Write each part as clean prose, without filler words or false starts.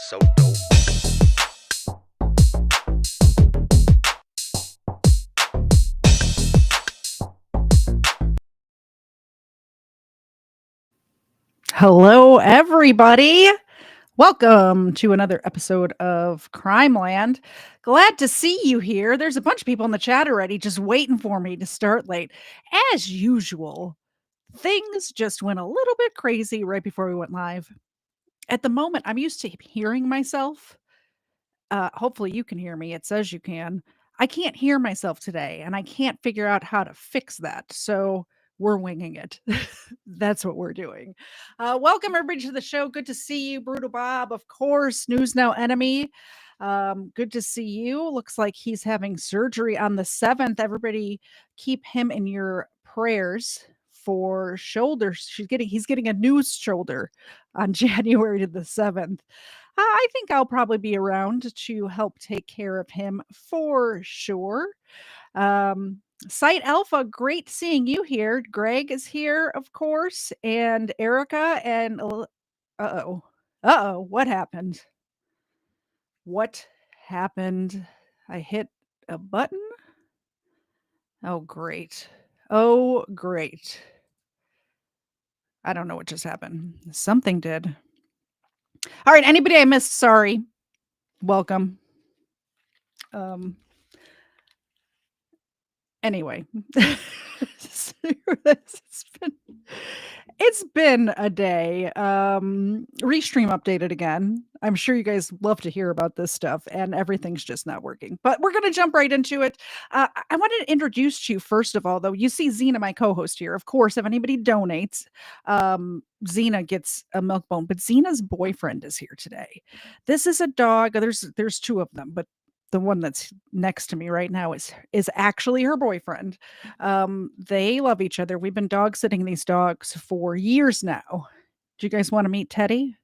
is so dope. Hello, everybody. Welcome to another episode of Crimeland. Glad to see you here. There's a bunch of people in the chat already just waiting for me to start late. As usual, things just went a little bit crazy right before we went live. At the moment, I'm used to hearing myself. Hopefully you can hear me. It says you can. I can't hear myself today, and I can't figure out how to fix that. So we're winging it. That's what we're doing. Welcome everybody to the show. Good to see you, Brutal Bob. Of course, News Now Enemy. Good to see you. Looks like he's having surgery on the 7th. Everybody keep him in your prayers for shoulders. He's getting a new shoulder on January the 7th. I think I'll probably be around to help take care of him for sure. Site Alpha, great seeing you here. Greg is here, of course, and Erica and what happened? What happened? I hit a button. Oh, great. Oh, great. I don't know what just happened. Something did. All right, anybody I missed, sorry. Welcome. Anyway, it's been a day. Restream updated again. I'm sure you guys love to hear about this stuff, and everything's just not working. But we're gonna jump right into it. I wanted to introduce you first of all, though. You see Xena, my co-host here. Of course, if anybody donates, Xena gets a milk bone. But Xena's boyfriend is here today. This is a dog. There's two of them, but the one that's next to me right now is actually her boyfriend. They love each other. We've been dog sitting these dogs for years now. Do you guys want to meet Teddy?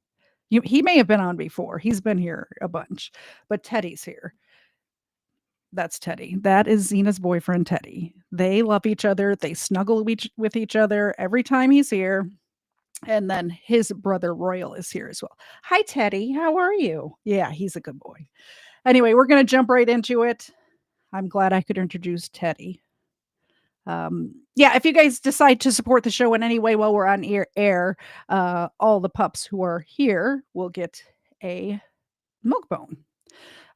He may have been on before. He's been here a bunch, but Teddy's here. That's Teddy. That is Xena's boyfriend, Teddy. They love each other. They snuggle with each other every time he's here. And then his brother Royal is here as well. Hi, Teddy. How are you? Yeah, he's a good boy. Anyway, we're going to jump right into it. I'm glad I could introduce Teddy. If you guys decide to support the show in any way while we're on air, all the pups who are here will get a milk bone.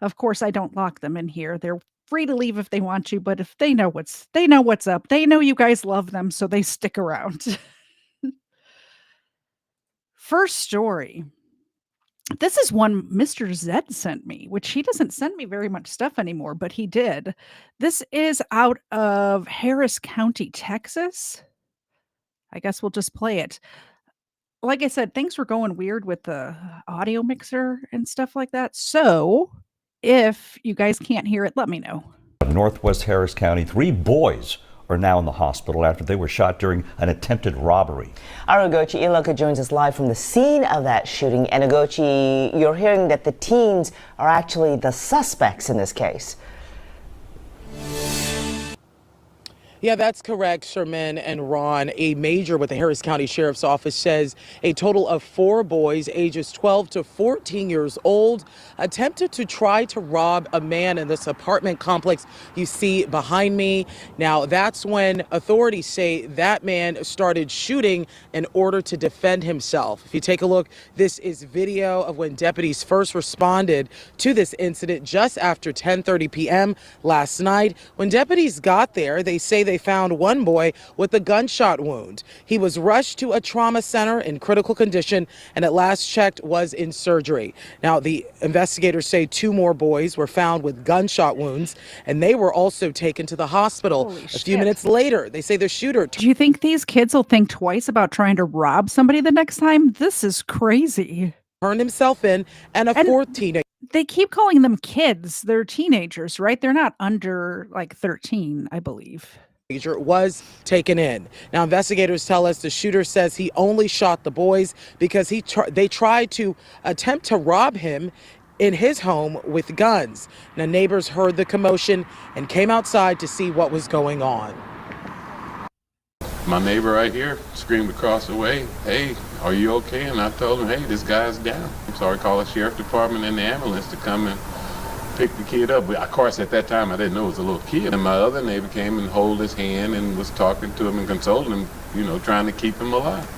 Of course, I don't lock them in here. They're free to leave if they want to, but if they know what's up. They know you guys love them, so they stick around. First story. This is one Mr. Zed sent me, which he doesn't send me very much stuff anymore, but he did. This is out of Harris County, Texas. I guess we'll just play it. Like I said, things were going weird with the audio mixer and stuff like that. So if you guys can't hear it, let me know. Northwest Harris County, 3 boys are now in the hospital after they were shot during an attempted robbery. Our Ogochi Iloka joins us live from the scene of that shooting. And Ogochi, you're hearing that the teens are actually the suspects in this case. Yeah, that's correct, Sherman and Ron. A major with the Harris County Sheriff's Office says a total of 4 boys ages 12 to 14 years old attempted to try to rob a man in this apartment complex you see behind me. Now, that's when authorities say that man started shooting in order to defend himself. If you take a look, this is video of when deputies first responded to this incident just after 10:30 p.m. last night. When deputies got there, they say they found one boy with a gunshot wound. He was rushed to a trauma center in critical condition and at last checked was in surgery. Now, the investigators say 2 more boys were found with gunshot wounds and they were also taken to the hospital. Holy a shit. few minutes later, they say the shooter Do you think these kids will think twice about trying to rob somebody the next time? This is crazy. turned himself in and a 4th teenager. They keep calling them kids. They're teenagers, right? They're not under like 13, I believe. Was taken in. Now, investigators tell us the shooter says he only shot the boys because they tried to attempt to rob him in his home with guns. Now, neighbors heard the commotion and came outside to see what was going on. My neighbor right here screamed across the way, "Hey, are you okay?" And I told him, "Hey, this guy's down." So I called the sheriff department and the ambulance to come and pick the kid up. But of course, at that time, I didn't know it was a little kid. And my other neighbor came and held his hand and was talking to him and consoling him, you know, trying to keep him alive.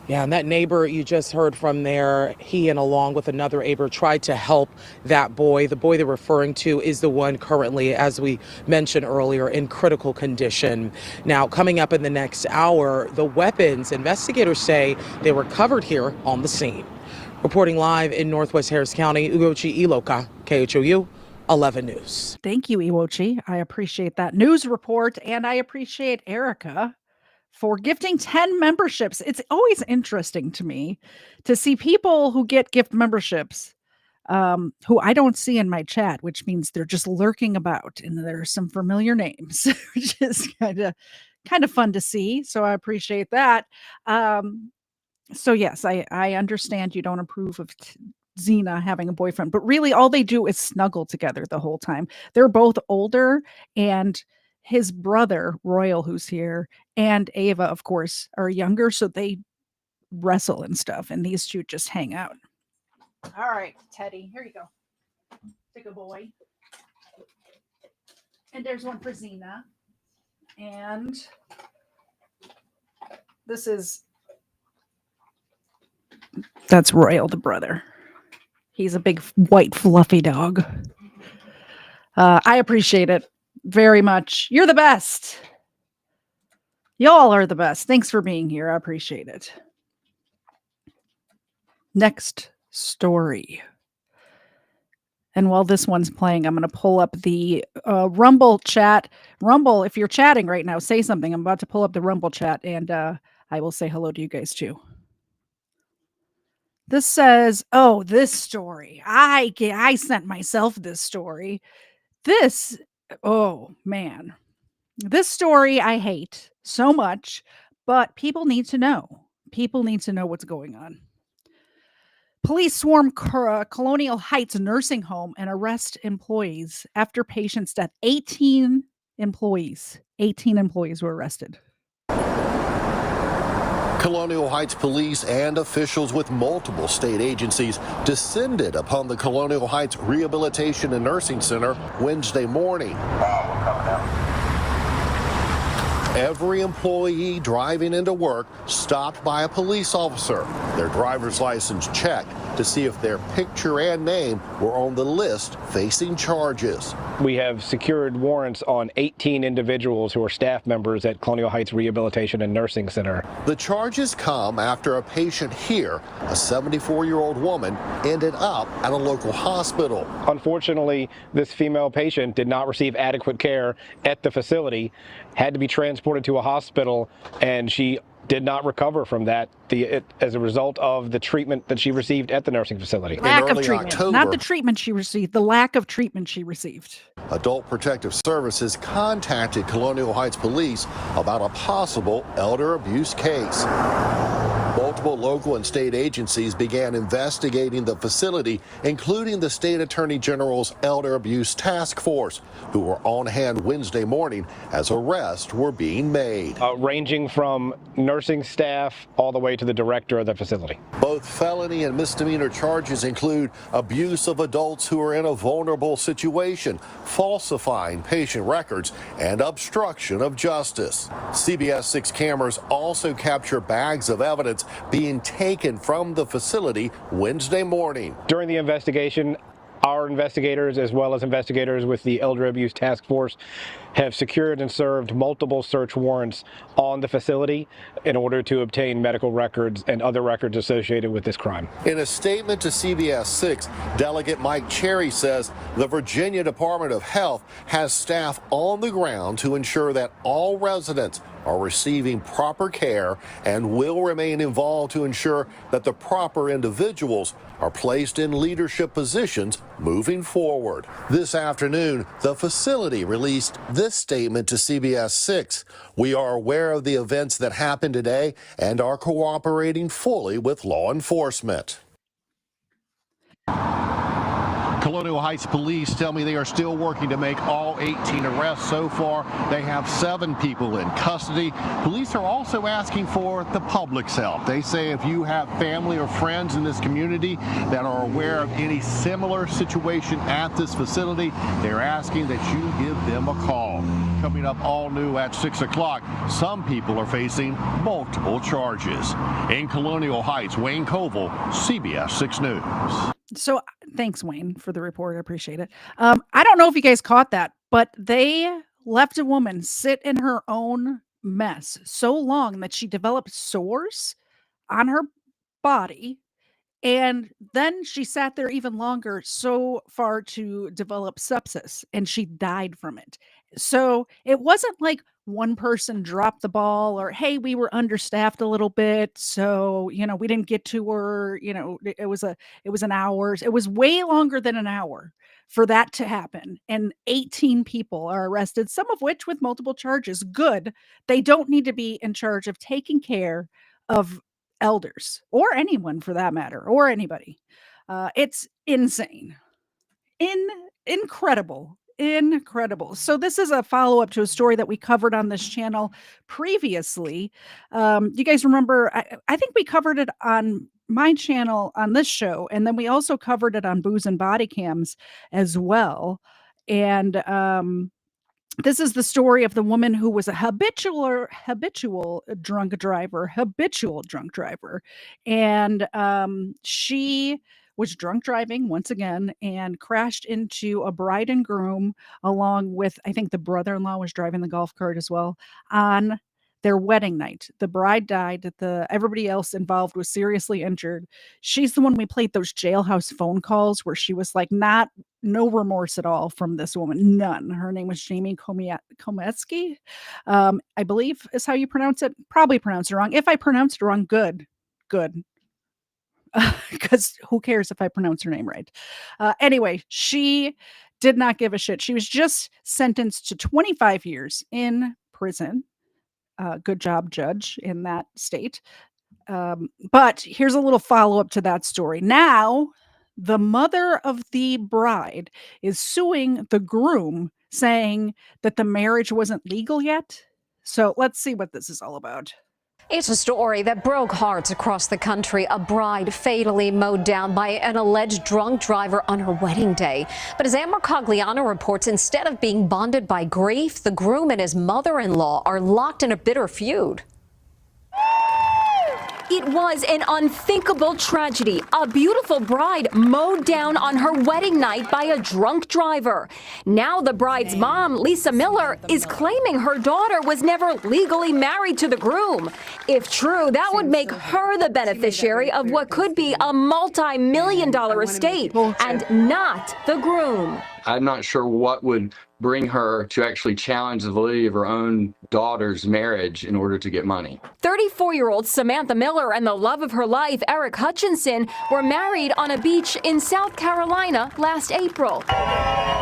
Yeah, and that neighbor you just heard from there, he and along with another neighbor tried to help that boy. The boy they're referring to is the one currently, as we mentioned earlier, in critical condition. Now, coming up in the next hour, the weapons, investigators say they were recovered here on the scene. Reporting live in Northwest Harris County, Ugochi Iloka, KHOU 11 News. Thank you, Iwochi. I appreciate that news report, and I appreciate Erica for gifting 10 memberships. It's always interesting to me to see people who get gift memberships who I don't see in my chat, which means they're just lurking about, and there are some familiar names, which is kind of fun to see. So I appreciate that. So yes, I understand you don't approve of Xena having a boyfriend, but really all they do is snuggle together the whole time. They're both older, and his brother, Royal, who's here, and Ava, of course, are younger, so they wrestle and stuff, and these two just hang out. All right, Teddy, here you go. Take a boy. And there's one for Xena. And that's Royal, the brother. He's a big, white, fluffy dog. I appreciate it very much. You're the best. Y'all are the best. Thanks for being here. I appreciate it. Next story. And while this one's playing, I'm going to pull up the Rumble chat. Rumble, if you're chatting right now, say something. I'm about to pull up the Rumble chat, and I will say hello to you guys too. This says, oh, this story. I sent myself this story. Oh, man. This story I hate so much, but people need to know. People need to know what's going on. Police swarm Colonial Heights nursing home and arrest employees after patient's death. 18 employees were arrested. Colonial Heights police and officials with multiple state agencies descended upon the Colonial Heights Rehabilitation and Nursing Center Wednesday morning. Every employee driving into work stopped by a police officer, their driver's license checked to see if their picture and name were on the list facing charges. We have secured warrants on 18 individuals who are staff members at Colonial Heights Rehabilitation and Nursing Center. The charges come after a patient here, a 74-year-old woman, ended up at a local hospital. Unfortunately, this female patient did not receive adequate care at the facility, had to be transported to a hospital, and she did not recover from that as a result of the treatment that she received at the nursing facility. Lack of treatment, not the treatment she received, the lack of treatment she received. Adult Protective Services contacted Colonial Heights Police about a possible elder abuse case. Multiple local and state agencies began investigating the facility, including the State Attorney General's Elder Abuse Task Force, who were on hand Wednesday morning as arrests were being made. Ranging from nursing staff all the way to the director of the facility. Both felony and misdemeanor charges include abuse of adults who are in a vulnerable situation, falsifying patient records, and obstruction of justice. CBS 6 cameras also capture bags of evidence being taken from the facility Wednesday morning. During the investigation, our investigators, as well as investigators with the Elder Abuse Task Force, have secured and served multiple search warrants on the facility in order to obtain medical records and other records associated with this crime. In a statement to CBS 6, Delegate Mike Cherry says the Virginia Department of Health has staff on the ground to ensure that all residents are receiving proper care and will remain involved to ensure that the proper individuals are placed in leadership positions moving forward. This afternoon, the facility released this statement to CBS 6. We are aware of the events that happened today and are cooperating fully with law enforcement. Colonial Heights police tell me they are still working to make all 18 arrests so far. They have 7 people in custody. Police are also asking for the public's help. They say if you have family or friends in this community that are aware of any similar situation at this facility, they're asking that you give them a call. Coming up all new at 6 o'clock, some people are facing multiple charges. In Colonial Heights, Wayne Koval, CBS 6 News. So thanks, Wayne, for the report. I appreciate it. I don't know if you guys caught that, but they left a woman sit in her own mess so long that she developed sores on her body. And then she sat there even longer, so far to develop sepsis, and she died from it. So it wasn't like one person dropped the ball or, hey, we were understaffed a little bit. So, we didn't get to her, it was an hour. It was way longer than an hour for that to happen. And 18 people are arrested, some of which with multiple charges. Good. They don't need to be in charge of taking care of elders or anyone for that matter, or anybody. It's insane. Incredible. So this is a follow-up to a story that we covered on this channel previously. You guys remember, I think we covered it on my channel on this show, and then we also covered it on Booze and Body Cams as well. And this is the story of the woman who was a habitual drunk driver. And she was drunk driving once again and crashed into a bride and groom, along with, I think the brother-in-law was driving the golf cart as well, on their wedding night. The bride died. Everybody else involved was seriously injured. She's the one we played those jailhouse phone calls where she was like, no remorse at all from this woman. None. Her name was Jamie Kometsky, I believe is how you pronounce it. Probably pronounced it wrong. If I pronounced it wrong, good. Because who cares if I pronounce her name right? Anyway, she did not give a shit. She was just sentenced to 25 years in prison. Good job, judge in that state. But here's a little follow-up to that story. Now, the mother of the bride is suing the groom, saying that the marriage wasn't legal yet. So let's see what this is all about. It's a story that broke hearts across the country. A bride fatally mowed down by an alleged drunk driver on her wedding day. But as Amber Cogliano reports, instead of being bonded by grief, the groom and his mother-in-law are locked in a bitter feud. It was an unthinkable tragedy. A beautiful bride mowed down on her wedding night by a drunk driver. Now the bride's mom, Lisa Miller, is claiming her daughter was never legally married to the groom. If true, that would make her the beneficiary of what could be a multi-million-dollar estate and not the groom. I'm not sure what would bring her to actually challenge the validity of her own daughter's marriage in order to get money. 34-year-old Samantha Miller and the love of her life, Eric Hutchinson, were married on a beach in South Carolina last April.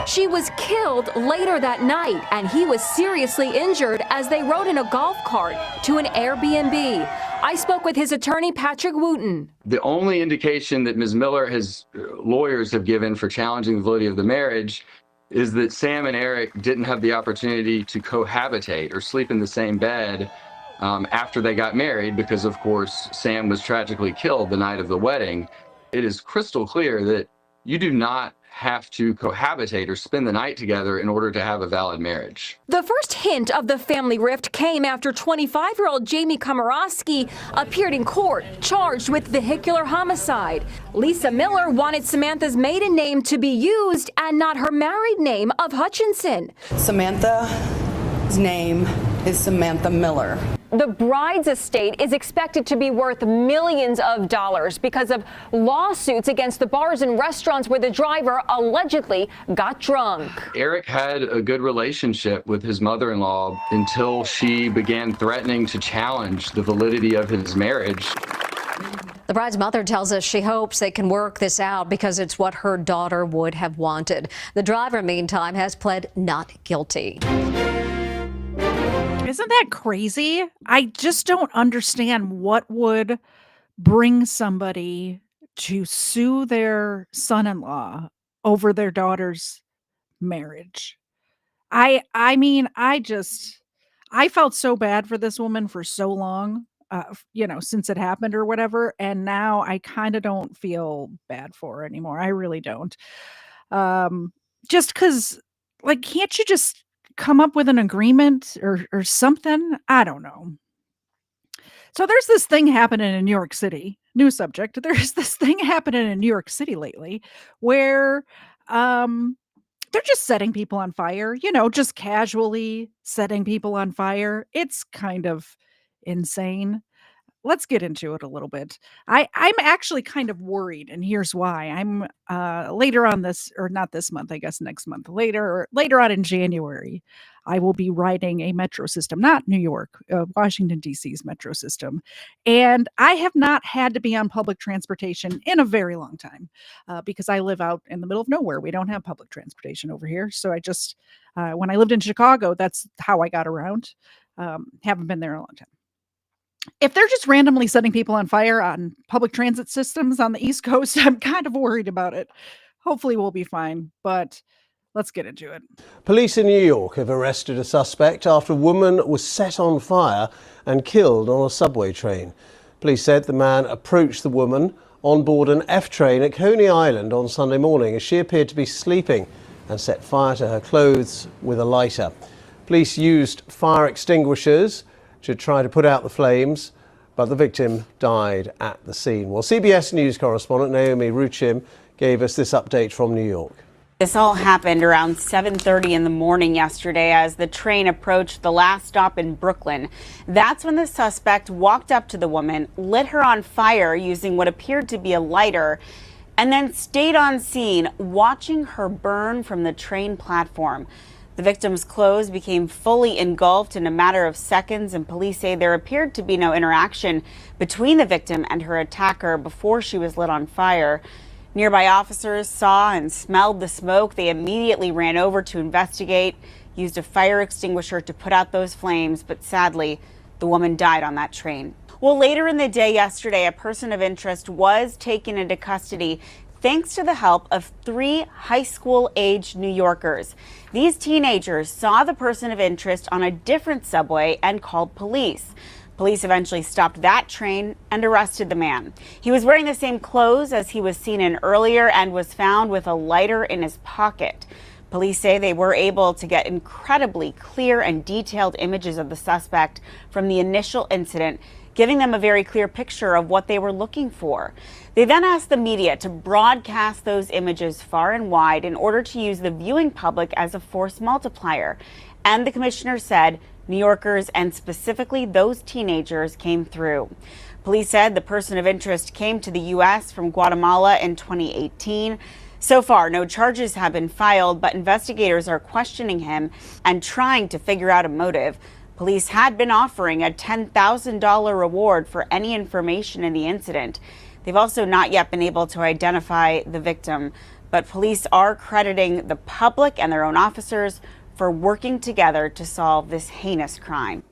She was killed later that night, and he was seriously injured as they rode in a golf cart to an Airbnb. I spoke with his attorney, Patrick Wooten. The only indication that Ms. Miller has lawyers have given for challenging the validity of the marriage is that Sam and Eric didn't have the opportunity to cohabitate or sleep in the same bed after they got married because, of course, Sam was tragically killed the night of the wedding. It is crystal clear that you do not have to cohabitate or spend the night together in order to have a valid marriage. The first hint of the family rift came after 25-year-old Jamie Komorowski appeared in court, charged with vehicular homicide. Lisa Miller wanted Samantha's maiden name to be used and not her married name of Hutchinson. Samantha's name is Samantha Miller. The bride's estate is expected to be worth millions of dollars because of lawsuits against the bars and restaurants where the driver allegedly got drunk. Eric had a good relationship with his mother-in-law until she began threatening to challenge the validity of his marriage. The bride's mother tells us she hopes they can work this out because it's what her daughter would have wanted. The driver, meantime, has pled not guilty. Isn't that crazy? I just don't understand what would bring somebody to sue their son-in-law over their daughter's marriage. I mean, I felt so bad for this woman for so long, since it happened or whatever, and now I kind of don't feel bad for her anymore. I really don't. Um, just because, like, can't you just come up with an agreement or something? I don't know. So there's this thing happening in New York City. New subject. There's this thing happening in New York City lately where um they're just setting people on fire, just casually setting people on fire. It's kind of insane. Let's get into it a little bit. I'm actually kind of worried, and here's why. I'm later on this, or not this month, I guess next month, later on in January, I will be riding a metro system, not New York, Washington D.C.'s metro system, and I have not had to be on public transportation in a very long time because I live out in the middle of nowhere. We don't have public transportation over here, so I just when I lived in Chicago, that's how I got around. Haven't been there in a long time. If they're just randomly setting people on fire on public transit systems on the East Coast, I'm kind of worried about it. Hopefully we'll be fine, but let's get into it. Police in New York have arrested a suspect after a woman was set on fire and killed on a subway train. Police said the man approached the woman on board an F train at Coney Island on Sunday morning as she appeared to be sleeping and set fire to her clothes with a lighter. Police used fire extinguishers to try to put out the flames, but the victim died at the scene. Well, CBS News correspondent Naomi Ruchim gave us this update from New York. This all happened around 7:30 in the morning yesterday as the train approached the last stop in Brooklyn. That's when the suspect walked up to the woman, lit her on fire using what appeared to be a lighter, and then stayed on scene watching her burn from the train platform. The victim's clothes became fully engulfed in a matter of seconds, and police say there appeared to be no interaction between the victim and her attacker before she was lit on fire. Nearby officers saw and smelled the smoke. They immediately ran over to investigate, used a fire extinguisher to put out those flames, but sadly, the woman died on that train. Well, later in the day yesterday, a person of interest was taken into custody thanks to the help of 3 high school-aged New Yorkers. These teenagers saw the person of interest on a different subway and called police. Police eventually stopped that train and arrested the man. He was wearing the same clothes as he was seen in earlier and was found with a lighter in his pocket. Police say they were able to get incredibly clear and detailed images of the suspect from the initial incident, giving them a very clear picture of what they were looking for. They then asked the media to broadcast those images far and wide in order to use the viewing public as a force multiplier. And the commissioner said New Yorkers, and specifically those teenagers, came through. Police said the person of interest came to the U.S. from Guatemala in 2018. So far, no charges have been filed, but investigators are questioning him and trying to figure out a motive. Police had been offering a $10,000 reward for any information in the incident. They've also not yet been able to identify the victim, but police are crediting the public and their own officers for working together to solve this heinous crime.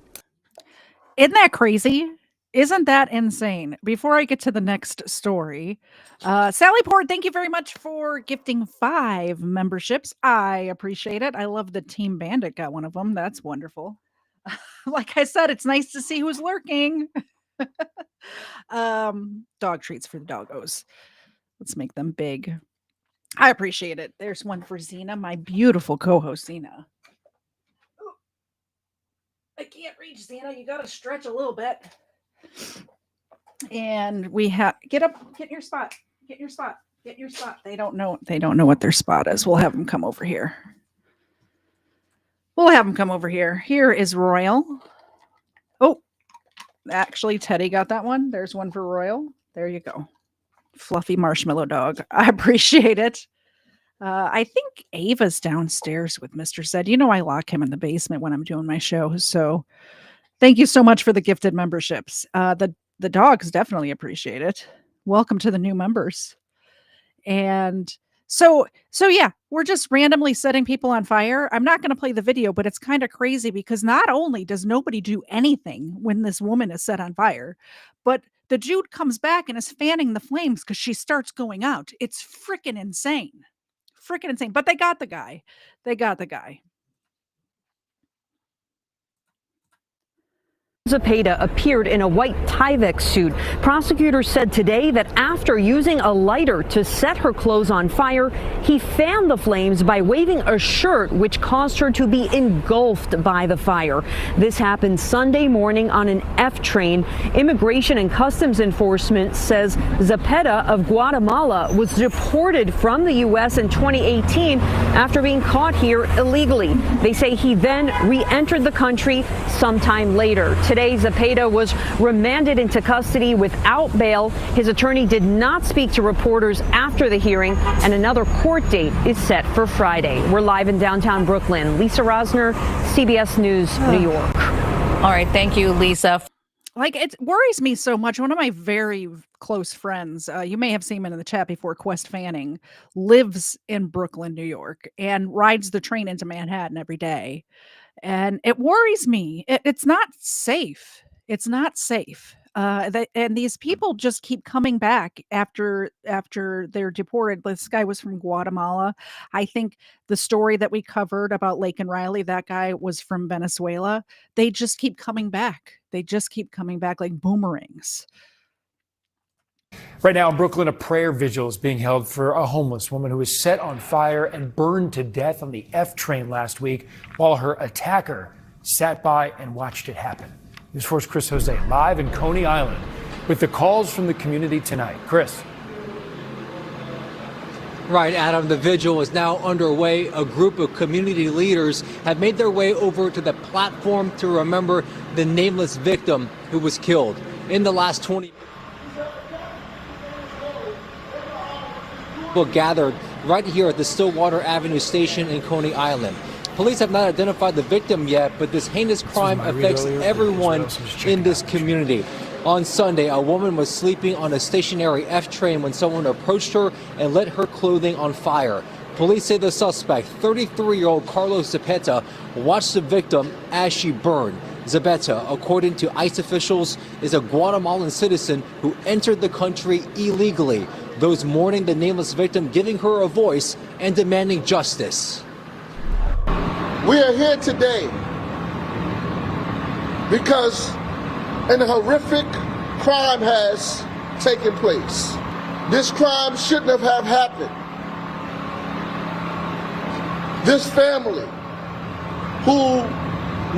Isn't that crazy? Isn't that insane? Before I get to the next story, Sally Port, thank you very much for gifting 5 memberships. I appreciate it. I love that Team Bandit got one of them. That's wonderful. Like I said, it's nice to see who's lurking. Dog treats for the doggos. Let's make them big. I appreciate it. There's one for Zena, my beautiful co-host Zena. Ooh, I can't reach, Zena. You got to stretch a little bit. And we have get up, get in your spot. Get in your spot. Get in your spot. They don't know what their spot is. We'll have them come over here. Here is Royal. Oh, actually, Teddy got that one. There's one for Royal. There you go. Fluffy marshmallow dog. I appreciate it. I think Ava's downstairs with Mr. Zed. I lock him in the basement when I'm doing my show. So thank you so much for the gifted memberships. The dogs definitely appreciate it. Welcome to the new members. And so yeah, we're just randomly setting people on fire. I'm not going to play the video, but it's kind of crazy because not only does nobody do anything when this woman is set on fire, but the dude comes back and is fanning the flames because she starts going out. It's freaking insane. freaking insane. But they got the guy. They got the guy. Zepeda appeared in a white Tyvek suit. Prosecutors said today that after using a lighter to set her clothes on fire, he fanned the flames by waving a shirt, which caused her to be engulfed by the fire. This happened Sunday morning on an F train. Immigration and Customs Enforcement says Zepeda of Guatemala was deported from the U.S. in 2018 after being caught here illegally. They say he then re-entered the country sometime later. Today, Zepeda was remanded into custody without bail. His attorney did not speak to reporters after the hearing, and another court date is set for Friday. We're live in downtown Brooklyn. Lisa Rosner, CBS News, New York. All right, thank you, Lisa. Like, it worries me so much. One of my very close friends, you may have seen him in the chat before, Quest Fanning, lives in Brooklyn, New York, and rides the train into Manhattan every day. And it worries me. It's not safe. It's not safe. And these people just keep coming back after they're deported. This guy was from Guatemala. I think the story that we covered about Lake and Riley, that guy was from Venezuela. They just keep coming back. They just keep coming back like boomerangs. Right now in Brooklyn, a prayer vigil is being held for a homeless woman who was set on fire and burned to death on the F train last week while her attacker sat by and watched it happen. News 4's Chris Jose live in Coney Island with the calls from the community tonight. Chris. Right, Adam, the vigil is now underway. A group of community leaders have made their way over to the platform to remember the nameless victim who was killed. In the last 20 people gathered right here at the Stillwater Avenue station in Coney Island. Police have not identified the victim yet, but this heinous crime affects everyone in this community. On Sunday, a woman was sleeping on a stationary F train when someone approached her and lit her clothing on fire. Police say the suspect, 33-year-old Carlos Zepeda, watched the victim as she burned. Zepeda, according to ICE officials, is a Guatemalan citizen who entered the country illegally. Those mourning the nameless victim giving her a voice and demanding justice. We are here today because an horrific crime has taken place. This crime shouldn't have happened. This family, who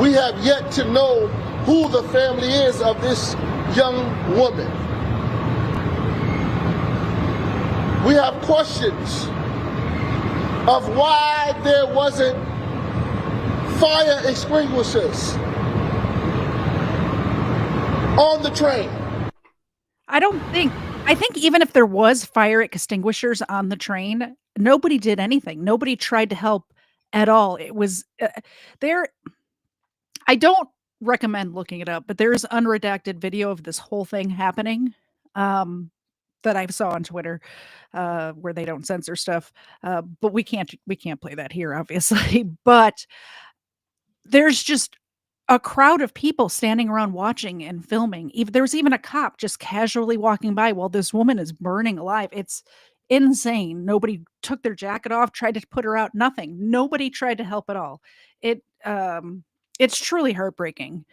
we have yet to know who the family is of this young woman. We have questions of why there wasn't fire extinguishers on the train. I think even if there was fire extinguishers on the train, nobody did anything. Nobody tried to help at all. It was there. I don't recommend looking it up, but there's unredacted video of this whole thing happening that I saw on Twitter, where they don't censor stuff. But we can't play that here, obviously. But there's just a crowd of people standing around watching and filming. There was even a cop just casually walking by while this woman is burning alive. It's insane. Nobody took their jacket off, tried to put her out. Nothing. Nobody tried to help at all. It's truly heartbreaking.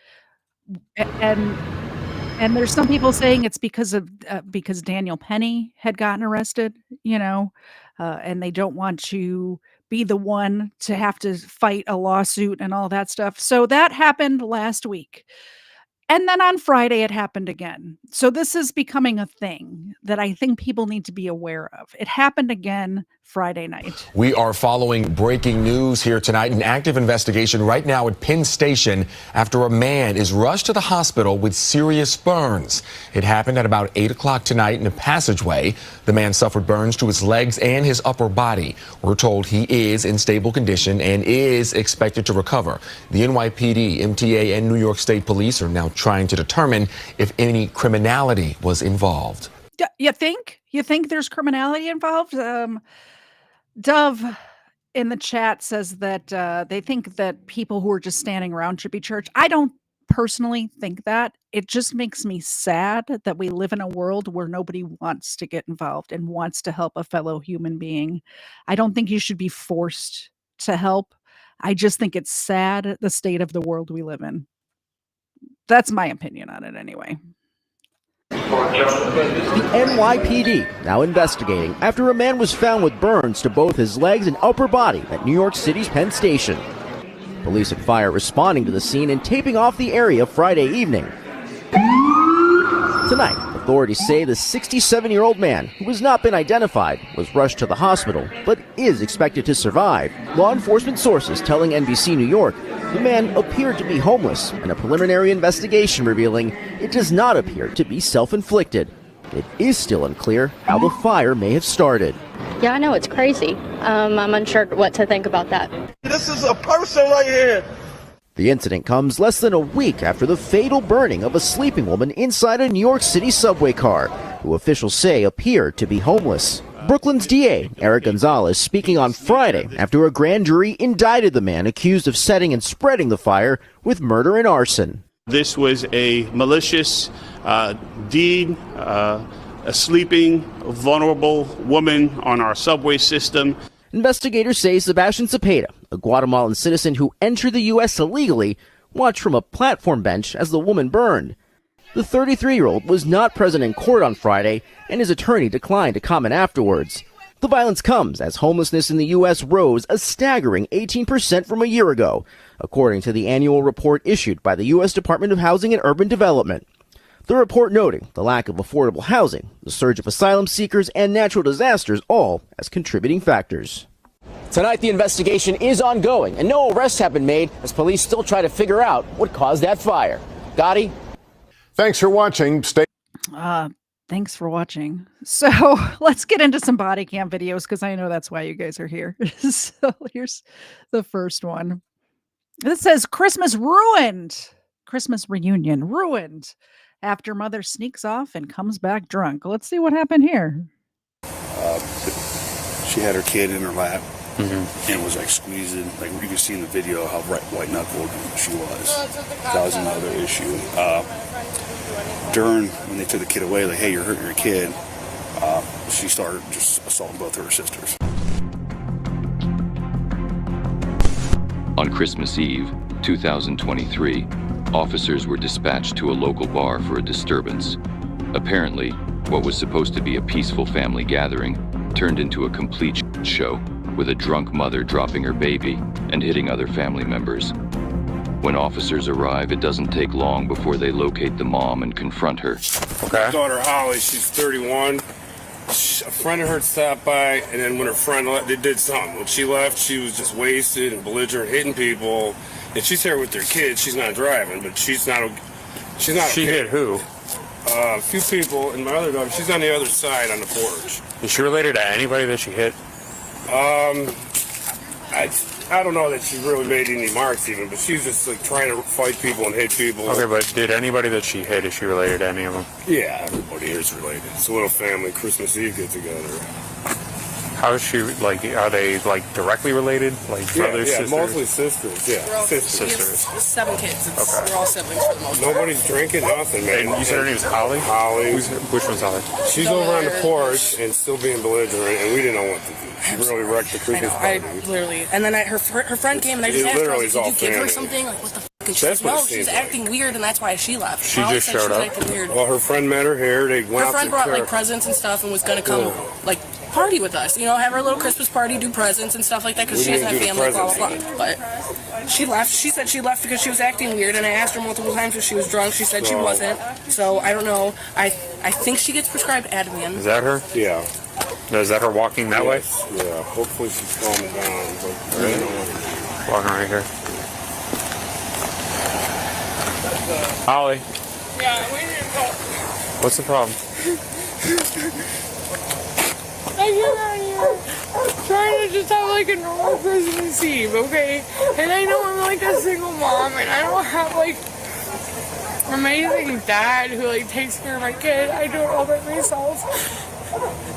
And there's some people saying it's because Daniel Penny had gotten arrested, and they don't want to be the one to have to fight a lawsuit and all that stuff. So that happened last week. And then on Friday, it happened again. So this is becoming a thing that I think people need to be aware of. It happened again Friday night. We are following breaking news here tonight. An active investigation right now at Penn Station after a man is rushed to the hospital with serious burns. It happened at about 8 o'clock tonight in a passageway. The man suffered burns to his legs and his upper body. We're told he is in stable condition and is expected to recover. The NYPD, MTA, and New York State Police are now trying to determine if any criminality was involved. You think there's criminality involved? Dove in the chat says that they think that people who are just standing around should be charged. I don't personally think that. It just makes me sad that we live in a world where nobody wants to get involved and wants to help a fellow human being. I don't think you should be forced to help. I just think it's sad, the state of the world we live in. That's my opinion on it anyway. The NYPD now investigating after a man was found with burns to both his legs and upper body at New York City's Penn Station. Police and fire responding to the scene and taping off the area Friday evening. Tonight, authorities say the 67-year-old man, who has not been identified, was rushed to the hospital, but is expected to survive. Law enforcement sources telling NBC New York the man appeared to be homeless, and a preliminary investigation revealing it does not appear to be self-inflicted. It is still unclear how the fire may have started. Yeah, I know, it's crazy. I'm unsure what to think about that. This is a person right here. The incident comes less than a week after the fatal burning of a sleeping woman inside a New York City subway car, who officials say appeared to be homeless. Brooklyn's DA, Eric Gonzalez, speaking on Friday after a grand jury indicted the man accused of setting and spreading the fire with murder and arson. This was a malicious deed, a sleeping, vulnerable woman on our subway system. Investigators say Sebastian Cepeda, a Guatemalan citizen who entered the U.S. illegally, watched from a platform bench as the woman burned. The 33-year-old was not present in court on Friday, and his attorney declined to comment afterwards. The violence comes as homelessness in the U.S. rose a staggering 18% from a year ago, according to the annual report issued by the U.S. Department of Housing and Urban Development. The report noting the lack of affordable housing, the surge of asylum seekers, and natural disasters all as contributing factors. Tonight, the investigation is ongoing, and no arrests have been made as police still try to figure out what caused that fire. Gotti? Thanks for watching. Thanks for watching. So let's get into some body cam videos because I know that's why you guys are here. So here's the first one. This says Christmas ruined. Christmas reunion ruined after mother sneaks off and comes back drunk. Let's see what happened here. She had her kid in her lap and was like squeezing. Like you can see in the video how white knuckled she was. That was another issue. During when they took the kid away, like, hey, you're hurting your kid, she started just assaulting both her sisters. On Christmas Eve, 2023, officers were dispatched to a local bar for a disturbance. Apparently, what was supposed to be a peaceful family gathering turned into a complete show, with a drunk mother dropping her baby and hitting other family members. When officers arrive, it doesn't take long before they locate the mom and confront her. Okay. His daughter Holly, she's 31. A friend of hers stopped by, and then when her friend left, they did something. When she left, she was just wasted and belligerent, hitting people. And she's here with their kids. She's not driving, but she's not. She okay. Hit who? A few people, and my other daughter. She's on the other side on the porch. Is she related to anybody that she hit? I don't know that she really made any marks even, but she's just like trying to fight people and hit people. Okay, but did anybody that she hit, is she related to any of them? Yeah, everybody here is related. It's a little family Christmas Eve get together. How is she, like, are they, like, directly related? Like, brothers, sisters? Yeah, mostly sisters, yeah. We're all Sisters. 7 kids. Okay. We're all siblings for the most part. Nobody's drinking, nothing, man. And you said her name is Holly? Holly. Which one's Holly? She's over on the porch and still being belligerent, and we didn't know what to do. She really wrecked the Christmas party. I literally, and then her friend came and I just asked her, did you give her something? Like, what the fuck? And she said, no, she's acting weird, and that's why she left. She just showed up. Well, her friend met her here. They went her friend brought like presents and stuff and was gonna come like party with us, you know, have her little Christmas party, do presents and stuff like that because she doesn't have family, blah blah blah. But she left. She said she left because she was acting weird, and I asked her multiple times if she was drunk. She said she wasn't. So I don't know. I think she gets prescribed Ativan. Is that her? Yeah. Is that her walking that way? Yeah. Hopefully she's calming down. But I don't know. Walking right here. Holly. Yeah, we need to go. What's the problem? I get out here trying to just have like a normal Christmas Eve, okay? And I know I'm like a single mom and I don't have like amazing dad who like takes care of my kid. I do it all by myself.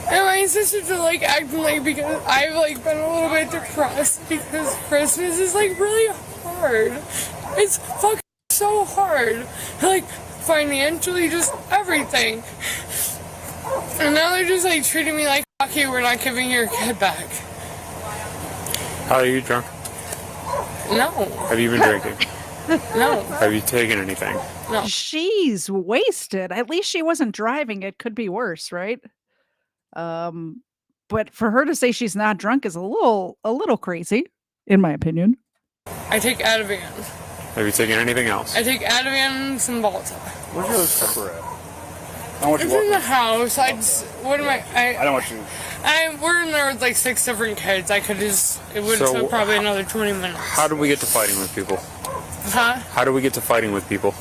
And my sisters are like acting like because I've like been a little bit depressed because Christmas is like really hard. It's fucking so hard. hard. Like, financially, just everything. And now they're just, like, treating me like, fuck you, we're not giving your kid back. How are you drunk? No. Have you been drinking? No. Have you taken anything? No. She's wasted. At least she wasn't driving. It could be worse, right? But for her to say she's not drunk is a little crazy, in my opinion. I take Ativan. Have you taken anything else? I take Ativan and some Volta. Where's your other stepper at? I don't want you It's in walking. the house. What am I don't want you. We're in there with like 6 different kids. I could just, it would So, took probably another 20 minutes. How do we get to fighting with people? Huh? How do we get to fighting with people?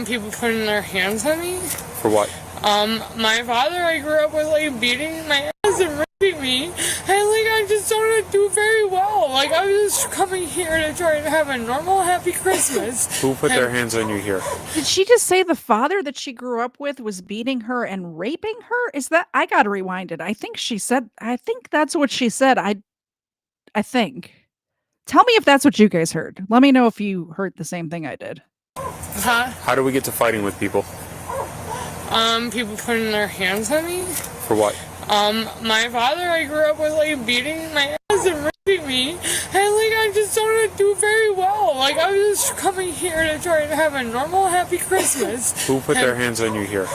People putting their hands on me. For what? My father, I grew up with like beating my ass and raping me. And like, I just don't do very well. Like, I was just coming here to try and have a normal, happy Christmas. Who put their hands on you here? Did she just say the father that she grew up with was beating her and raping her? Is that, I gotta rewind it. I think that's what she said. I think. Tell me if that's what you guys heard. Let me know if you heard the same thing I did. Huh? How do we get to fighting with people? People putting their hands on me. For what? My father, I grew up with like beating my ass and raping me. And like, I just don't do very well. Like, I was just coming here to try and have a normal, happy Christmas. Who put their hands on you here?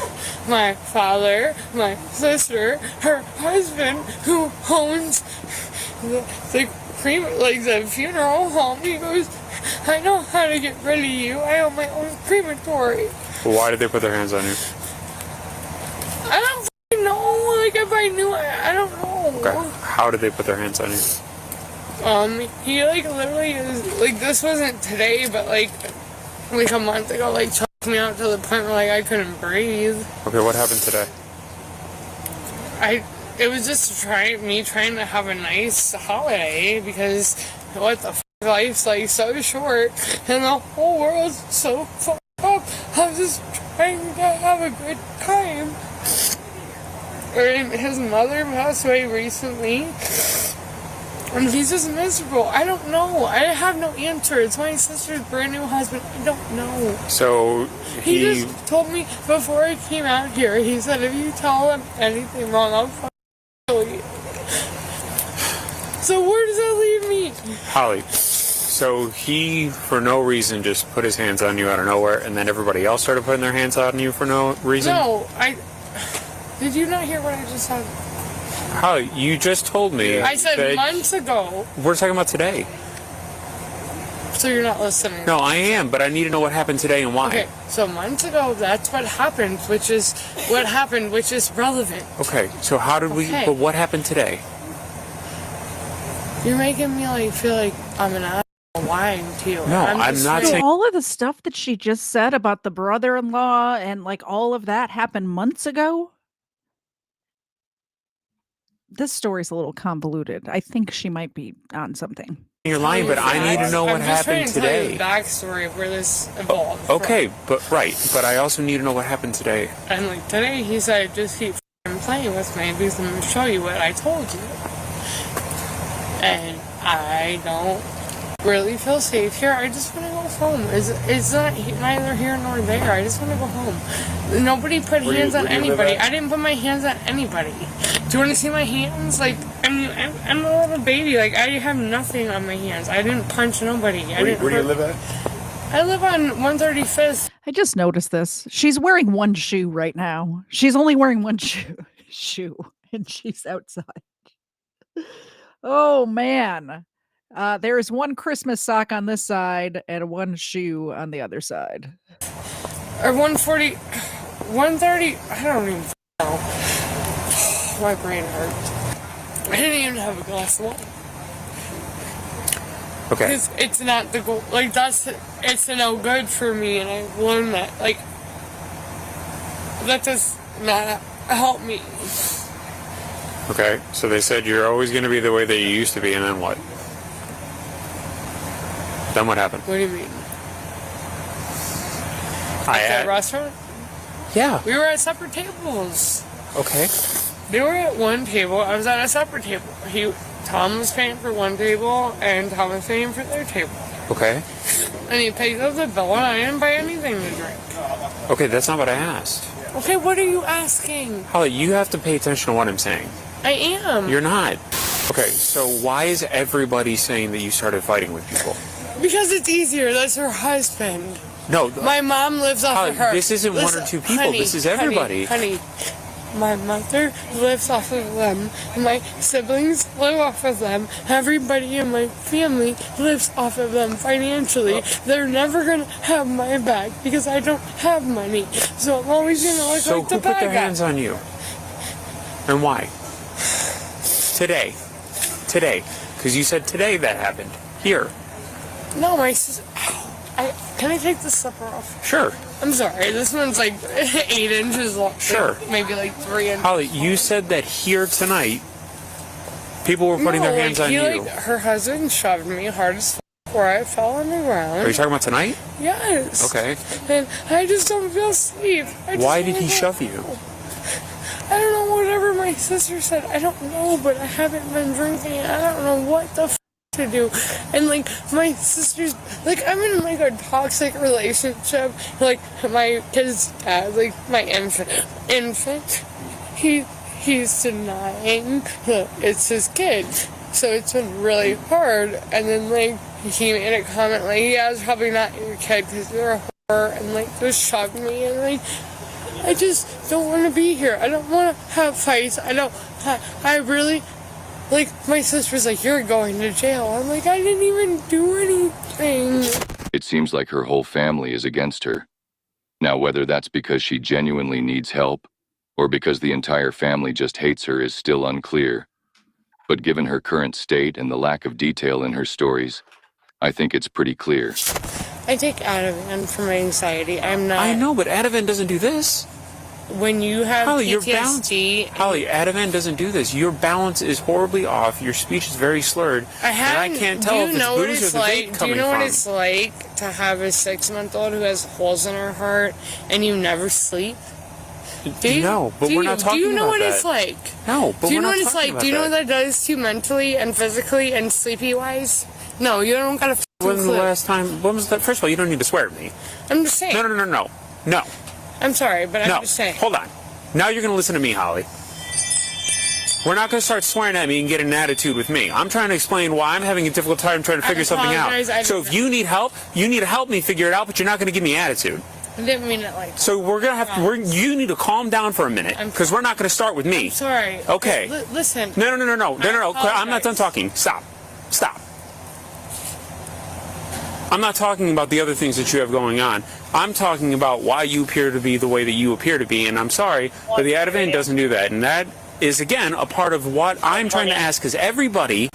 My father, my sister, her husband, who owns the funeral home. He goes, I know how to get rid of you. I own my own crematory. Well, why did they put their hands on you? I don't fucking know. Like, if I knew, I don't know. Okay. How did they put their hands on you? He like literally is like, this wasn't today, but like a month ago, like choked me out to the point where like I couldn't breathe. Okay, what happened today? It was just me trying to have a nice holiday, because what the f, life's like so short and the whole world's so fucked up. I was just trying to have a good time. His mother passed away recently, and he's just miserable. I don't know. I have no answer. It's my sister's brand new husband. I don't know. So he just told me before I came out here, he said, if you tell him anything wrong, I'll fucking kill you. So where does that leave me? Holly, so he, for no reason, just put his hands on you out of nowhere, and then everybody else started putting their hands on you for no reason? No, did you not hear what I just said? Holly, you just told me. I said months ago. We're talking about today. So you're not listening. No, I am, but I need to know what happened today and why. Okay, so months ago, that's what happened, which is relevant. Okay, so how did we, but what happened today? You're making me like feel like I'm an asshole lying to you. No, I'm not saying. All of the stuff that she just said about the brother-in-law and like all of that happened months ago. This story's a little convoluted. I think she might be on something. You're lying, but I need to know what happened today. I'm just trying to tell you the backstory of where this evolved. Okay, but I also need to know what happened today. And like today, he said, just keep playing with me because I'm going to show you what I told you. And I don't really feel safe here. I just want to go home. It's not neither here nor there. I just want to go home. Nobody put hands on anybody. I didn't put my hands on anybody. Do you want to see my hands? Like, I'm a little baby. Like, I have nothing on my hands. I didn't punch nobody. Where do you live at? I live on 135th. I just noticed this. She's wearing one shoe right now. She's only wearing one shoe, and she's outside. Oh, man. There is one Christmas sock on this side and one shoe on the other side. Or 140, 130, I don't even know. My brain hurts. I didn't even have a glass of wine. Okay. Because it's not the goal. Like, it's no good for me, and I learned that. Like, that does not help me. Okay, so they said you're always going to be the way that you used to be, and then what? Then what happened? What do you mean? At the restaurant? Yeah. We were at separate tables. Okay. They were at one table. I was at a separate table. Tom was paying for one table, and Tom was paying for their table. Okay. And he paid up the bill, and I didn't buy anything to drink. Okay, that's not what I asked. Okay, what are you asking? Holly, you have to pay attention to what I'm saying. I am. You're not. Okay, so why is everybody saying that you started fighting with people? Because it's easier. That's her husband. No. My mom lives off Holly, of her. this isn't one or two people. This is everybody. Honey, my mother lives off of them. My siblings live off of them. Everybody in my family lives off of them financially. They're never going to have my back because I don't have money. So I'm always going to look So like the who put bad their guy. hands on you? And why? Today. Because you said today that happened. Here. No, my sister... Can I take the slipper off? Sure. I'm sorry. This one's like 8 inches long. Sure. Maybe like 3 inches. Holly, you said that here tonight, people were putting their hands on you. Her husband shoved me hard as f*** where I fell on the ground. Are you talking about tonight? Yes. Okay. And I just don't feel safe. Why did he shove you? I don't know, whatever my sister said. I don't know, but I haven't been drinking. I don't know what the f*** to do. And like my sister's like, I'm in like a toxic relationship. Like my kid's dad, like my infant, he's denying that it's his kid. So it's been really hard. And then like he made a comment like, yeah, it's probably not your kid because you're a whore, and like just shoved me, and like I just don't want to be here. I don't want to have fights. I really, like, my sister's like, you're going to jail. I'm like, I didn't even do anything. It seems like her whole family is against her. Now, whether that's because she genuinely needs help or because the entire family just hates her is still unclear. But given her current state and the lack of detail in her stories, I think it's pretty clear. I take Ativan for my anxiety. I'm not... I know, but Ativan doesn't do this. When you have Holly, PTSD... Holly, Ativan doesn't do this. Your balance is horribly off. Your speech is very slurred. And I can't tell if it's booze or the vape coming from. Do you know what it's like to have a 6-month-old who has holes in her heart and you never sleep? No, but we're not talking about that. Do you know what it's like? No, but do you we're know not what it's talking like? about Do you know that. what that does to you mentally and physically and sleepy-wise? No, you don't got to When was the last time? When was that? First of all, you don't need to swear at me. I'm just saying. No. I'm sorry, but I'm just saying. Hold on. Now you're going to listen to me, Holly. We're not going to start swearing at me and get an attitude with me. I'm trying to explain why I'm having a difficult time trying to figure something out. So if you need help, you need to help me figure it out, but you're not going to give me attitude. I didn't mean it like that. So we're going to have to, you need to calm down for a minute, because we're not going to start with me. I'm sorry. Okay. Listen. No. I'm not done talking. Stop. I'm not talking about the other things that you have going on. I'm talking about why you appear to be the way that you appear to be, and I'm sorry, but the Ativan doesn't do that. And that is, again, a part of what I'm trying to ask, because everybody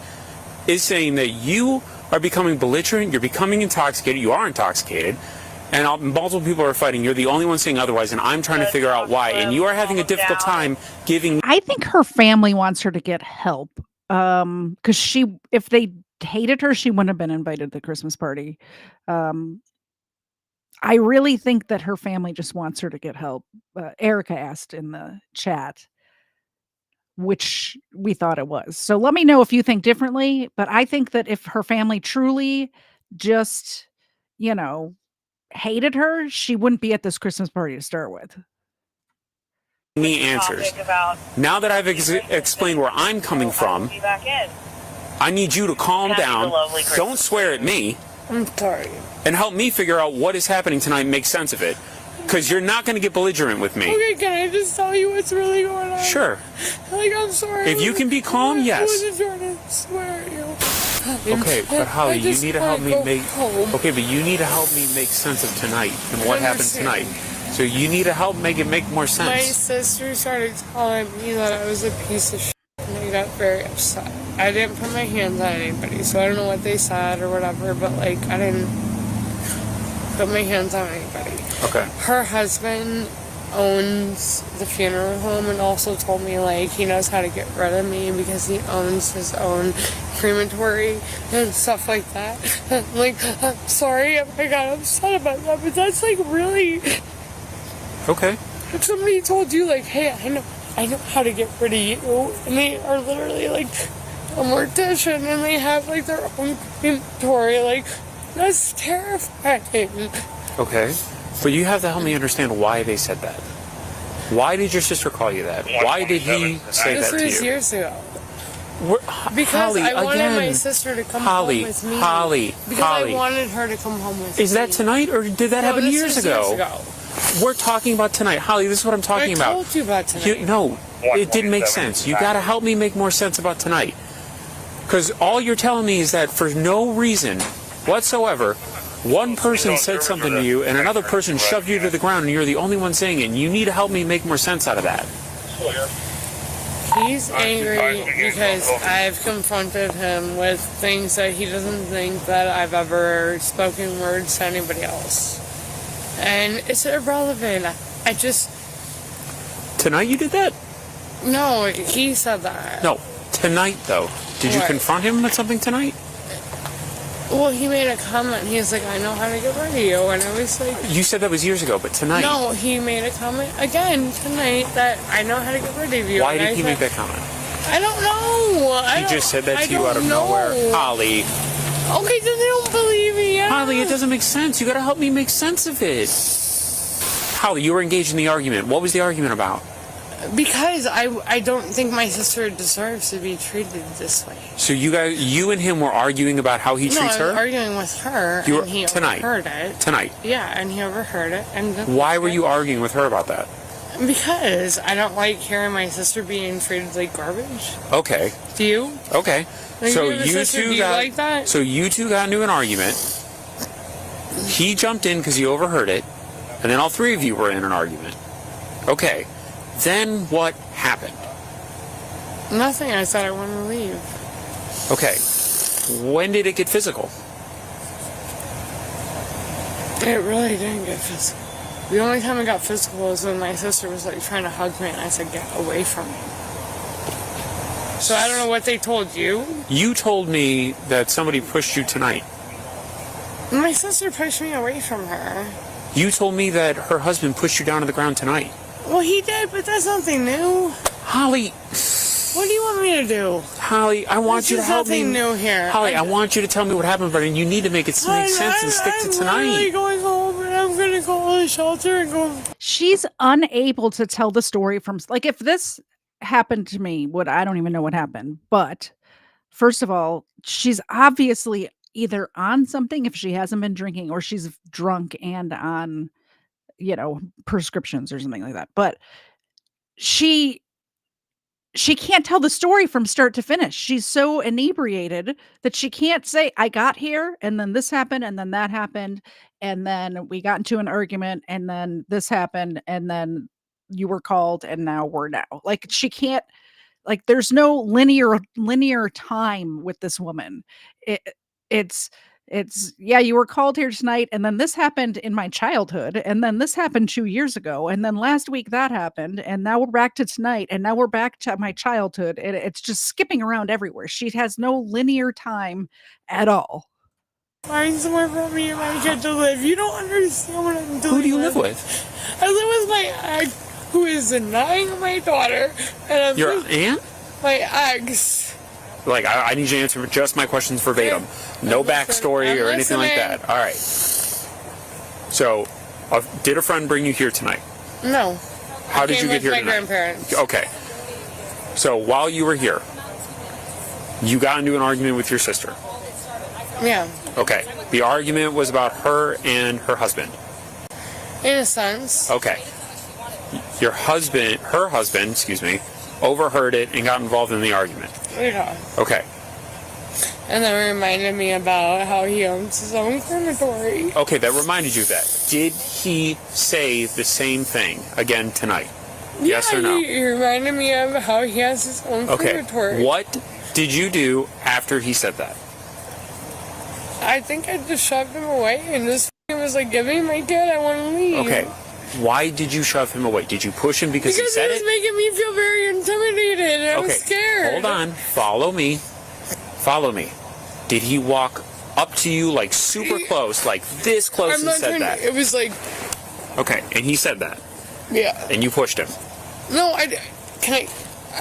is saying that you are becoming belligerent, you're becoming intoxicated, you are intoxicated, and multiple people are fighting. You're the only one saying otherwise, and I'm trying to figure out why. And you are having a difficult time giving... I think her family wants her to get help, because if they hated her, she wouldn't have been invited to the Christmas party. I really think that her family just wants her to get help. Erica asked in the chat, which we thought it was. So let me know if you think differently, but I think that if her family truly just, hated her, she wouldn't be at this Christmas party to start with. Me answers. Now that I've explained where I'm coming from, I need you to calm down. Don't swear at me. I'm sorry. And help me figure out what is happening tonight and make sense of it. Because you're not going to get belligerent with me. Okay, can I just tell you what's really going on? Sure. I'm sorry. If you can be calm, yes. I wasn't trying to swear at you. Okay, but Holly, you need to help me make... Okay, but you need to help me make sense of tonight and what happened tonight. So you need to help make it make more sense. My sister started telling me that I was a piece of shit, and I got very upset. I didn't put my hands on anybody, so I don't know what they said or whatever, but I didn't put my hands on anybody. Okay. Her husband owns the funeral home and also told me he knows how to get rid of me because he owns his own crematory and stuff like that. I'm sorry if I got upset about that, but that's really... Okay. If somebody told you hey, I know how to get rid of you, and they are literally a mortician and they have their own crematory, That's terrifying. Okay. But you have to help me understand why they said that. Why did your sister call you that? Why did he say that to This was you? years ago. Because Holly, I wanted again. my sister to come Holly, home with me. Holly, Because Holly. I wanted her to come home with me. Is that tonight, or did that happen this years was ago? Years ago. We're talking about tonight. Holly, this is what I'm talking about. I told you about tonight. No, it didn't make sense. You got to help me make more sense about tonight. Because all you're telling me is that for no reason whatsoever, one person said something to you and another person shoved you to the ground and you're the only one saying it. And you need to help me make more sense out of that. He's angry because I've confronted him with things that he doesn't think that I've ever spoken words to anybody else. And it's irrelevant. I just... Tonight you did that? No, he said that. No, tonight though. Did you What? confront him with something tonight? Well, he made a comment. He was like, I know how to get rid of you. And I was like... You said that was years ago, but tonight... No, he made a comment again tonight that I know how to get rid of you. Why And did I he said, make that comment? I don't know. He just said that to you out of nowhere. Holly. Okay, then they don't believe me. Yeah. Holly, it doesn't make sense. You gotta help me make sense of it. Holly, you were engaged in the argument. What was the argument about? Because I don't think my sister deserves to be treated this way. So you and him were arguing about how he treats I was her? arguing with her, You were- and he tonight. overheard it. Tonight. Yeah, and he overheard it. And then Why were you arguing with her about that? Because I don't like hearing my sister being treated like garbage. Okay. Do you? Okay. Like, So you have a you sister, two do you got like that? So you two got into an argument. He jumped in because he overheard it, and then all three of you were in an argument. Okay. Then what happened? Nothing. I said I wanted to leave. Okay. When did it get physical? It really didn't get physical. The only time it got physical was when my sister was like trying to hug me, and I said, "Get away from me." So I don't know what they told you. You told me that somebody pushed you tonight. My sister pushed me away from her. You told me that her husband pushed you down to the ground tonight. Well, he did, but that's nothing new. Holly. What do you want me to do? Holly, I want you to help me. Nothing new here. Holly, I want you to tell me what happened, but you need to make it make sense and stick to I'm tonight. literally going home, and I'm going to call the shelter and go. She's unable to tell the story from, like, if this happened to me, I don't even know what happened. But first of all, she's obviously either on something if she hasn't been drinking, or she's drunk and on, prescriptions or something like that. But she can't tell the story from start to finish. She's so inebriated that she can't say, I got here and then this happened and then that happened. And then we got into an argument and then this happened and then you were called and now we're now. Like, she can't, like, there's no linear time with this woman. It's yeah, you were called here tonight and then this happened in my childhood and then this happened 2 years ago and then last week that happened and now we're back to tonight and now we're back to my childhood, and it's just skipping around everywhere. She has no linear time at all. Find somewhere for me and my kid to live. You don't understand what I'm doing. Who do you live with? I live with my ex, who is denying my daughter. And I'm Your aunt? My ex. Like, I need you to answer just my questions verbatim. No backstory or anything like that. All right. So, did a friend bring you here tonight? No. How did you get here my tonight? Grandparents. Okay. So, while you were here, you got into an argument with your sister. Yeah. Okay. The argument was about her and her husband. In a sense. Okay. Her husband, overheard it and got involved in the argument. Yeah. Okay. And then reminded me about how he owns his own crematory. Okay, that reminded you of that. Did he say the same thing again tonight? Yes or no? He reminded me of how he has his own crematory. Okay. What did you do after he said that? I think I just shoved him away and just was like, give me my kid, I want to leave. Okay. Why did you shove him away? Did you push him because he said it? Because he was making me feel very intimidated and I was scared. Hold on. Follow me. Follow me. Did he walk up to you like super close, like this close, and said that? It was like... Okay, and he said that. Yeah. And you pushed him. No, I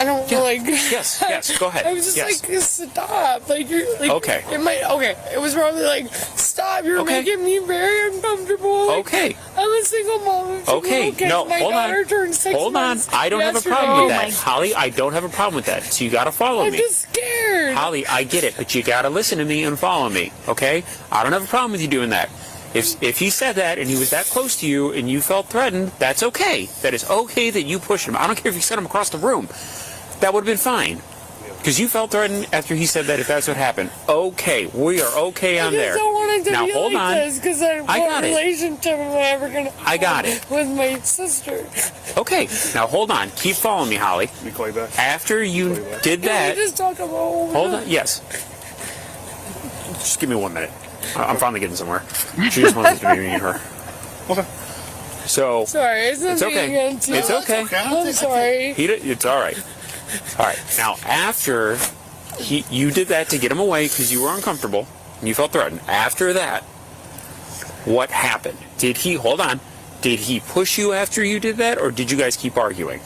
don't know, like... Yes, go ahead. I was just like, stop. Like, you're like... Okay. It was probably like, stop. stop. You're making me very uncomfortable. Like, Okay. I'm a single mom of two Okay, little kids. no, My hold daughter on. turned 6 Hold on. months I don't have a yesterday. problem with that. Holly, I don't have a problem with that. So you got to follow I'm me. just scared. Holly, I get it, but you got to listen to me and follow me, okay? I don't have a problem with you doing that. If he said that and he was that close to you and you felt threatened, that's okay. That is okay that you pushed him. I don't care if you sent him across the room. That would have been fine. Because you felt threatened after he said that if that's what happened. Okay, we are okay on there. I just don't want it to now be hold like on. this because I what got it. relationship am I ever going to I got it. with my sister? Okay, now hold on. Keep following me, Holly. Let me call you back. After you did Can that, we just talk about hold on. Yes. Just give me 1 minute. I'm finally getting somewhere. She just wants to meet her. Okay. So. Sorry, it's okay. against you. It's okay. I'm sorry. It's all right. All right. Now, after you did that to get him away because you were uncomfortable and you felt threatened. After that, what happened? Did he push you after you did that, or did you guys keep arguing?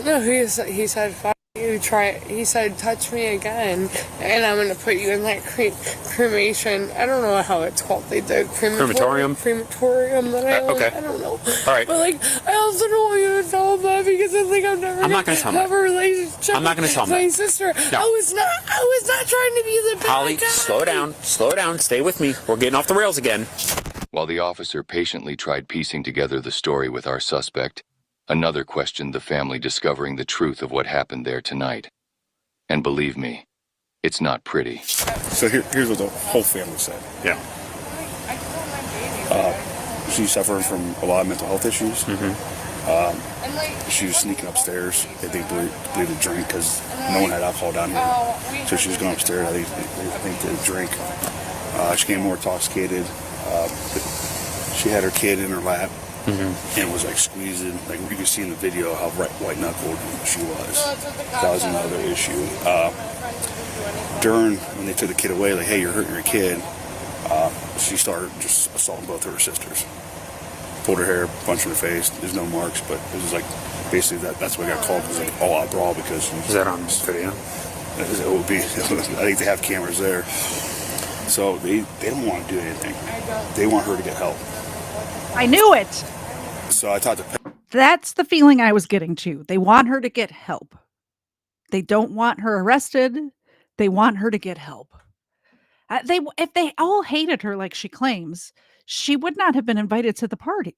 No, he said, "Fuck you, try." He said, "Touch me again, and I'm gonna put you in that cremation." I don't know how it's called. They did Crematorium. Crematorium. That I Okay. I don't know. All right. But like, I also don't want you to tell him that because I think I'm never. I'm not gonna tell him have that. a relationship. I'm not gonna tell him with my that. sister. No. I was not trying to be the bad Holly, guy. slow down. Stay with me. We're getting off the rails again. While the officer patiently tried piecing together the story with our suspect, another questioned the family discovering the truth of what happened there tonight. And believe me, it's not pretty. So here's what the whole family said. Yeah. She's suffering from a lot of mental health issues. Mm-hmm. She was sneaking upstairs. They believe to drink because no one had alcohol down here. So she was going upstairs. I think to drink. She became more intoxicated. She had her kid in her lap. Mm-hmm. And was like squeezing, like you can see in the video how white knuckled she was. That was another issue. During when they took the kid away, like, hey, you're hurting your kid, she started just assaulting both of her sisters. Pulled her hair, punched her in the face. There's no marks, but it was like basically that's what got called. It was like all out brawl because is that on video? It would be. I think they have cameras there, so they don't want to do anything. They want her to get help. I knew it. So I talked to. That's the feeling I was getting to. They want her to get help. They don't want her arrested. They want her to get help. If they all hated her like she claims, she would not have been invited to the party.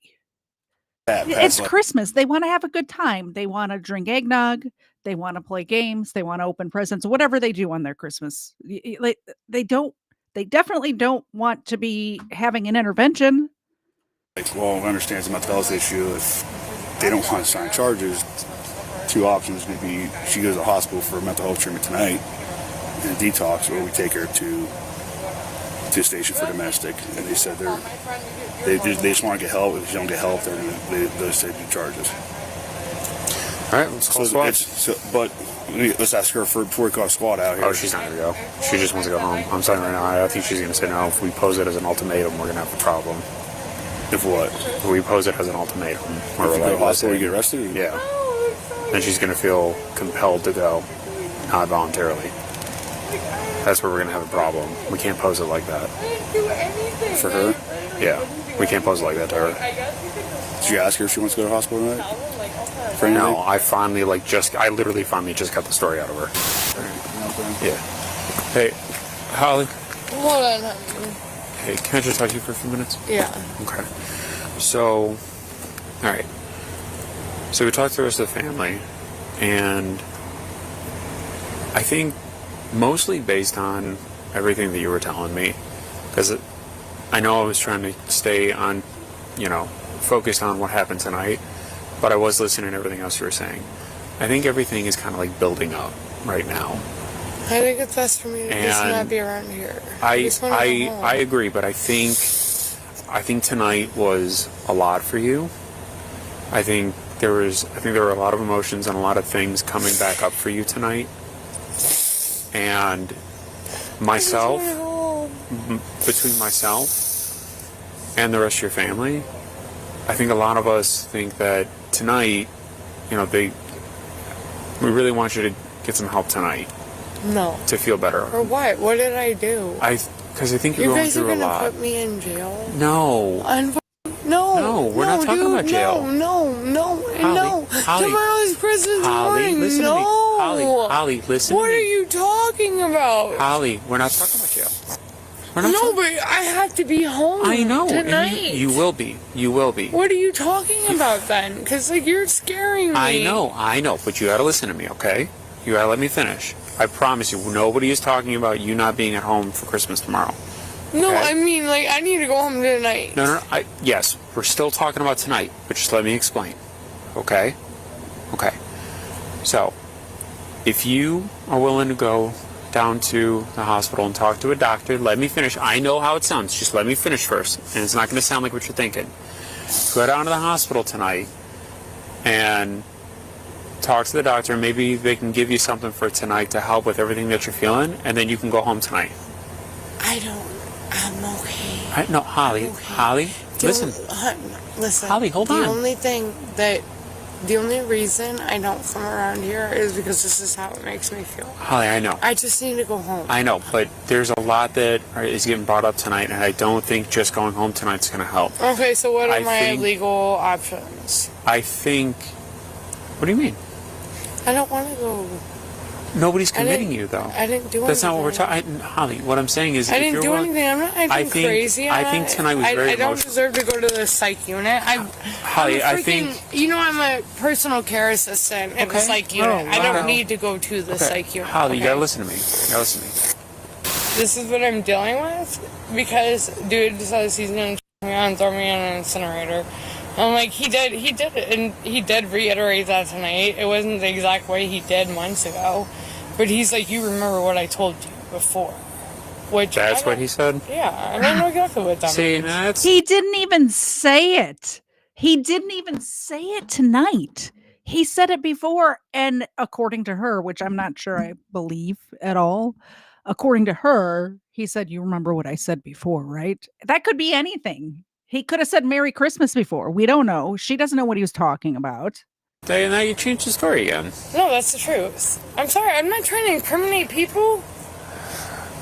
It's Christmas. They want to have a good time. They want to drink eggnog. They want to play games. They want to open presents. Whatever they do on their Christmas, they definitely don't want to be having an intervention. Like, well, I understand it's a mental health issue. If they don't want to sign charges, two options would be she goes to the hospital for mental health treatment tonight and a detox, or we take her to a station for domestic. And they said they just want to get help. If you don't get help, then they'll say do charges. All right, let's call squad. But let's ask her before we call squad out here. Oh, she's not going to go. She just wants to go home. I'm saying right now, I think she's going to say no. If we pose it as an ultimatum, we're going to have a problem. If what? If we pose it as an ultimatum. If you go to the hospital, you get arrested? Yeah. Then she's going to feel compelled to go, not voluntarily. That's where we're going to have a problem. We can't pose it like that. For her? Yeah. We can't pose it like that to her. Did you ask her if she wants to go to the hospital tonight? For anything? No, I literally finally just got the story out of her. Yeah. Hey, Holly. Hold on, honey. Hey, can I just talk to you for a few minutes? Yeah. Okay. So, all right. So we talked to the rest of the family, and I think mostly based on everything that you were telling me, because I know I was trying to stay on, focused on what happened tonight, but I was listening to everything else you were saying. I think everything is kind of like building up right now. I think it's best for me to just not be around here. I agree, but I think tonight was a lot for you. I think there were a lot of emotions and a lot of things coming back up for you tonight. And myself, between myself and the rest of your family, I think a lot of us think that tonight, we really want you to get some help tonight. No. To feel better. For what? What did I do? Because I think you're You going guys are through a gonna lot. put me in jail? No. No, we're not talking dude, about jail. No. Holly, Tomorrow's Christmas morning. listen to me. No. Holly, listen What to me. are you talking about? Holly, we're not talking about jail. We're not No, but I have to be home I know. and tonight. You will be. You will be. What are you talking about then? Because, like, you're scaring me. I know. But you gotta listen to me, okay? You gotta let me finish. I promise you, nobody is talking about you not being at home for Christmas tomorrow. No, okay? I mean, like, I need to go home tonight. No. Yes, we're still talking about tonight, but just let me explain. Okay? Okay. So, if you are willing to go down to the hospital and talk to a doctor, let me finish. I know how it sounds. Just let me finish first. And it's not going to sound like what you're thinking. Go down to the hospital tonight and talk to the doctor. Maybe they can give you something for tonight to help with everything that you're feeling, and then you can go home tonight. I'm okay. No, Holly. Okay. Holly, listen. Listen. Holly, hold on. The only reason I don't come around here is because this is how it makes me feel. Holly, I know. I just need to go home. I know, but there's a lot that is getting brought up tonight, and I don't think just going home tonight's going to help. Okay, so what are my think- legal options? I think... What do you mean? I don't want to go. Nobody's committing you, though. I didn't do anything. That's not what we're talking... Holly, what I'm saying is... I if didn't you're do willing- anything. I'm not acting crazy. I think tonight was very I don't emotional. deserve to go to the psych unit. Holly, I think... You know, I'm a personal care assistant in the psych unit. I don't need to go to the psych unit. Holly, you okay? gotta listen to me. You gotta listen to me. This is what I'm dealing with because dude says he's gonna turn me on and throw me in an incinerator. I'm like, he did it, and he did reiterate that tonight. It wasn't the exact way he did months ago, but he's like, you remember what I told you before, which That's what he said? Yeah, I don't know exactly what that See, means. that's... He didn't even say it. He didn't even say it tonight. He said it before, and according to her, which I'm not sure I believe at all, according to her, he said, you remember what I said before, right? That could be anything. He could have said Merry Christmas before. We don't know. She doesn't know what he was talking about. Now you changed the story again. No, that's the truth. I'm sorry, I'm not trying to incriminate people.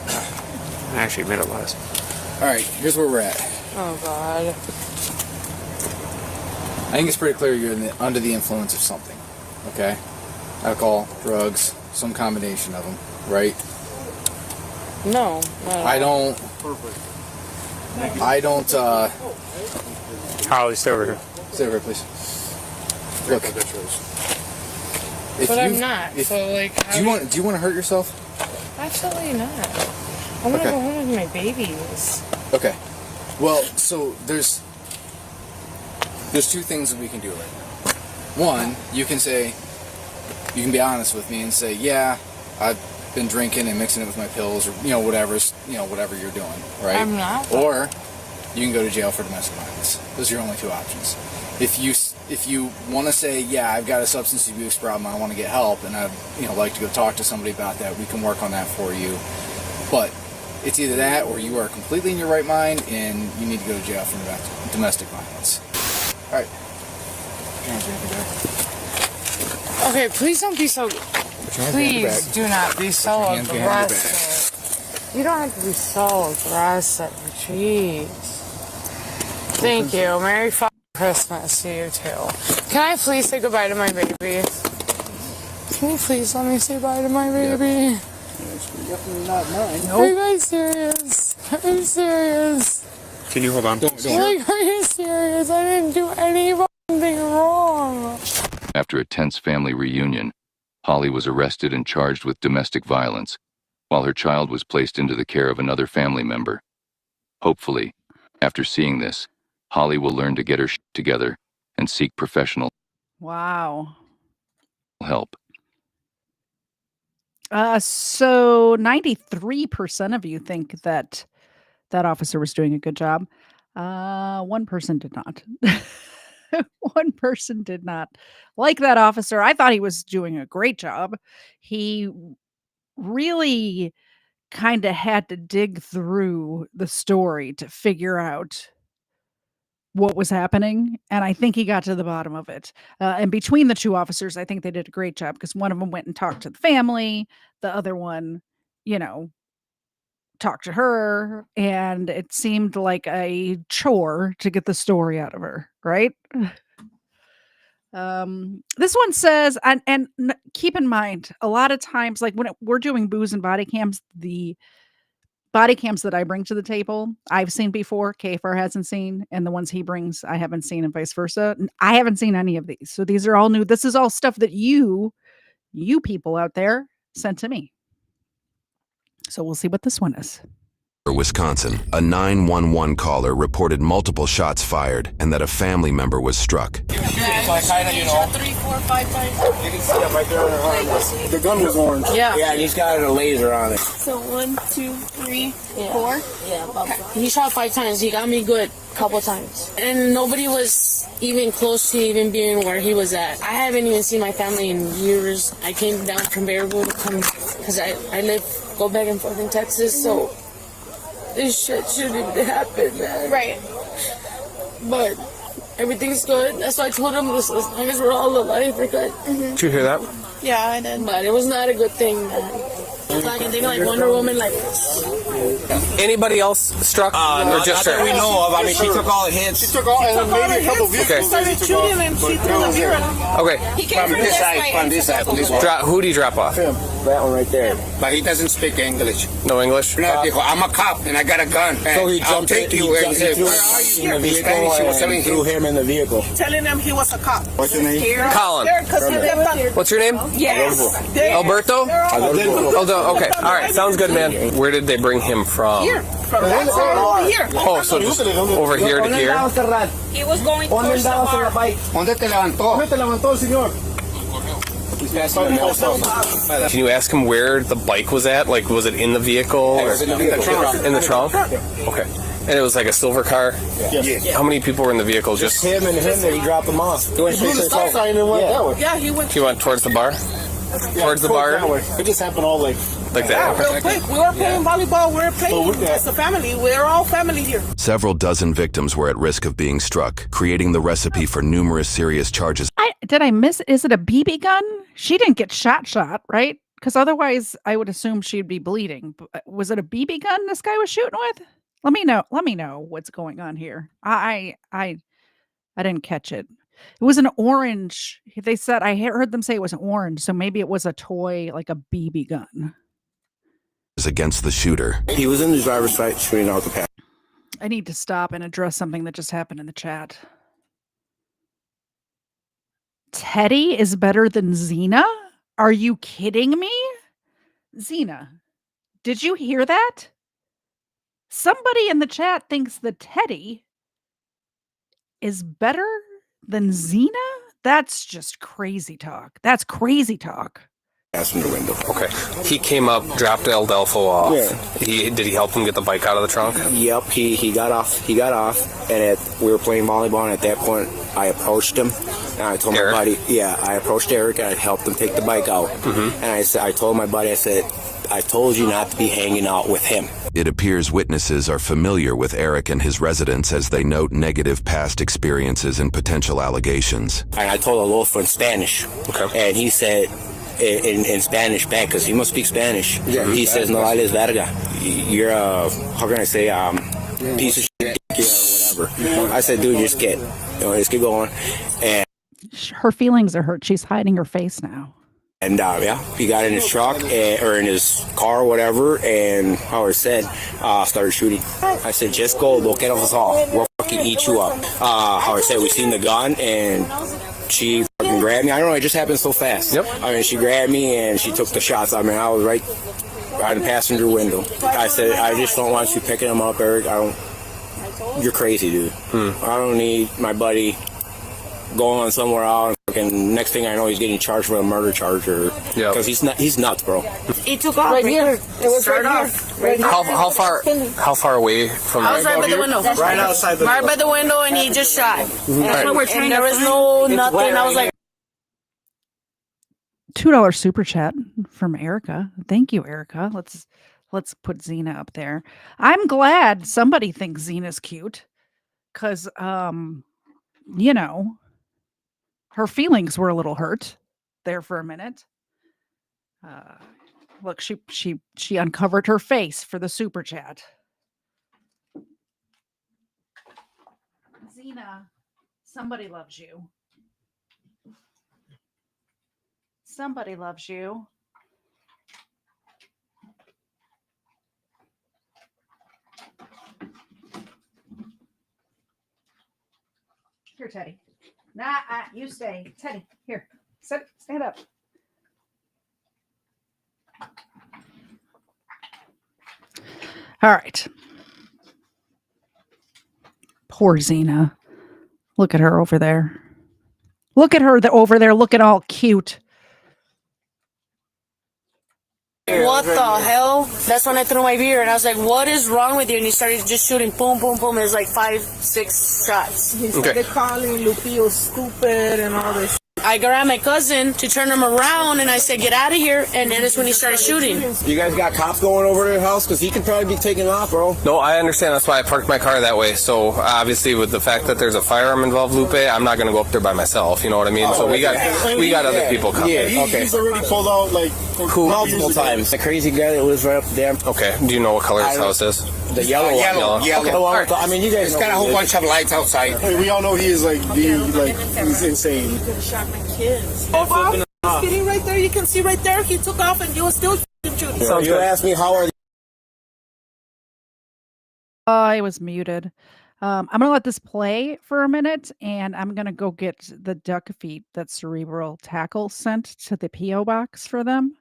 I actually admit it was. All right, here's where we're at. Oh, God. I think it's pretty clear you're under the influence of something, okay? Alcohol, drugs, some combination of them, right? No. I don't... Holly, stay over here. Stay over here, please. Look. But I'm not, so, like... Do you want to hurt yourself? Absolutely not. I want to go home with my babies. Okay. Well, so there's two things that we can do right now. One, you can be honest with me and say, yeah, I've been drinking and mixing it with my pills, or whatever you're doing, right? I'm not. Or you can go to jail for domestic violence. Those are your only two options. If you want to say, yeah, I've got a substance abuse problem, I want to get help, and I'd like to go talk to somebody about that, we can work on that for you. But it's either that or you are completely in your right mind and you need to go to jail for domestic violence. All right. Okay, please don't be so... Please do not be so aggressive. You don't have to be so aggressive. Jeez. Thank you. Merry Christmas to you too. Can I please say goodbye to my baby? Can you please let me say bye to my baby? Definitely not mine. Are you guys serious? Are you serious? Can you hold on? Like, are you serious? I didn't do anything wrong. After a tense family reunion, Holly was arrested and charged with domestic violence, while her child was placed into the care of another family member. Hopefully, after seeing this, Holly will learn to get her shit together and seek professional Wow. help. So 93% of you think that that officer was doing a good job. One person did not. One person did not like that officer. I thought he was doing a great job. He really kind of had to dig through the story to figure out what was happening, and I think he got to the bottom of it. And between the two officers, I think they did a great job because one of them went and talked to the family. The other one, talked to her, and it seemed like a chore to get the story out of her, right? This one says, keep in mind, a lot of times, like when we're doing booze and body cams, the body cams that I bring to the table, I've seen before, KFR hasn't seen, and the ones he brings, I haven't seen, and vice versa. I haven't seen any of these. So these are all new. This is all stuff that you people out there sent to me. So we'll see what this one is. Wisconsin, a 911 caller reported multiple shots fired and that a family member was struck. So I kind of, 3, 4, 5 times. You can see him right there on her arm. The gun was orange. Yeah. Yeah, and he's got a laser on it. So 1, 2, 3, 4. Yeah. Okay. He shot 5 times. He got me good a couple times. And nobody was even close to even being where he was at. I haven't even seen my family in years. I came down from Bearwood to come because I go back and forth in Texas, so this shit shouldn't even happen, man. Right. But everything's good. That's why I told him this, as long as we're all alive, we're good. Did you hear that? Yeah, I did. But it was not a good thing, man. So I can think like Wonder Woman like this. Anybody else struck? Or just not her? that we know of. I mean, she took all the hits. She took all, and maybe a couple vehicles. Okay. Started shooting and she threw the mirror. Okay. He came from this side. From this side. Who do you drop off? Him. That one right there. But he doesn't speak English. No English? I'm a cop and I got a gun. So he jumped in. He said, where are you? In the vehicle and threw him in the vehicle. Telling him he was a cop. What's your name? Colin. What's your name? Yes. Alberto? Alberto. Okay. All right. Sounds good, man. Where did they bring him from? Here. From that side over here. Oh, so just over here to here? He was going towards the bar. ¿Dónde te levantó? ¿Dónde te levantó el señor? Can you ask him where the bike was at? Like, was it in the vehicle? Or? In the trunk. In the trunk? Okay. And it was like a silver car? Yes. How many people were in the vehicle? Just him and him, and he dropped them off. He went straight to the stop sign and went that way. Yeah, he went. He went towards the bar? Towards the bar? It just happened all like that. Yeah, real quick. We were playing volleyball. We were playing as a family. We're all family here. Several dozen victims were at risk of being struck, creating the recipe for numerous serious charges. Did I miss? Is it a BB gun? She didn't get shot, right? Because otherwise, I would assume she'd be bleeding. Was it a BB gun this guy was shooting with? Let me know. Let me know what's going on here. I didn't catch it. It was an orange. They said, I heard them say it was orange, so maybe it was a toy, like a BB gun. Against the shooter. He was in the driver's side shooting out the path. I need to stop and address something that just happened in the chat. Teddy is better than Xena? Are you kidding me? Xena, did you hear that? Somebody in the chat thinks that Teddy is better than Xena? That's just crazy talk. That's crazy talk. From the window. Okay. He came up, dropped El Delfo off. Yeah. Did he help him get the bike out of the trunk? Yep. He got off. And we were playing volleyball, and at that point, I approached him, and I told Eric? my buddy, I approached Eric, and I helped him take the bike out. Mm-hmm. And I told my buddy, I said, I told you not to be hanging out with him. It appears witnesses are familiar with Eric and his residence as they note negative past experiences and potential allegations. And I told Adolfo in Spanish. Okay. And he said, in Spanish back, because he must speak Spanish. Yeah, he says, no vales verga. You're a, how can I say, piece of shit, or whatever. I said, dude, just let's get going. And her feelings are hurt. She's hiding her face now. And he got in his truck or in his car or whatever, and Howard said, started shooting. I said, just go, don't get off us all. We'll fucking eat you up. Howard said, we seen the gun, and she fucking grabbed me. I don't know, it just happened so fast. Yep. I mean, she grabbed me and she took the shots. I mean, I was right on the passenger window. I said, I just don't want you picking him up, Eric. You're crazy, dude. I don't need my buddy going somewhere out. And next thing I know, he's getting charged for a murder charge, because he's nuts, bro. He took off right here. It was right here. Right How far away from? I was right by the window. Right outside the window. Right by the window, and he just shot. Right. And there was no nothing. I was like, $2 super chat from Erica. Thank you, Erica. Let's put Xena up there. I'm glad somebody thinks Xena's cute, because her feelings were a little hurt there for a minute. Look, she uncovered her face for the super chat. Zena, somebody loves you. Somebody loves you. Here, Teddy. Nah, you stay. Teddy, here. Stand up. All right. Poor Zena. Look at her over there. Look at her over there looking all cute. What the hell? That's when I threw my beer and I was like, what is wrong with you? And he started just shooting boom, boom, boom. It was like 5, 6 shots. He started calling Lupillo stupid and all this. I grabbed my cousin to turn him around and I said, get out of here. And then that's when he started shooting. You guys got cops going over to your house? Because he could probably be taken off, bro. No, I understand. That's why I parked my car that way. So obviously, with the fact that there's a firearm involved, Lupe, I'm not going to go up there by myself. You know what I mean? So we got other people coming. Yeah, okay. He's already pulled out like multiple times. The crazy guy that lives right up there. Okay. Do you know what color his house is? The yellow one. Yellow. Okay, well, right. I mean, you guys. It's got a whole bunch of lights outside. Hey, we all know he is he's insane. You could have shot my kids. Sitting right there, you can see right there. He took off and you were still shooting. So you asked me how are. I was muted. I'm going to let this play for a minute, and I'm going to go get the duck feet that Cerebral Tackle sent to the P.O. box for them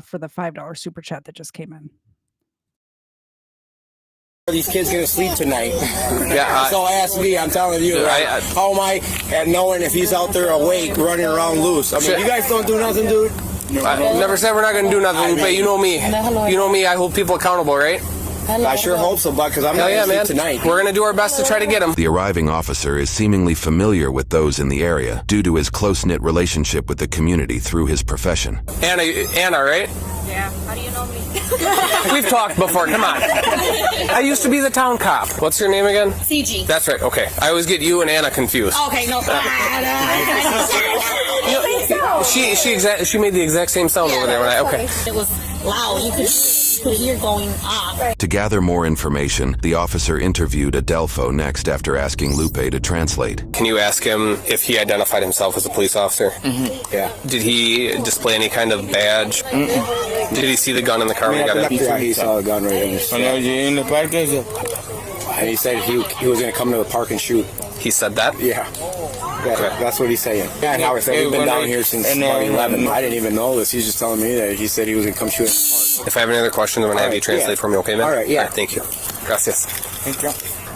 for the $5 super chat that just came in. Are these kids gonna sleep tonight? Yeah. So ask me. I'm telling you. Right? How am I at knowing if he's out there awake, running around loose? I mean, you guys don't do nothing, dude. I never said we're not gonna do nothing, Lupe. You know me. You know me. I hold people accountable, right? I sure hope so, bud, because I'm not gonna sleep tonight. We're gonna do our best to try to get him. The arriving officer is seemingly familiar with those in the area due to his close-knit relationship with the community through his profession. Anna, right? Yeah. How do you know me? We've talked before. Come on. I used to be the town cop. What's your name again? CG. That's right. Okay. I always get you and Anna confused. Okay, no. She made the exact same sound over there when okay. It was loud. You could hear going off. To gather more information, the officer interviewed Adelfo next after asking Lupe to translate. Can you ask him if he identified himself as a police officer? Mm-hmm. Yeah. Did he display any kind of badge? Mm-mm. Did he see the gun in the car when he got in? Yeah, he saw the gun right in his and he said he was going to come to the park and shoot. He said that? Yeah. That's what he's saying. Yeah, and Howard said we've been down here since 11. I didn't even know this. He's just telling me that he said he was going to come shoot in the park. If I have any other questions, I'm going to have you translate for me, okay, man? All right, yeah. All right, thank you. Gracias. Thank you.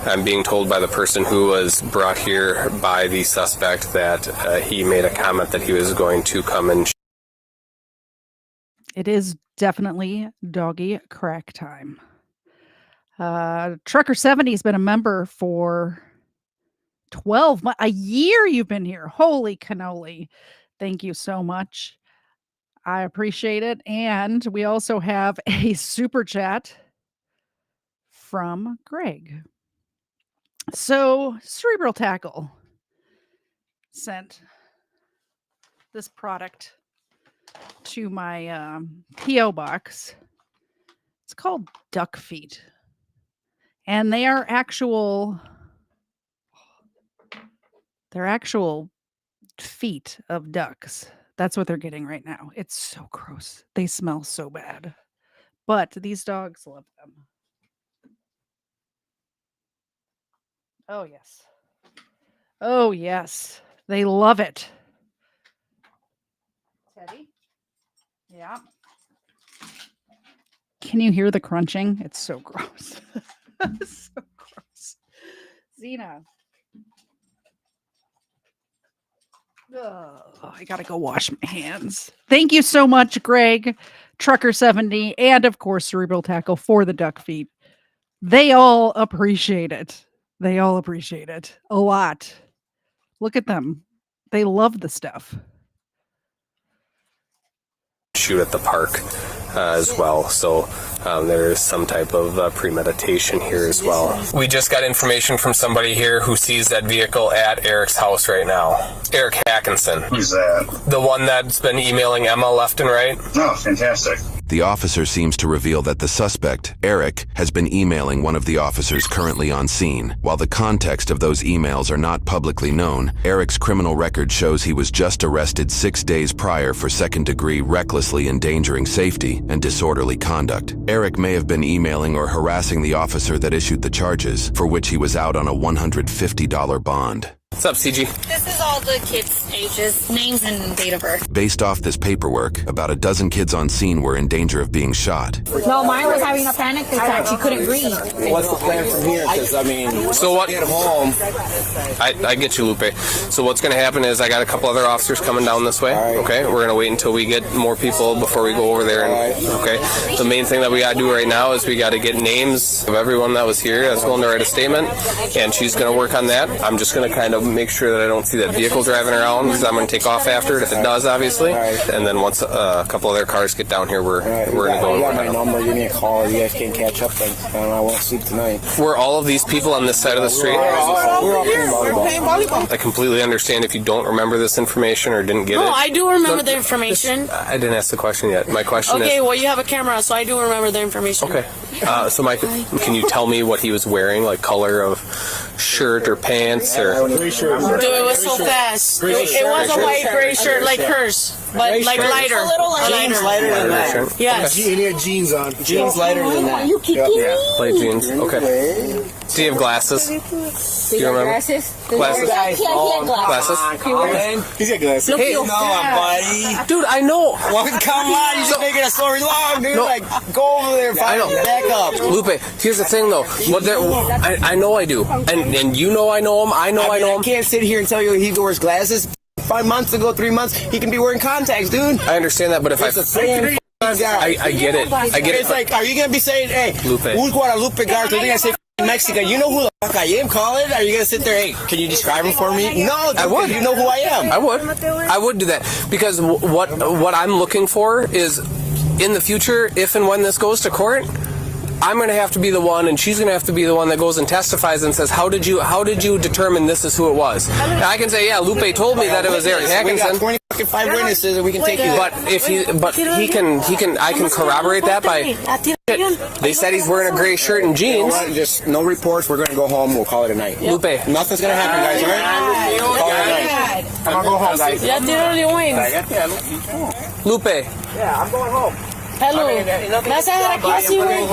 I'm being told by the person who was brought here by the suspect that he made a comment that he was going to come and... It is definitely doggy crack time. Trucker 70 has been a member for 12 months, a year you've been here. Holy cannoli. Thank you so much. I appreciate it. And we also have a super chat from Greg. So Cerebral Tackle sent this product to my P.O. box. It's called duck feet. And they are actual feet of ducks. That's what they're getting right now. It's so gross. They smell so bad. But these dogs love them. Oh, yes. Oh, yes. They love it. Teddy? Yeah. Can you hear the crunching? It's so gross. It's so gross. Zena. Oh, I gotta go wash my hands. Thank you so much, Greg, Trucker 70, and of course Cerebral Tackle for the duck feet. They all appreciate it. They all appreciate it a lot. Look at them. They love the stuff. Shoot at the park as well, so there is some type of premeditation here as well. We just got information from somebody here who sees that vehicle at Eric's house right now. Eric Hackinson. Who's that? The one that's been emailing Emma left and right. Oh, fantastic. the officer seems to reveal that the suspect, Eric, has been emailing one of the officers currently on scene. While the context of those emails are not publicly known, Eric's criminal record shows he was just arrested 6 days prior for second-degree recklessly endangering safety and disorderly conduct. Eric may have been emailing or harassing the officer that issued the charges, for which he was out on a $150 bond. What's up, CG? This is all the kids' ages, names, and date of birth. Based off this paperwork, about a dozen kids on scene were in danger of being shot. No, mine was having a panic attack. She couldn't breathe. What's the plan from here? Because, I mean, so what? Get home. I get you, Lupe. So what's going to happen is I got a couple other officers coming down this way. Right. Okay, we're going to wait until we get more people before we go over there. And, okay, the main thing that we got to do right now is we got to get names of everyone that was here that's willing to write a statement, and she's going to work on that. I'm just going to kind of make sure that I don't see that vehicle driving around, because I'm going to take off after it if it does, obviously. And then once a couple other cars get down here, we're going to go. You got my number. Give me a call. You guys can catch up. Then I won't sleep tonight. Were all of these people on this side of the street? We're all playing volleyball. I completely understand if you don't remember this information or didn't get it. No, I do remember the information. I didn't ask the question yet. My question is... Okay, well, you have a camera, so I do remember the information. Okay. So, Mike, can you tell me what he was wearing, like color of shirt or pants? Or... Dude, it was so fast. It was a white gray shirt like hers, but like lighter. A little Jeans lighter than that. Yes. And he had jeans on. Jeans lighter than that. You kidding me? Light jeans. Okay. Do you have glasses? Do you remember? Glasses? Glasses? He had glasses. Glasses? He's got glasses. Hey, no, buddy. Dude, I know. Well, come on, you're just making a story long, dude. No. Like, go over there, find him, back up. Lupe, here's the thing, though. I know I do. And you know I know him. I know I can't sit here and tell you he wears glasses. 5 months ago, 3 months, he can be wearing contacts, dude. I understand that, but if it's the same guy. I get it. I get it. It's like, are you going to be saying, hey, who's Guadalupe Garza? They're going to say Mexican. You know who the fuck I am, Colin? Are you going to sit there, hey, can you describe him for me? No, dude, I would. You know who I am. I would do that. Because what I'm looking for is, in the future, if and when this goes to court, I'm going to have to be the one, and she's going to have to be the one that goes and testifies and says, how did you determine this is who it was? And I can say, yeah, Lupe told me that it was Eric Hackinson. We got 25 witnesses, and we can take you. But I can corroborate that by. They said he's wearing a gray shirt and jeans. Just no reports. We're going to go home. We'll call it a night. Lupe, nothing's going to happen, guys. All right? Call it a night. I'm going to go home, guys. Lupe. Yeah, I'm going home. Hello.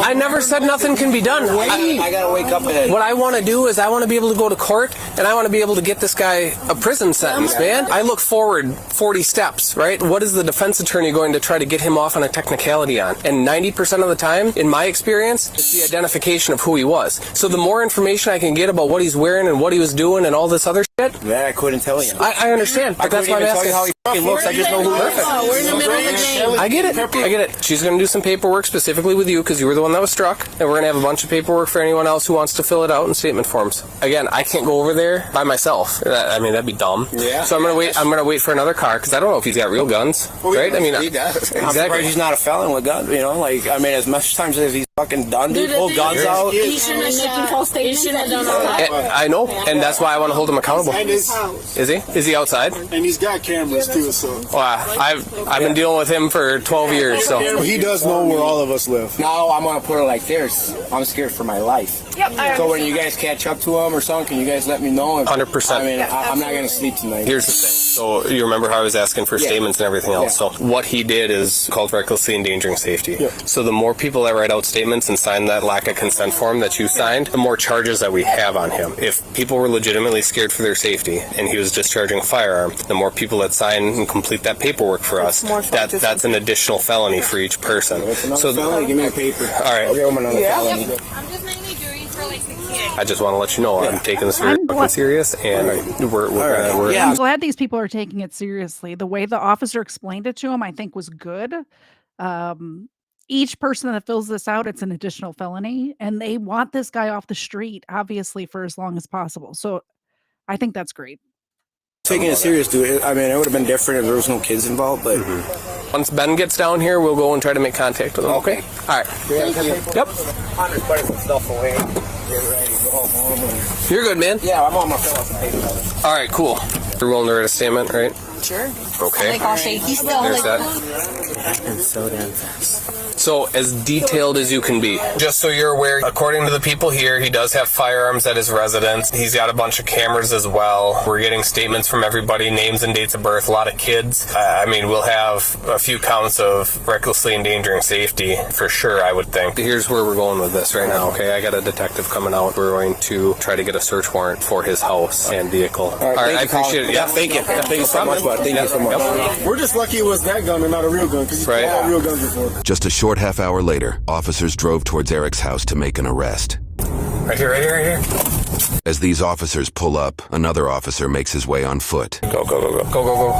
I never said nothing can be done. I gotta wake up ahead. What I want to do is I want to be able to go to court, and I want to be able to get this guy a prison sentence, man. I look forward 40 steps, right? What is the defense attorney going to try to get him off on a technicality on? And 90% of the time, in my experience, it's the identification of who he was. So the more information I can get about what he's wearing and what he was doing and all this other shit. That I couldn't tell you. I understand, but that's why I'm asking. How he fucking looks. I just know who he is. We're in the middle of the game. I get it. She's going to do some paperwork specifically with you because you were the one that was struck, and we're going to have a bunch of paperwork for anyone else who wants to fill it out in statement forms. Again, I can't go over there by myself. I mean, that'd be dumb. Yeah. So I'm going to wait for another car because I don't know if he's got real guns, right? I mean, he does. Exactly. I'm surprised he's not a felon with guns. You know, like I mean, as much times as he's fucking done, dude, pull guns out. He shouldn't have done all that. I know, and that's why I want to hold him accountable. Is he? Is he outside? And he's got cameras too, so. Well, I've been dealing with him for 12 years, so. He does know where all of us live. Now I'm gonna put it like this: I'm scared for my life. Yep. So when you guys catch up to him or something, can you guys let me know? 100%. I mean, I'm not gonna sleep tonight. Here's the thing. So you remember how I was asking for statements and everything else. So what he did is called recklessly endangering safety. So the more people that write out statements and sign that lack of consent form that you signed, the more charges that we have on him. If people were legitimately scared for their safety and he was discharging a firearm, the more people that sign and complete that paperwork for us, that's an additional felony for each person. So felony, give me a paper. All right. I'll give him another felony. I'm just mainly doing for like the kids. I just want to let you know I'm taking this very fucking serious, and we're I'm glad these people are taking it seriously. The way the officer explained it to him, I think, was good. Each person that fills this out, it's an additional felony, and they want this guy off the street, obviously, for as long as possible. So I think that's great. Taking it serious, dude. I mean, it would have been different if there was no kids involved, but once Ben gets down here, we'll go and try to make contact with him. Okay. All right. Yep. I'm just putting some stuff away. Get ready to go home. You're good, man. Yeah, I'm on my phone. All right, cool. You're willing to write a statement, right? Sure. Okay. Like all shaky still. There's like, that. So damn fast. So as detailed as you can be. Just so you're aware, according to the people here, he does have firearms at his residence. He's got a bunch of cameras as well. We're getting statements from everybody, names and dates of birth, a lot of kids. I mean, we'll have a few counts of recklessly endangering safety for sure, I would think. Here's where we're going with this right now, okay? I got a detective coming out. We're going to try to get a search warrant for his house and vehicle. All right, I appreciate it. Yeah, thank you. Thank you so much, bud. Thank you so much. We're just lucky it was that gun and not a real gun, because he's had real guns before. Just a short half hour later, officers drove towards Eric's house to make an arrest. Right here, right here, right here. As these officers pull up, another officer makes his way on foot. Go, go, go, go. Go, go, go.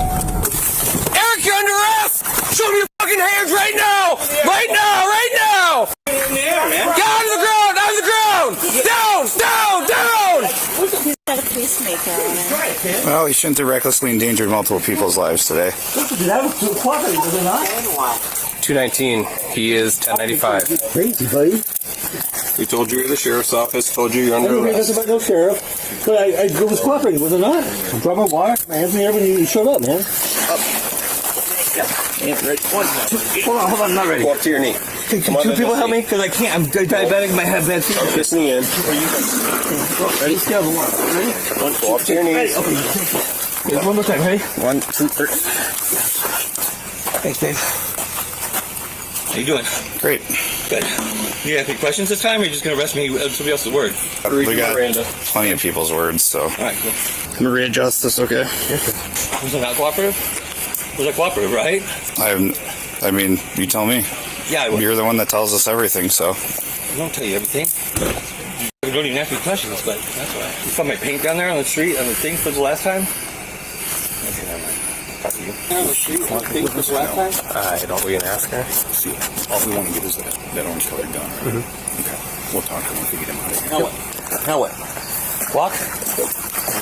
Eric, you're under arrest! Show me your fucking hands right now! Right now! Right now! Get out of the ground! Out of the ground! Down! Down! Down! He's got a pacemaker on it. Well, he shouldn't have recklessly endangered multiple people's lives today. 219. He is 1095. Crazy, buddy. We told you you're the sheriff's office. Told you you're I under didn't arrest. about no sheriff, but I was cooperating, was it not? I brought my water, my hands, and everything. You showed up, man. Hold on, I'm not ready. Go up to your knee. Can two people help me? Because I can't. I'm diabetic. My head bad feet. I'm kissing you in. Ready? Scale of 1. Ready? Go up to your knees. Okay. One more time. Ready? 1, 2, 3. Thanks, babe. How you doing? Great. Good. You got any questions this time, or are you just going to arrest me with somebody else's word? We got plenty of people's words, so. All right, cool. Let me readjust this, okay? Yes, sir. Was it not cooperative? Was it cooperative, right? I mean, you tell me. Yeah, I would. You're the one that tells us everything, so. I don't tell you everything. You don't even ask me questions, but that's why. You saw my paint down there on the street, on the thing for the last time? Okay, never mind. Talk to you. On the street, on the thing for the last time? I don't. We can ask her. See, all we want to get is that orange colored gun. Mm-hmm. Okay. We'll talk to him if we get him out of here. Now what? Now what? Walk?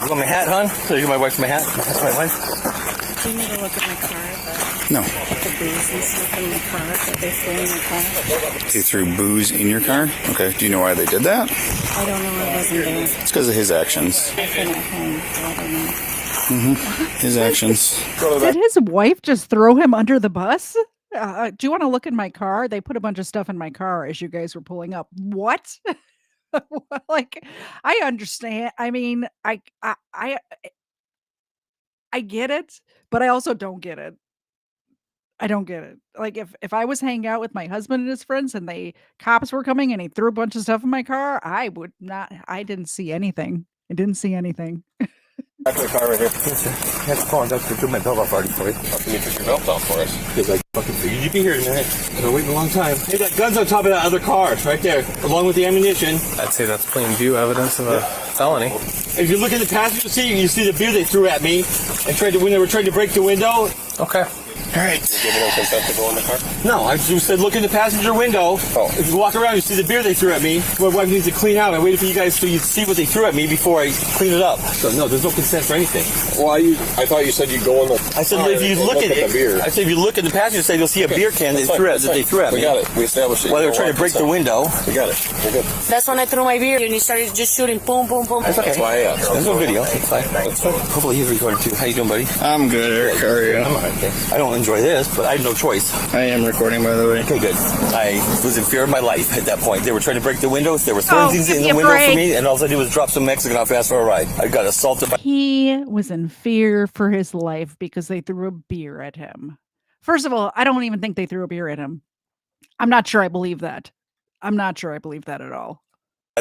You want my hat, hon? So you got my wife's my hat? That's my wife. Do you need to look at my car? No. The booze and stuff in the car that they threw in the car. They threw booze in your car? Okay. Do you know why they did that? I don't know. I wasn't there. It's because of his actions. I've been at home, so I don't know. His actions. Did his wife just throw him under the bus? Do you want to look in my car? They put a bunch of stuff in my car as you guys were pulling up. What? Like, I understand. I mean, I get it, but I also don't get it. I don't get it. Like, if I was hanging out with my husband and his friends and cops were coming and he threw a bunch of stuff in my car, I would not. I didn't see anything. I didn't see anything. That's the car right here. That's the phone. That's to my belt off already for you. How can you took your belt off for us? Because I fucking figured you'd be here tonight. I've been waiting a long time. Hey, that gun's on top of that other car, right there, along with the ammunition. I'd say that's plain view evidence of a felony. If you look in the passenger seat, you see the beer they threw at me and when they were trying to break the window. Okay. All right. You gave no consent to go in the car? No, I just said look in the passenger window. Oh. If you walk around, you see the beer they threw at me. My wife needs to clean out. I waited for you guys so you'd see what they threw at me before I clean it up. So no, there's no consent for anything. Well, I thought you said you'd go in the. I said if you look at the beer. I said if you look in the passenger side, you'll see a beer can that they threw at me. We got it. We established it. While they were trying to break the window. We got it. We're good. That's when I threw my beer and he started just shooting boom, boom, boom. That's okay. That's why I asked. There's no video. It's fine. Hopefully he's recording too. How you doing, buddy? I'm good, Eric. How are you? Okay. I don't enjoy this, but I have no choice. I am recording, by the way. Okay, good. I was in fear of my life at that point. They were trying to break the windows. They were throwing things in the window for me, and all I did was drop some Mexican off fast for a ride. I got assaulted by. He was in fear for his life because they threw a beer at him. First of all, I don't even think they threw a beer at him. I'm not sure I believe that. I'm not sure I believe that at all.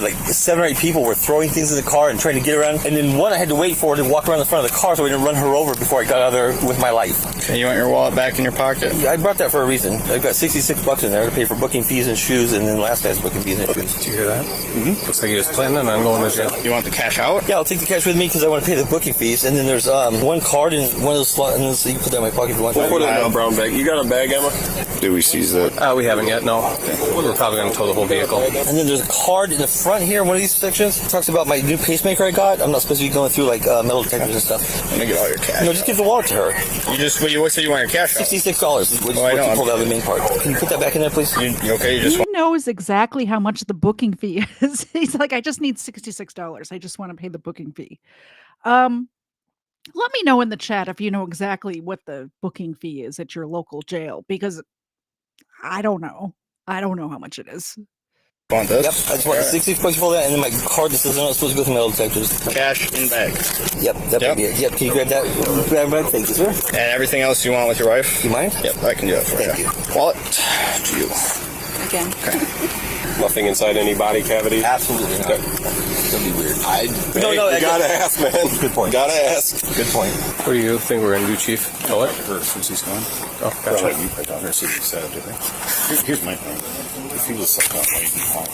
Like 7 or 8 people were throwing things in the car and trying to get around. And then one I had to wait for to walk around the front of the car so I didn't run her over before I got out of there with my life. Okay, you want your wallet back in your pocket? I brought that for a reason. I've got $66 in there to pay for booking fees and shoes, and then last guy's booking fees and shoes. Did you hear that? Mm-hmm. Looks like you're just planning on going to jail. You want the cash out? Yeah, I'll take the cash with me because I want to pay the booking fees. And then there's one card in one of those slots, and so you can put that in my pocket if you want. We'll put it in a brown bag. You got a bag, Emma? Did we seize that? We haven't yet, no. We're probably going to tow the whole vehicle. And then there's a card in the front here, one of these sections. It talks about my new pacemaker I got. I'm not supposed to be going through like metal detectors and stuff. Let me get all your cash. No, just give the wallet to her. What said you want your cash out? $66 is what you pulled out of the main part. Can you put that back in there, please? You okay? He knows exactly how much the booking fee is. He's like, I just need $66. I just want to pay the booking fee. Let me know in the chat if you know exactly what the booking fee is at your local jail, because I don't know. I don't know how much it is. Want this? Yep, I just want 60 points for that, and then my card that says I'm not supposed to go through metal detectors. Cash in bag. Yep, yep. Can you grab that? Grab that? Thank you, sir. And everything else you want with your wife? You mind? Yep, I can do it for you. Thank you. Wallet to you. Again. Okay. Nothing inside any body cavity? Absolutely not. That'd be weird. You gotta ask, man. Good point. Gotta ask. Good point. What do you think we're going to do, Chief? Tell it? Since he's gone. Oh, gotcha. You print out here, see what he said, do they? Here's my thing. If he was sucked out late in the hall,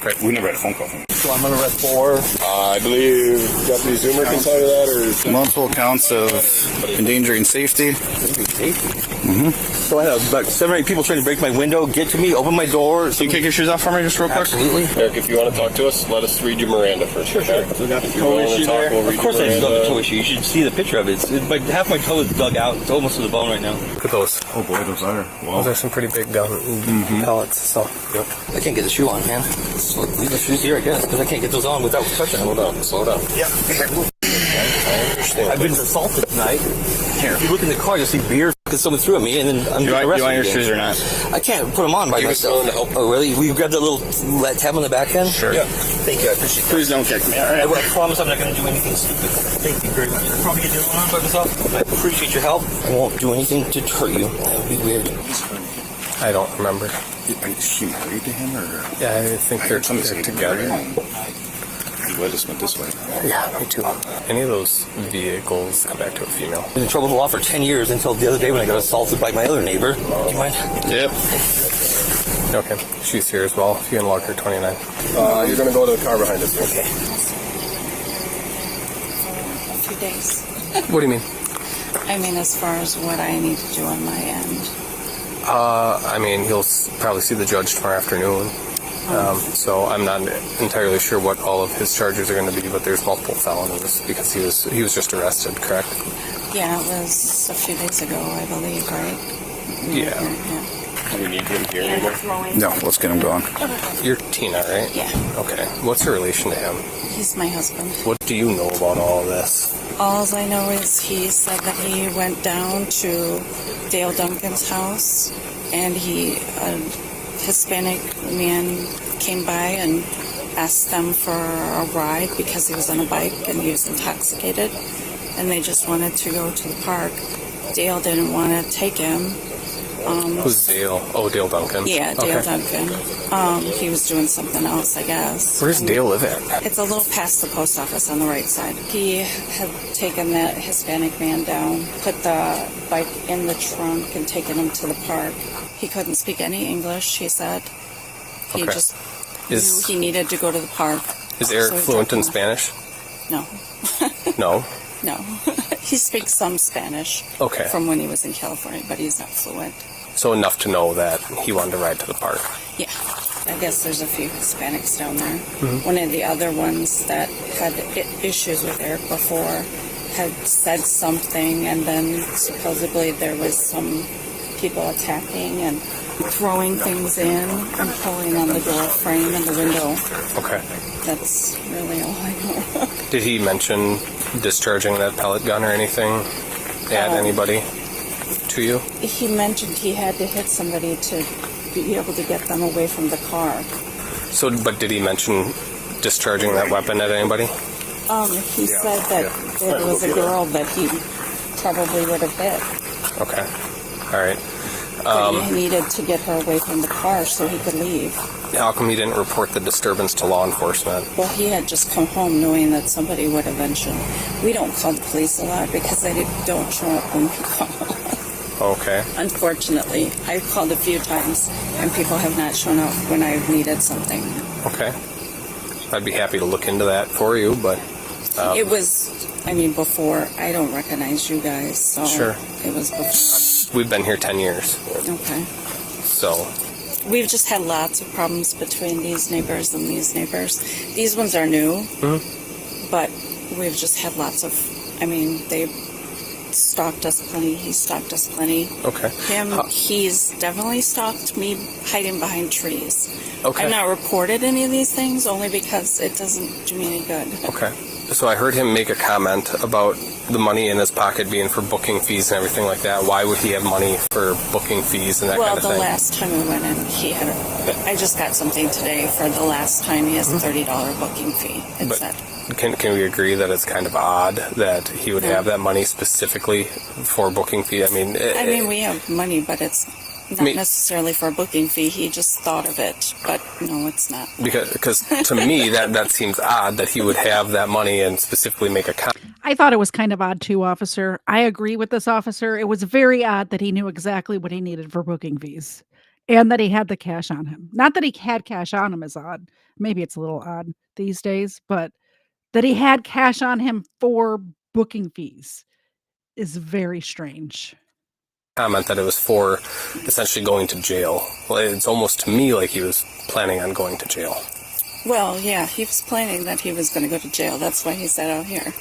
right, we never had a phone call from him. So I'm under arrest for... I believe Deputy Zoomer can tell you that, or... Multiple counts of endangering safety. So I have about 7 or 8 people trying to break my window, get to me, open my door. Can you kick your shoes off for me just real quick? Absolutely. Eric, if you want to talk to us, let us read you Miranda first. Sure. Okay? So we got the If you're toe willing to issue talk, there. we'll read Of course you I still have the Miranda. toe issue. You should see the picture of it. Half my toe is dug out. It's almost to the bone right now. Look at those. Oh boy, those are. Wow. Those are some pretty big pellets. So, Yep. I can't get the shoe on, man. So leave the shoes here, I guess, because I can't get those on without touching them. Hold on, slow down. Yeah. I understand. I've been assaulted tonight. Here. If you look in the car, you'll see beer someone threw at me, and then I'm getting arrested. You want your again. shoes or not? I can't put them on by myself. Oh, really? Will you grab that little tab on the back end? Sure. Yeah. Thank you. I appreciate that. Please don't kick me, all right? I promise I'm not going to do anything stupid. Thank you very much. I'll probably get it on by myself. I appreciate your help. I won't do anything to hurt you. That would be weird. I don't remember. Is she married to him, or? Yeah, I think they're together. He let us went this way. Yeah, me too. Any of those vehicles come back to a female? I've been in trouble with the law for 10 years until the other day when I got assaulted by my other neighbor. Do you mind? Yep. Okay, she's here as well. If you can log her 29. You're going to go to the car behind us. Okay. A few days. What do you mean? I mean, as far as what I need to do on my end. I mean, you'll probably see the judge tomorrow afternoon. So I'm not entirely sure what all of his charges are going to be, but there's multiple felonies because he was just arrested, correct? Yeah, it was a few days ago, I believe, right? Yeah. Do we need him here anymore? No, let's get him going. You're Tina, right? Yeah. Okay. What's your relation to him? He's my husband. What do you know about all of this? All I know is he said that he went down to Dale Duncan's house, and a Hispanic man came by and asked them for a ride because he was on a bike and he was intoxicated, and they just wanted to go to the park. Dale didn't want to take him. Who's Dale? Oh, Dale Duncan. Yeah, Dale Okay. Duncan. He was doing something else, I guess. Where does Dale live at? It's a little past the post office on the right side. He had taken that Hispanic man down, put the bike in the trunk, and taken him to the park. He couldn't speak any English, he said. He Okay. just knew he needed to go to the park. Is Eric So he fluent took in him. Spanish? No. No? No. He speaks some Spanish Okay. from when he was in California, but he's not fluent. So enough to know that he wanted to ride to the park. Yeah, I guess there's a few Hispanics down there. Mhm. One of the other ones that had issues with Eric before had said something, and then supposedly there was some people attacking and throwing things in and pulling on the door frame and the window. Okay. That's really all I know. Did he mention discharging that pellet gun or anything at anybody to you? He mentioned he had to hit somebody to be able to get them away from the car. So, but did he mention discharging that weapon at anybody? He said that there was a girl that he probably would have hit. Okay. All right. But he needed to get her away from the car so he could leave. How come he didn't report the disturbance to law enforcement? Well, he had just come home knowing that somebody would eventually. We don't call the police a lot because they don't show up when we call. Okay. Unfortunately, I've called a few times and people have not shown up when I've needed something. Okay. I'd be happy to look into that for you, but... It was, before. I don't recognize you guys, so Sure. It was before. We've been here 10 years. Okay. So... We've just had lots of problems between these neighbors and these neighbors. These ones are new, but we've just had lots of, they stalked us plenty. He stalked us plenty. Okay. He's definitely stalked me hiding behind trees. Okay. I've not reported any of these things only because it doesn't do me any good. Okay. So I heard him make a comment about the money in his pocket being for booking fees and everything like that. Why would he have money for booking fees and that kind of thing? Well, the last time we went in, he had I just got something today for the last time. He has a $30 booking fee. It's that. Can we agree that it's kind of odd that he would have that money specifically for booking fee? I mean, we have money, but it's not necessarily for a booking fee. He just thought of it, but no, it's not. Because to me, that seems odd that he would have that money and specifically make a comment. I thought it was kind of odd too, officer. I agree with this officer. It was very odd that he knew exactly what he needed for booking fees and that he had the cash on him. Not that he had cash on him is odd. Maybe it's a little odd these days, but that he had cash on him for booking fees is very strange. Comment that it was for essentially going to jail. Well, it's almost to me like he was planning on going to jail. Well, yeah, he was planning that he was going to go to jail. That's why he sat out here.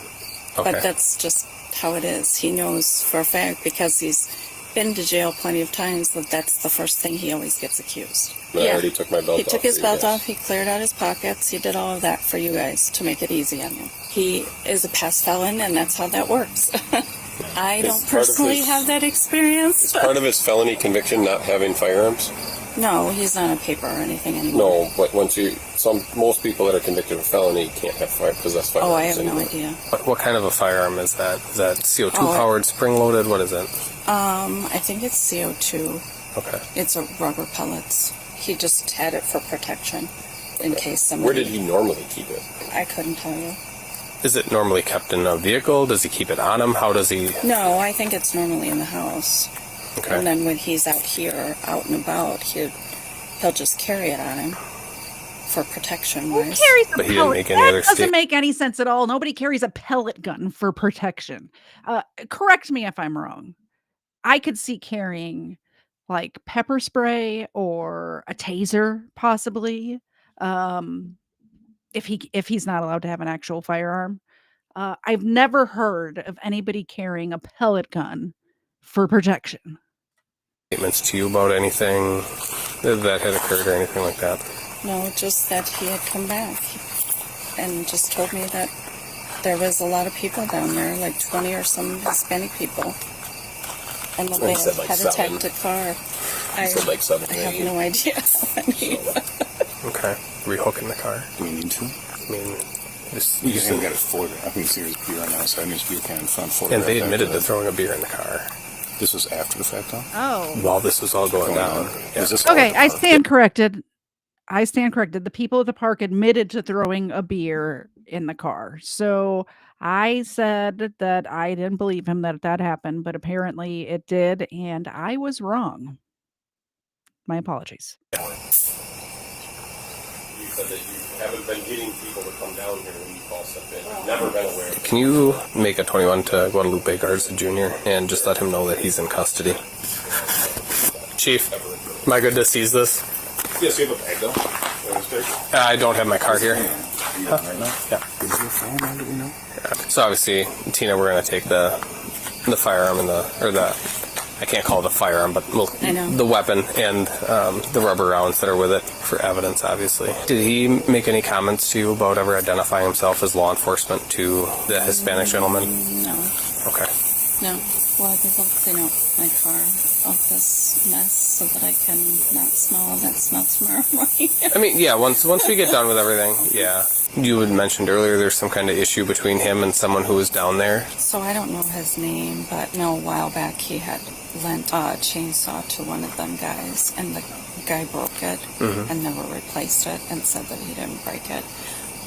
Okay. But that's just how it is. He knows for a fact because he's been to jail plenty of times that that's the first thing he always gets accused. I already took my belt off. He took his belt off. He cleared out his pockets. He did all of that for you guys to make it easy on you. He is a past felon, and that's how that works. I don't personally have that experience. Is part of his felony conviction not having firearms? No, he's not on paper or anything anymore. No, but most people that are convicted of felony can't possess firearms. Oh, I have anymore. no idea. What kind of a firearm is that? Is that CO2 powered, spring loaded? What is it? I think it's CO2. Okay. It's a rubber pellets. He just had it for protection in case somebody... Where did he normally keep it? I couldn't tell you. Is it normally kept in a vehicle? Does he keep it on him? How does he... No, I think it's normally in the house. Okay. And then when he's out here, out and about, he'll just carry it on him for protection-wise. But he didn't make any other doesn't make any sense at all. Nobody carries a pellet gun for protection. Correct me if I'm wrong. I could see carrying like pepper spray or a taser, possibly. If he's not allowed to have an actual firearm. I've never heard of anybody carrying a pellet gun for protection. Statements to you about anything that had occurred or anything like that? No, just that he had come back and just told me that there was a lot of people down there, like 20 or some Hispanic people. And that they had attacked a car. He said like 7 I have no idea how many. Okay. Rehooking the car? Do we need to? I mean, you just got it for it. I can see his beer on the outside and his beer can found for and they admitted to throwing a beer in the car. This was after the fact, though? Oh. While this was all going down. Yeah. Okay, I stand corrected. The people at the park admitted to throwing a beer in the car. So I said that I didn't believe him that happened, but apparently it did, and I was wrong. My apologies. You said that you haven't been getting people to come down here when you call stuff in. You've never been aware. Can you make a 21 to Guadalupe Garza Jr. and just let him know that he's in custody? Chief, am I good to seize this? Yes, you have a bag, though. I don't have my car here. Right now? Yeah. Is your phone on, do we know? So obviously, Tina, we're going to take the firearm and I can't call it a firearm, but the weapon and the rubber rounds that are with it for evidence, obviously. Did he make any comments to you about ever identifying himself as law enforcement to the Hispanic gentleman? No. Okay. No. Well, they will clean out my car of this mess so that I can not smell all that smells tomorrow morning. I mean, yeah, once we get done with everything, yeah. You had mentioned earlier there's some kind of issue between him and someone who was down there. So I don't know his name, but a while back he had lent a chainsaw to one of them guys, and the guy broke it and never replaced it and said that he didn't break it.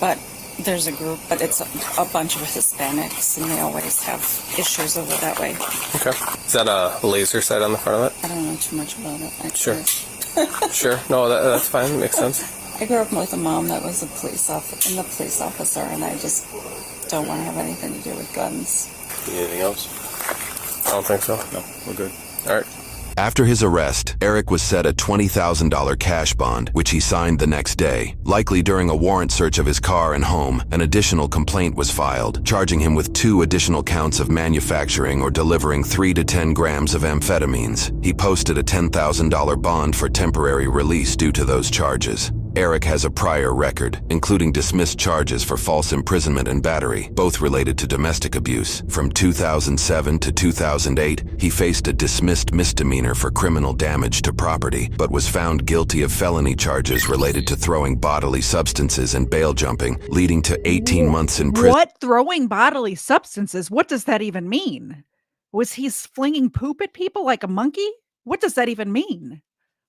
But there's a group, but it's a bunch of Hispanics, and they always have issues over that way. Okay. Is that a laser sight on the front of it? I don't know too much about it, actually. Sure. Sure. No, that's fine. It makes sense. I grew up with a mom that was a police officer, and I just don't want to have anything to do with guns. Anything else? I don't think so. No, we're good. All right. After his arrest, Eric was set a $20,000 cash bond, which he signed the next day. Likely during a warrant search of his car and home, an additional complaint was filed, charging him with 2 additional counts of manufacturing or delivering 3 to 10 grams of amphetamines. He posted a $10,000 bond for temporary release due to those charges. Eric has a prior record, including dismissed charges for false imprisonment and battery, both related to domestic abuse. From 2007 to 2008, he faced a dismissed misdemeanor for criminal damage to property, but was found guilty of felony charges related to throwing bodily substances and bail jumping, leading to 18 months in prison. What? Throwing bodily substances? What does that even mean? Was he flinging poop at people like a monkey? What does that even mean?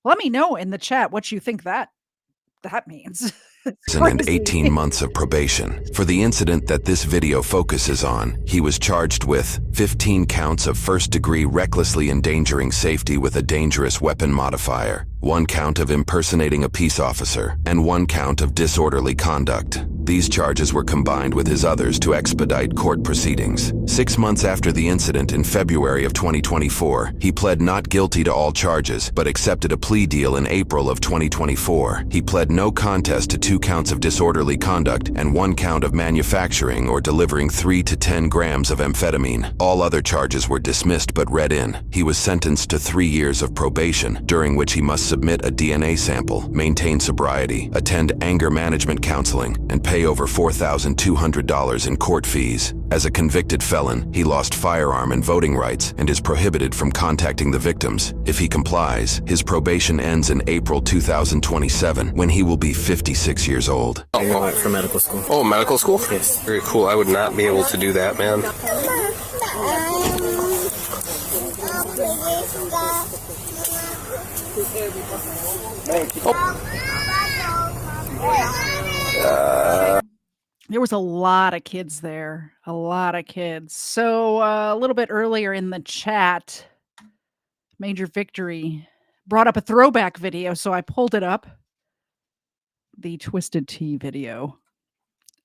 Let me know in the chat what you think that means. And 18 months of probation. For the incident that this video focuses on, he was charged with 15 counts of first-degree recklessly endangering safety with a dangerous weapon modifier, 1 count of impersonating a peace officer, and 1 count of disorderly conduct. These charges were combined with his others to expedite court proceedings. 6 months after the incident in February of 2024, he pled not guilty to all charges, but accepted a plea deal in April of 2024. He pled no contest to 2 counts of disorderly conduct and 1 count of manufacturing or delivering 3 to 10 grams of amphetamine. All other charges were dismissed but read in. He was sentenced to 3 years of probation, during which he must submit a DNA sample, maintain sobriety, attend anger management counseling, and pay over $4,200 in court fees. As a convicted felon, he lost firearm and voting rights and is prohibited from contacting the victims. If he complies, his probation ends in April 2027, when he will be 56 years old. Oh, for medical school. Oh, medical school? Yes. Very cool. I would not be able to do that, man. There was a lot of kids there. A lot of kids. So a little bit earlier in the chat, Major Victory brought up a throwback video, so I pulled it up. The Twisted Tea video.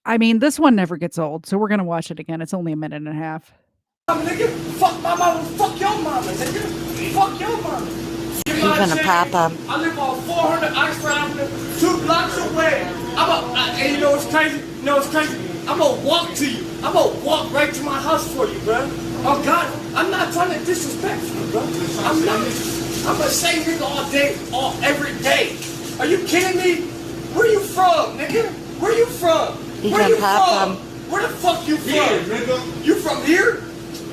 I mean, this one never gets old, so we're going to watch it again. It's only a minute and a half. Nigga, fuck my mama, fuck your mama, nigga. Fuck your mama. You're gonna pop up. I live on 400 Oxford Avenue, 2 blocks away. And you know what's crazy? You know what's crazy? I'm gonna walk to you. I'm gonna walk right to my house for you, bro. Oh God, I'm not trying to disrespect you, bro. I'm not. I'm the same nigga all day, every day. Are you kidding me? Where you from, nigga? Where you from? Where you from? Where the fuck you from? Here, nigga. You from here?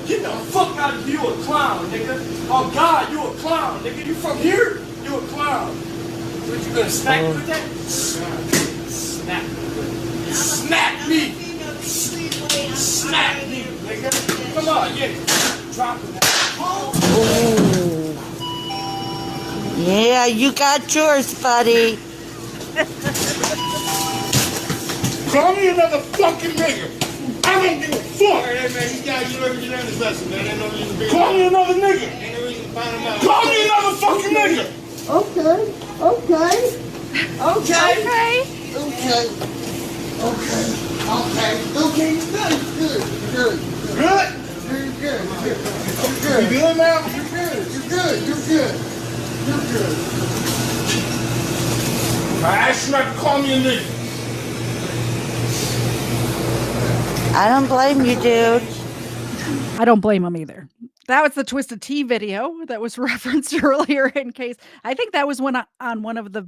Get the fuck out of here, you a clown, nigga. Oh God, you a clown, nigga. You from here? You a clown. What, you gonna smack me with that? Smack me. Smack me. Smack me, nigga. Come on, yeah. Drop it. Ooh. Yeah, you got yours, buddy. Call me another fucking nigga. I don't give a fuck. Hey, man, you learned his lesson, man. Ain't no reason to call me another nigga. Ain't no reason to find him out. Call me another fucking nigga. Okay. Good. You good now? You're good. I asked you not to call me a nigga. I don't blame you, dude. I don't blame him either. That was the Twisted Tea video that was referenced earlier in case. I think that was on one of the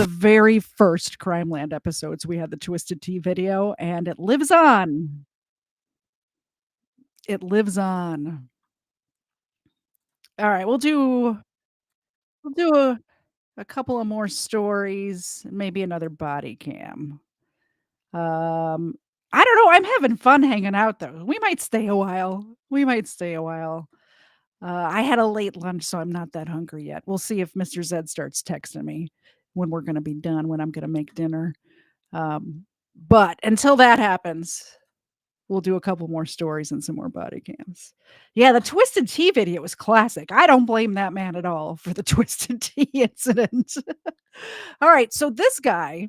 very first Crimeland episodes. We had the Twisted Tea video, and it lives on. It lives on. All right, we'll do a couple of more stories, maybe another body cam. I don't know. I'm having fun hanging out though. We might stay a while. I had a late lunch, so I'm not that hungry yet. We'll see if Mr. Zed starts texting me when we're going to be done, when I'm going to make dinner. But until that happens, we'll do a couple more stories and some more body cams. Yeah, the Twisted Tea video was classic. I don't blame that man at all for the Twisted Tea incident. All right, so this guy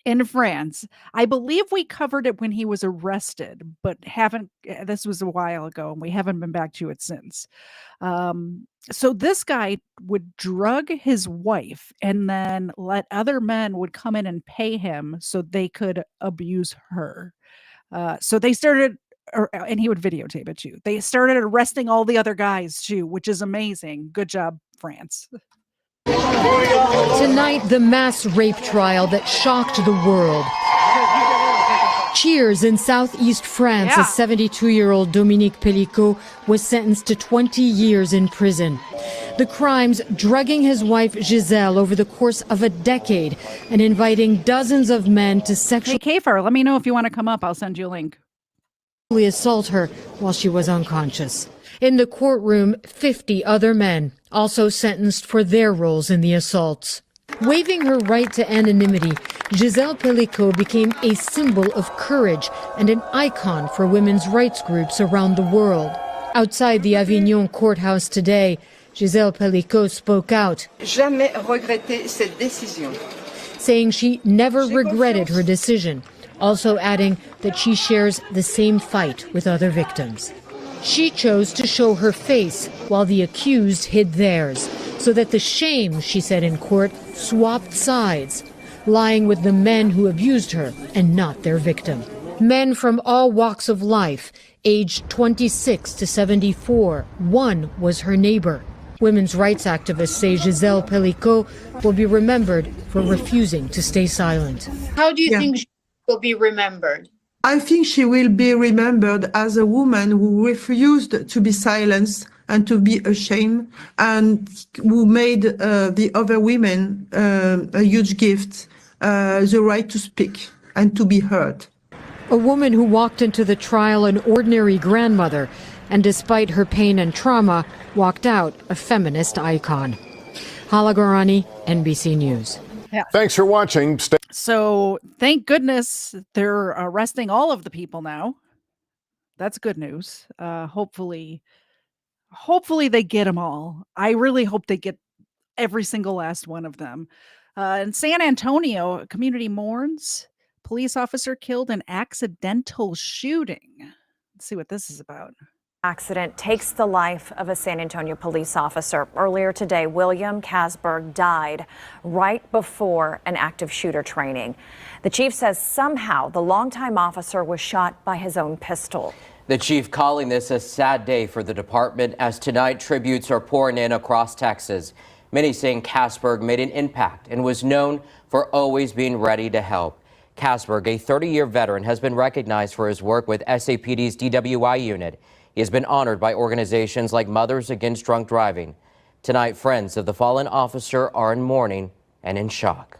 in France, I believe we covered it when he was arrested, but this was a while ago, and we haven't been back to it since. So this guy would drug his wife and then let other men would come in and pay him so they could abuse her. So they started, and he would videotape it too. They started arresting all the other guys too, which is amazing. Good job, France. Tonight, the mass rape trial that shocked the world. Cheers in southeast France as 72-year-old Dominique Pellicot was sentenced to 20 years in prison. The crimes drugging his wife Giselle over the course of a decade and inviting dozens of men to sexually Kafar, let me know if you want to come up. I'll send you a link. assault her while she was unconscious. In the courtroom, 50 other men also sentenced for their roles in the assaults. Waiving her right to anonymity, Giselle Pellicot became a symbol of courage and an icon for women's rights groups around the world. Outside the Avignon courthouse today, Giselle Pellicot spoke out, Jamais regretté cette décision. saying she never regretted her decision, also adding that she shares the same fight with other victims. She chose to show her face while the accused hid theirs, so that the shame, she said in court, swapped sides, lying with the men who abused her and not their victim. Men from all walks of life, aged 26 to 74. One was her neighbor. Women's rights activists say Giselle Pellicot will be remembered for refusing to stay silent. How do you think she will be remembered? I think she will be remembered as a woman who refused to be silenced and to be ashamed, and who made the other women a huge gift, the right to speak and to be heard. A woman who walked into the trial an ordinary grandmother, and despite her pain and trauma, walked out a feminist icon. Hala Gorani, NBC News. Yeah. Thanks for watching. So thank goodness they're arresting all of the people now. That's good news. Hopefully they get them all. I really hope they get every single last one of them. In San Antonio, a community mourns. Police officer killed in accidental shooting. Let's see what this is about. Accident takes the life of a San Antonio police officer. Earlier today, William Casberg died right before an active shooter training. The chief says somehow the longtime officer was shot by his own pistol. The chief calling this a sad day for the department, as tonight tributes are pouring in across Texas. Many saying Casberg made an impact and was known for always being ready to help. Casberg, a 30-year veteran, has been recognized for his work with SAPD's DWI unit. He has been honored by organizations like Mothers Against Drunk Driving. Tonight, friends of the fallen officer are in mourning and in shock.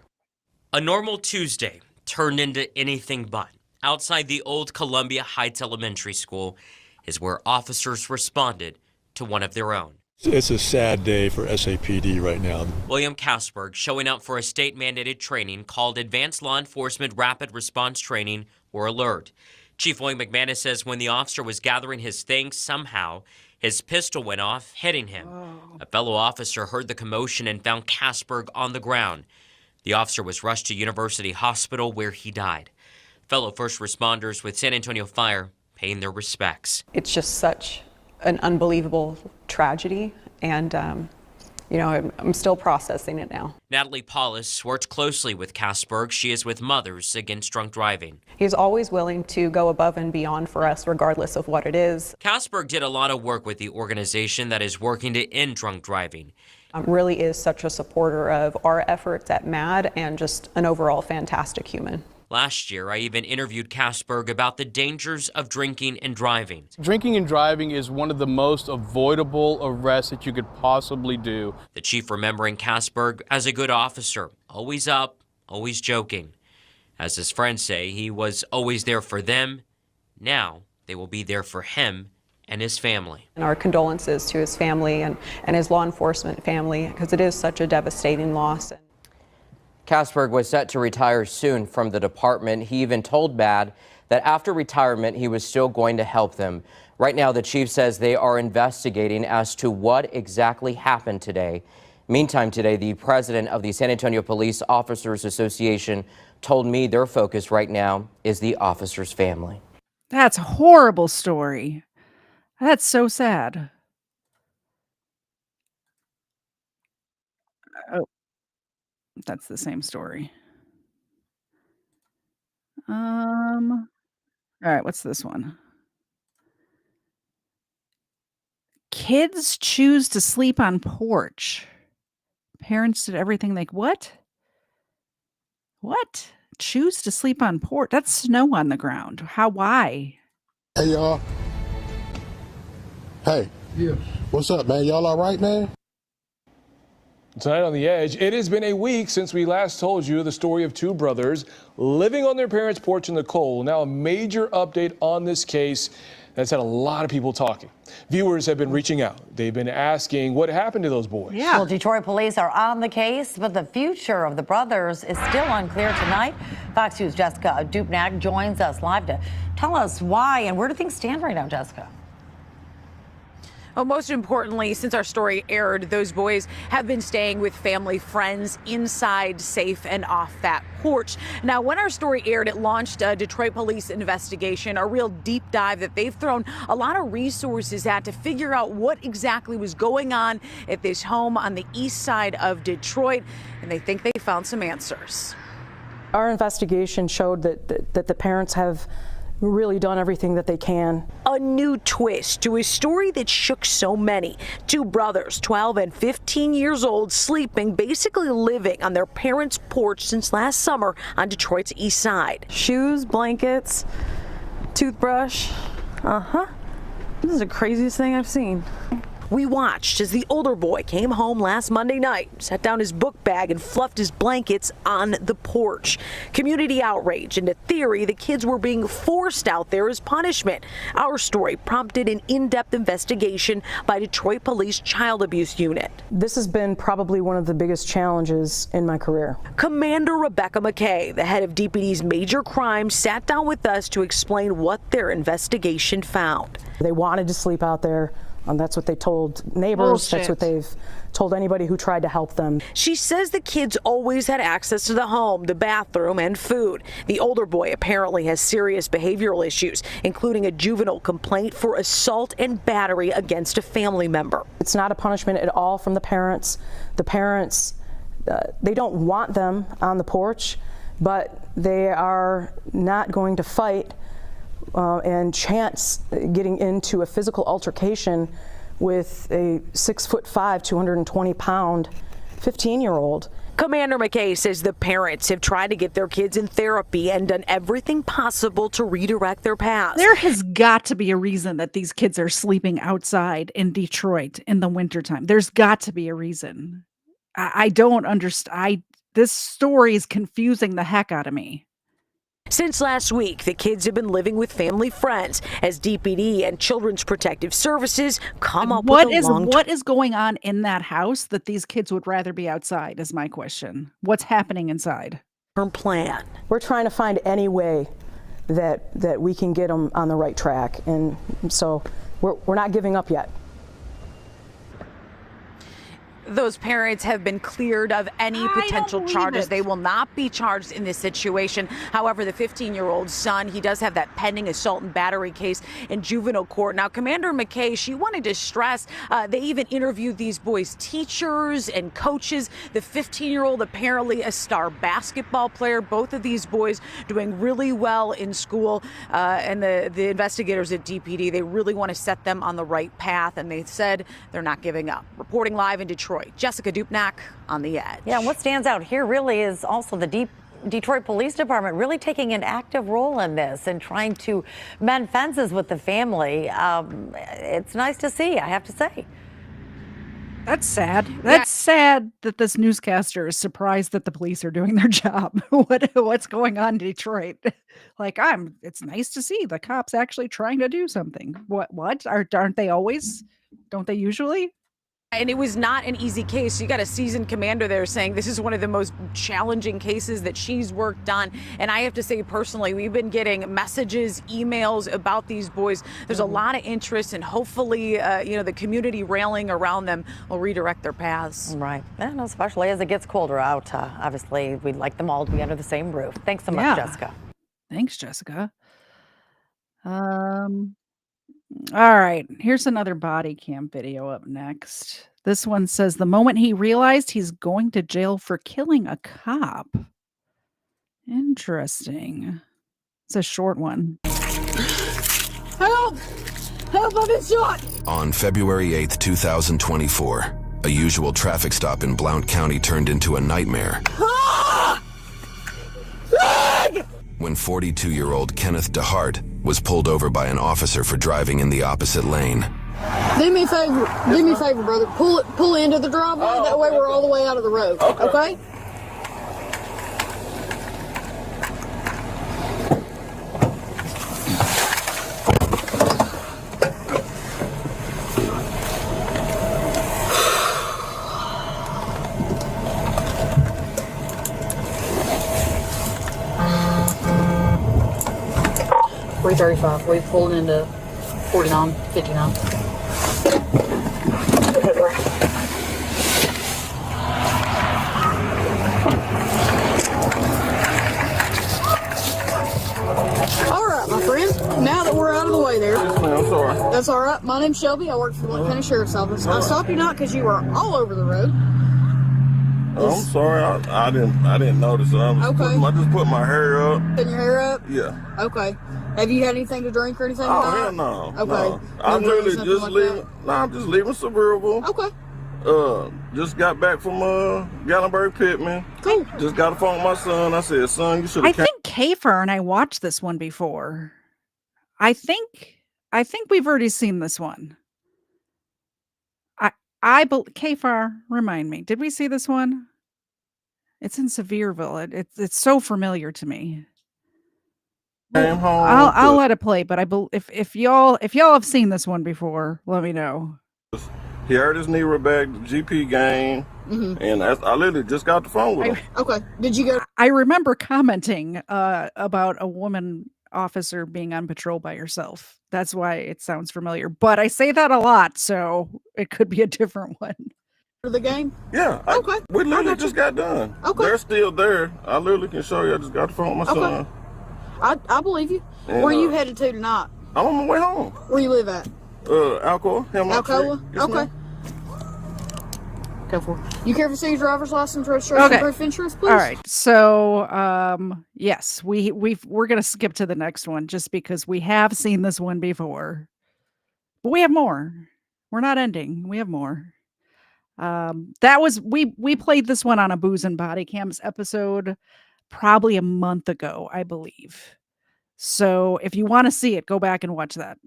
A normal Tuesday turned into anything but. Outside the old Columbia Heights Elementary School is where officers responded to one of their own. It's a sad day for SAPD right now. William Casberg showing up for a state-mandated training called Advanced Law Enforcement Rapid Response Training, or ALERT. Chief William McManus says when the officer was gathering his things, somehow his pistol went off, hitting him. A fellow officer heard the commotion and found Casberg on the ground. The officer was rushed to University Hospital, where he died. Fellow first responders with San Antonio Fire paying their respects. It's just such an unbelievable tragedy, and I'm still processing it now. Natalie Paulus worked closely with Casberg. She is with Mothers Against Drunk Driving. He's always willing to go above and beyond for us, regardless of what it is. Casberg did a lot of work with the organization that is working to end drunk driving. Really is such a supporter of our efforts at MAD, and just an overall fantastic human. Last year, I even interviewed Casberg about the dangers of drinking and driving. Drinking and driving is one of the most avoidable arrests that you could possibly do. The chief remembering Casberg as a good officer, always up, always joking. As his friends say, he was always there for them. Now they will be there for him and his family. And our condolences to his family and his law enforcement family, because it is such a devastating loss. Casberg was set to retire soon from the department. He even told MAD that after retirement, he was still going to help them. Right now, the chief says they are investigating as to what exactly happened today. Meantime, today, the president of the San Antonio Police Officers Association told me their focus right now is the officer's family. That's a horrible story. That's so sad. Oh. That's the same story. All right, what's this one? Kids choose to sleep on porch. Parents did everything they what? What? Choose to sleep on porch. That's snow on the ground. How? Why? Hey, y'all. Hey. Yeah. What's up, man? Y'all all right, man? Tonight on The Edge, it has been a week since we last told you the story of two brothers living on their parents' porch in the cold. Now a major update on this case that's had a lot of people talking. Viewers have been reaching out. They've been asking what happened to those boys. Yeah. Well, Detroit police are on the case, but the future of the brothers is still unclear tonight. Fox News' Jessica Dupnack joins us live to tell us why and where do things stand right now, Jessica? Well, most importantly, since our story aired, those boys have been staying with family friends inside, safe and off that porch. Now, when our story aired, it launched a Detroit police investigation, a real deep dive that they've thrown a lot of resources at to figure out what exactly was going on at this home on the east side of Detroit. And they think they found some answers. Our investigation showed that the parents have really done everything that they can. A new twist to a story that shook so many. Two brothers, 12 and 15 years old, sleeping, basically living on their parents' porch since last summer on Detroit's east side. Shoes, blankets, toothbrush. This is the craziest thing I've seen. We watched as the older boy came home last Monday night, set down his book bag and fluffed his blankets on the porch. Community outrage and a theory the kids were being forced out there as punishment. Our story prompted an in-depth investigation by Detroit Police Child Abuse Unit. This has been probably one of the biggest challenges in my career. Commander Rebecca McKay, the head of DPD's major crimes, sat down with us to explain what their investigation found. They wanted to sleep out there. That's what they told neighbors. Bullshit. That's what they've told anybody who tried to help them. She says the kids always had access to the home, the bathroom, and food. The older boy apparently has serious behavioral issues, including a juvenile complaint for assault and battery against a family member. It's not a punishment at all from the parents. The parents, they don't want them on the porch, but they are not going to fight and chance getting into a physical altercation with a 6'5", 220-pound 15-year-old. Commander McKay says the parents have tried to get their kids in therapy and done everything possible to redirect their paths. There has got to be a reason that these kids are sleeping outside in Detroit in the wintertime. There's got to be a reason. I don't understand. This story is confusing the heck out of me. Since last week, the kids have been living with family friends as DPD and Children's Protective Services come up with a what is going on in that house that these kids would rather be outside is my question. What's happening inside? Plan. We're trying to find any way that we can get them on the right track, and so we're not giving up yet. Those parents have been cleared of any potential charges. They will not be charged in this situation. However, the 15-year-old son, he does have that pending assault and battery case in juvenile court. Now, Commander McKay, she wanted to stress they even interviewed these boys' teachers and coaches. The 15-year-old, apparently a star basketball player. Both of these boys doing really well in school. And the investigators at DPD, they really want to set them on the right path. And they said they're not giving up. Reporting live in Detroit. Jessica Dupnack on The Edge. Yeah, what stands out here really is also the Detroit Police Department really taking an active role in this and trying to mend fences with the family. It's nice to see, I have to say. That's sad. That's sad that this newscaster is surprised that the police are doing their job. What's going on in Detroit? Like, it's nice to see the cops actually trying to do something. What? Aren't they always? Don't they usually? And it was not an easy case. You got a seasoned commander there saying this is one of the most challenging cases that she's worked on. And I have to say personally, we've been getting messages, emails about these boys. There's a lot of interest, and hopefully, the community railing around them will redirect their paths. Right. And especially as it gets colder out. Obviously, we'd like them all to be under the same roof. Thanks so much, Jessica. Thanks, Jessica. All right, here's another body cam video up next. This one says the moment he realized he's going to jail for killing a cop. Interesting. It's a short one. Help! Help, I've been shot! On February 8th, 2024, A usual traffic stop in Blount County turned into a nightmare when 42-year-old Kenneth DeHart was pulled over by an officer for driving in the opposite lane. Do me a favor, brother. Pull into the driveway. That way we're all the way out of the road. Okay? $335. We pulled into 4959. All right, my friend. Now that we're out of the way there. Yes, ma'am. Sorry. That's all right. My name's Shelby. I work for the Blount County Sheriff's Office. I stopped you not because you were all over the road. I'm sorry. I didn't notice it. I just put my hair up. Putting your hair up? Yeah. Okay. Have you had anything to drink or anything? Oh, hell no. Okay. No. I'm really just leaving. No, I'm just leaving Suburban. Okay. Just got back from Gatlinburg Pittman. Cool. Just got a phone with my son. I said, son, you should I have. think Kfar and I watched this one before. I think we've already seen this one. Kfar, remind me. Did we see this one? It's in Sevierville. It's so familiar to me. Came home. I'll let it play, but if y'all have seen this one before, let me know. He hurt his knee back, the GP game, and I literally just got the phone with him. Okay. Did you go? I remember commenting about a woman officer being on patrol by herself. That's why it sounds familiar. But I say that a lot, so it could be a different one. For the game? Yeah. Okay. We literally just got done. Okay. They're still there. I literally can show you. I just got the phone with my son. I believe you. And, Where are you headed to tonight? I'm on my way home. Where you live at? Alcoa. Alcoa? Yes, Okay. ma'am. Go for it. You care to see your driver's license, registration, proof, insurance, please? All right. So, yes, we're going to skip to the next one just because we have seen this one before. But we have more. We're not ending. We have more. We played this one on a Booze and Body Cams episode probably a month ago, I believe. So if you want to see it, go back and watch that.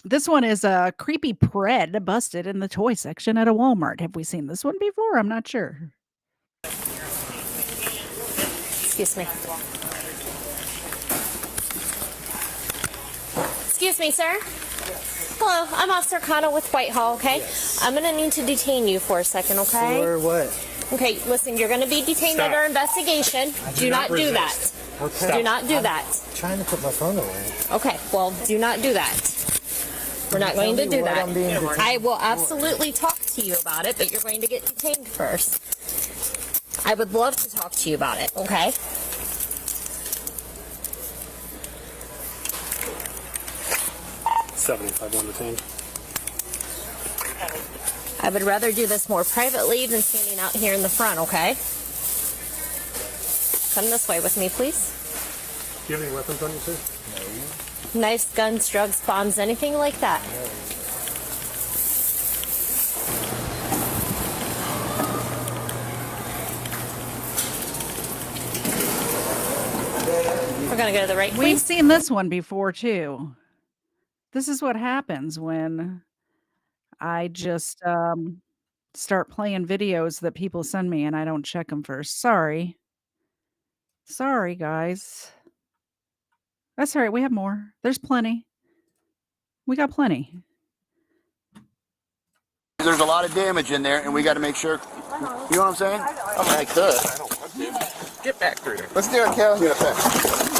This one is a creepy pred busted in the toy section at a Walmart. Have we seen this one before? I'm not sure. Excuse me. Excuse me, sir. Hello, I'm Officer Cotto with Whitehall, okay? Yes. I'm going to need to detain you for a second, okay? For what? Okay, listen, you're going to be detained under investigation. Do not do that. Okay. Do not do that. I'm trying to put my phone away. Okay, well, do not do that. We're not going to do that. I will absolutely talk to you about it, but you're going to get detained first. I would love to talk to you about it, okay? $75 detained. I would rather do this more privately than standing out here in the front, okay? Come this way with me, please. Do you have any weapons on you, sir? No. Knives, guns, drugs, bombs, anything like that. No. We're going to go to the right, please. We've seen this one before, too. This is what happens when I just start playing videos that people send me and I don't check them first. Sorry, guys. That's all right. We have more. There's plenty. We got plenty. There's a lot of damage in there, and we got to make sure. You know what I'm saying? I'm like this. Get back through there. Let's do it, Kelly.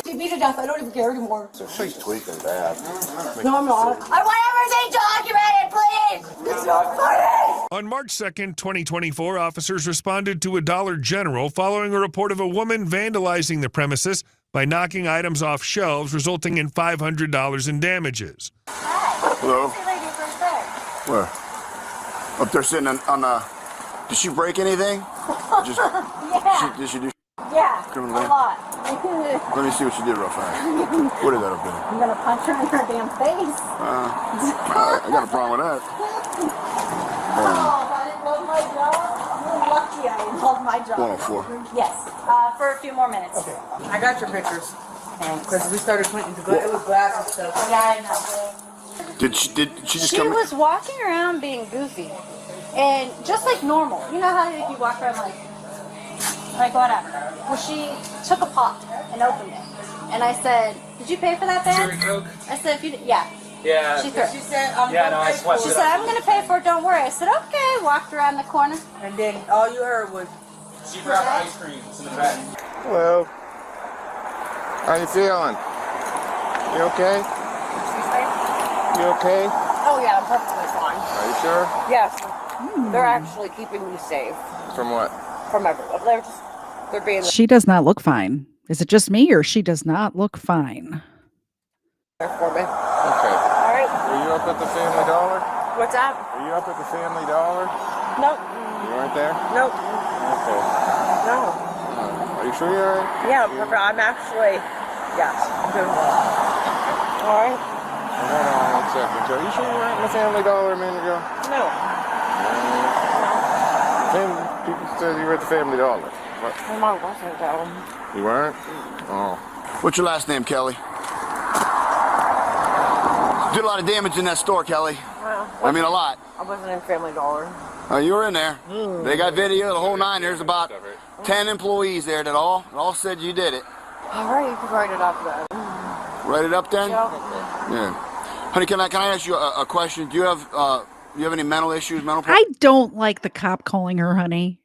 Beat me to death. I don't even care anymore. She's tweaking bad. No, I'm not. I want everything documented, please. It's not funny. On March 2nd, 2024, officers responded to a Dollar General following a report of a woman vandalizing the premises by knocking items off shelves, resulting in $500 in damages. Hello? Where? Up there sitting on the... Did she break anything? Just, Yeah. Did she do... Yeah, Criminal a thing? lot. Let me see what she did real fast. What is that up there? I'm gonna punch her in her damn face. I got a problem with that. I didn't love my job. You're lucky I didn't love my job. 104. Yes, for a few more minutes. Okay. I got your pictures. Because we started pointing to it was glass and stuff. Yeah, I know. Did she just She come was walking around being goofy. And just like normal. You know how you walk around like whatever. Well, she took a pot and opened it. And I said, did you pay for that bag? I said, if you yeah. Yeah. She threw it. She said, I'm going to pay for it. She said, I'm going to pay for it, don't worry. I said, okay. Walked around the corner. And then all you heard was, she grabbed ice cream in the back. Hello. How you feeling? You okay? You okay? Oh yeah, I'm perfectly fine. Are you sure? Yes. They're actually keeping me safe From what? from everyone. They're being She does not look fine. Is it just me or she does not look fine? there for me. Okay. All right. Were you up at the Family Dollar? What's that? Were you up at the Family Dollar? Nope. You weren't there? Nope. Okay. No. Are you sure you're alright? Yeah, I'm actually. Yes. I'm doing well. All right. Hold on 1 second. Are you sure you weren't in the Family Dollar a minute ago? No. People said you were at the Family Dollar. What? My mom wasn't though. You weren't? Oh. What's your last name, Kelly? Did a lot of damage in that store, Kelly. Well, I mean, a lot. I wasn't in Family Dollar. You were in there. They got video, the whole nine. There's about 10 employees there that all said you did it. All right, you can write it up then. Write it up then? Yeah. Yeah. Honey, can I ask you a question? Do you have any mental issues, mental problems? I don't like the cop calling her honey.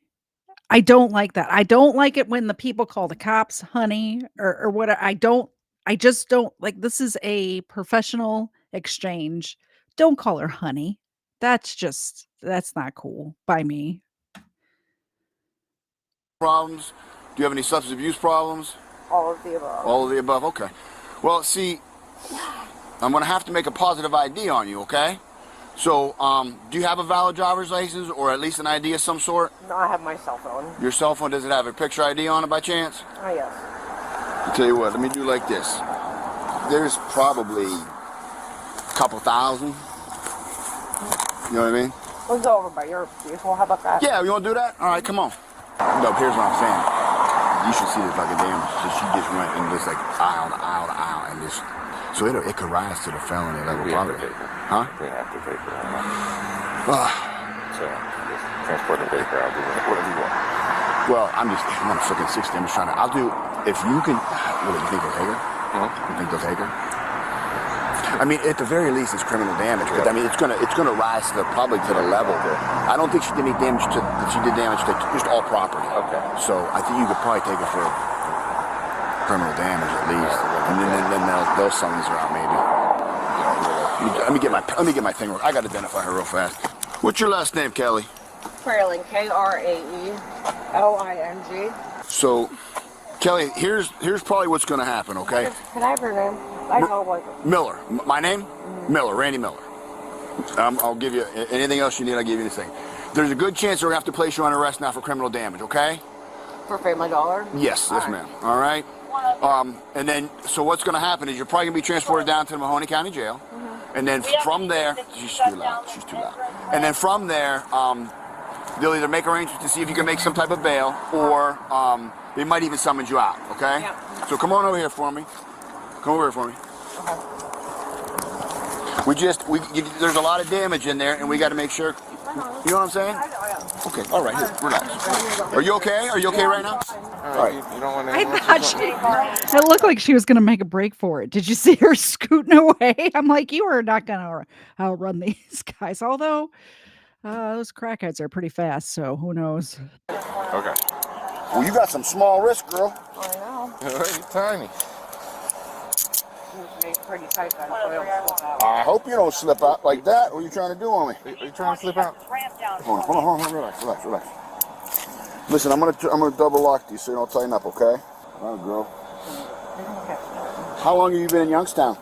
I don't like that. I don't like it when the people call the cops honey or whatever. I just don't like, this is a professional exchange. Don't call her honey. That's not cool by me. Problems? Do you have any substance abuse problems? All of the above. All of the above, okay. Well, see, I'm going to have to make a positive ID on you, okay? So, do you have a valid driver's license or at least an ID of some sort? No, I have my cell phone. Your cell phone, does it have a picture ID on it by chance? Oh, yes. I'll tell you what, let me do like this. There's probably a couple thousand. You know what I mean? Let's go over by your vehicle. How about that? Yeah, you want to do that? All right, come on. No, here's what I'm saying. You should see this fucking damage. So she just went and just like aisle to aisle to aisle and just, so it could rise to the felony level. Probably. Huh? We have to take her. So, just transport the paper. I'll do whatever you want. Well, I'm on freaking 60. I'm just trying to, I'll do, if you can, what do you think they'll take her? You think they'll take her? I mean, at the very least, it's criminal damage, but I mean, it's gonna rise to probably to the level. I don't think she did any damage to, she did damage to just all property. Okay. So I think you could probably take her for criminal damage at least, and then they'll summons her out maybe. Let me get my thing. I got to identify her real fast. What's your last name, Kelly? Kraling, Kraeling. So, Kelly, here's probably what's gonna happen. Okay. Can I have her name? I know what. Miller. My name? Miller. Randy Miller. I'll give you anything else you need. I'll give you anything. There's a good chance we're gonna have to place you on arrest now for criminal damage. Okay? For Family Dollar? Yes, ma'am. All right. And then, so what's gonna happen is you're probably gonna be transported down to the Mahoney County Jail, and then from there, she's too loud. She's too loud. And then from there, they'll either make arrangements to see if you can make some type of bail, or they might even summons you out. Okay? Yeah. So come on over here for me. Come over here for me. Okay. There's a lot of damage in there, and we got to make sure. You know what I'm saying? Okay. All right. Here, relax. Are you okay? Are you okay right now? All right. You don't want to. I thought it looked like she was going to make a break for it. Did you see her scooting away? I'm like, you are not going to outrun these guys. Although those crackheads are pretty fast, so who knows? Okay. Well, you got some small wrists, girl. I know. You're tiny. Pretty tight. I hope you don't slip out like that. What are you trying to do on me? Are you trying to slip out? Hold on. Relax. Listen, I'm gonna double lock these so you don't tighten up, okay? All right, girl. How long have you been in Youngstown?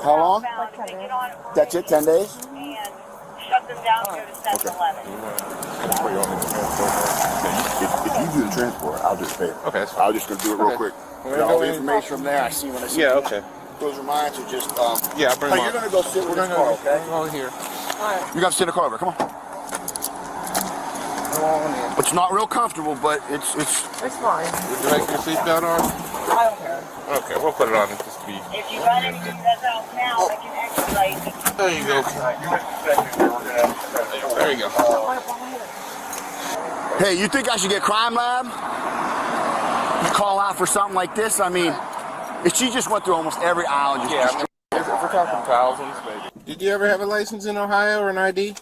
How long? Like 10 days. That's it, 10 days? Shut them down, go to 7-Eleven. If you do the transport, I'll just pay it. Okay, that's fine. I'll just go do it real quick. All the information from there, I see when I see. Yeah, okay. Those are mine, so just yeah, bring you're gonna go sit with this car, okay? Go here. You got to sit in the car over. Come on. It's not real comfortable, but it's Would fine. you like your seatbelt on? I don't care. Okay, we'll put it on just to be. If you got anything that's out now, I can expedite it. There you go. There you go. Hey, you think I should get Crimeland? You call out for something like this? I mean, if she just went through almost every aisle and just... Yeah, if we're talking thousands, maybe. Did you ever have a license in Ohio or an ID?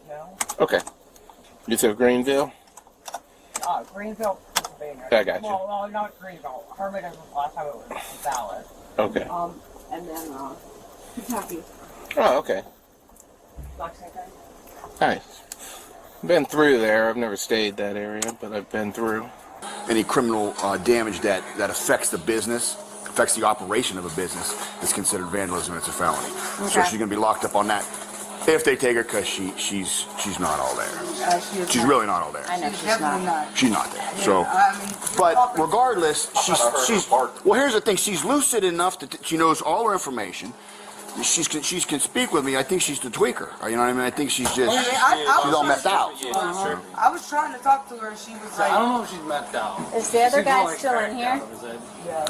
No. Okay. You said Greenville? Greenville, Pennsylvania. I got you. Well, not Greenville. Hermitage was last time it was valid. Okay. And then, Kentucky. Oh, okay. Lexington. Nice. Been through there. I've never stayed that area, but I've been through. Any criminal damage that affects the business, affects the operation of a business, is considered vandalism. It's a felony. Okay. So she's going to be locked up on that if they take her, because she's not all there. She's really not all there. I know she's not. She's not there. So, but regardless, she's. Well, here's the thing. She's lucid enough that she knows all her information. She can speak with me. I think she's the tweaker. You know what I mean? I think she's just she's all messed out. I was trying to talk to her, and she was like, I don't know if she's messed out. Is the other guy still in here?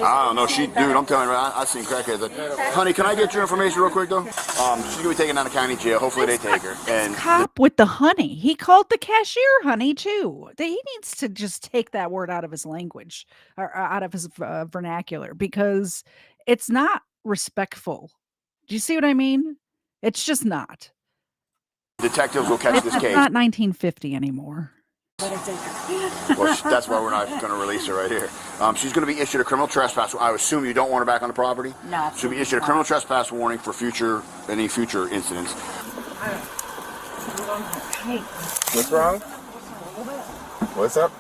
I don't know. Dude, I'm telling you, I've seen crackheads. Honey, can I get your information real quick though? She's gonna be taken down to county jail. Hopefully they take her. And Cop with the honey. He called the cashier honey too. He needs to just take that word out of his language or out of his vernacular, because it's not respectful. Do you see what I mean? It's just not. detectives will catch this It's case. not 1950 anymore. Well, that's why we're not going to release her right here. She's going to be issued a criminal trespass. I assume you don't want her back on the property? No. She'll be issued a criminal trespass warning for any future incidents. Hey. What's wrong? What's up?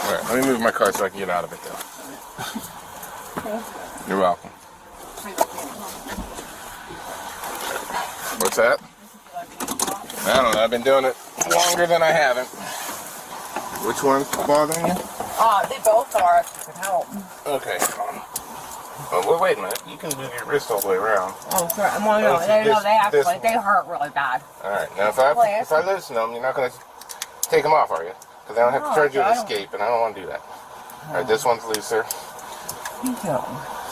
All right, let me move my car so I can get out of it, though. You're welcome. What's that? I don't know. I've been doing it longer than I haven't. Which one's bothering you? They both are, if you could help. Okay. Oh, wait a minute. You can move your wrist all the way around. Oh, sorry. Well, no, they hurt really bad. All right. Now, if I loosen them, you're not going to take them off, are you? Because I don't have to charge you an escape, and I don't want to do that. All right. This one's looser. Thank you.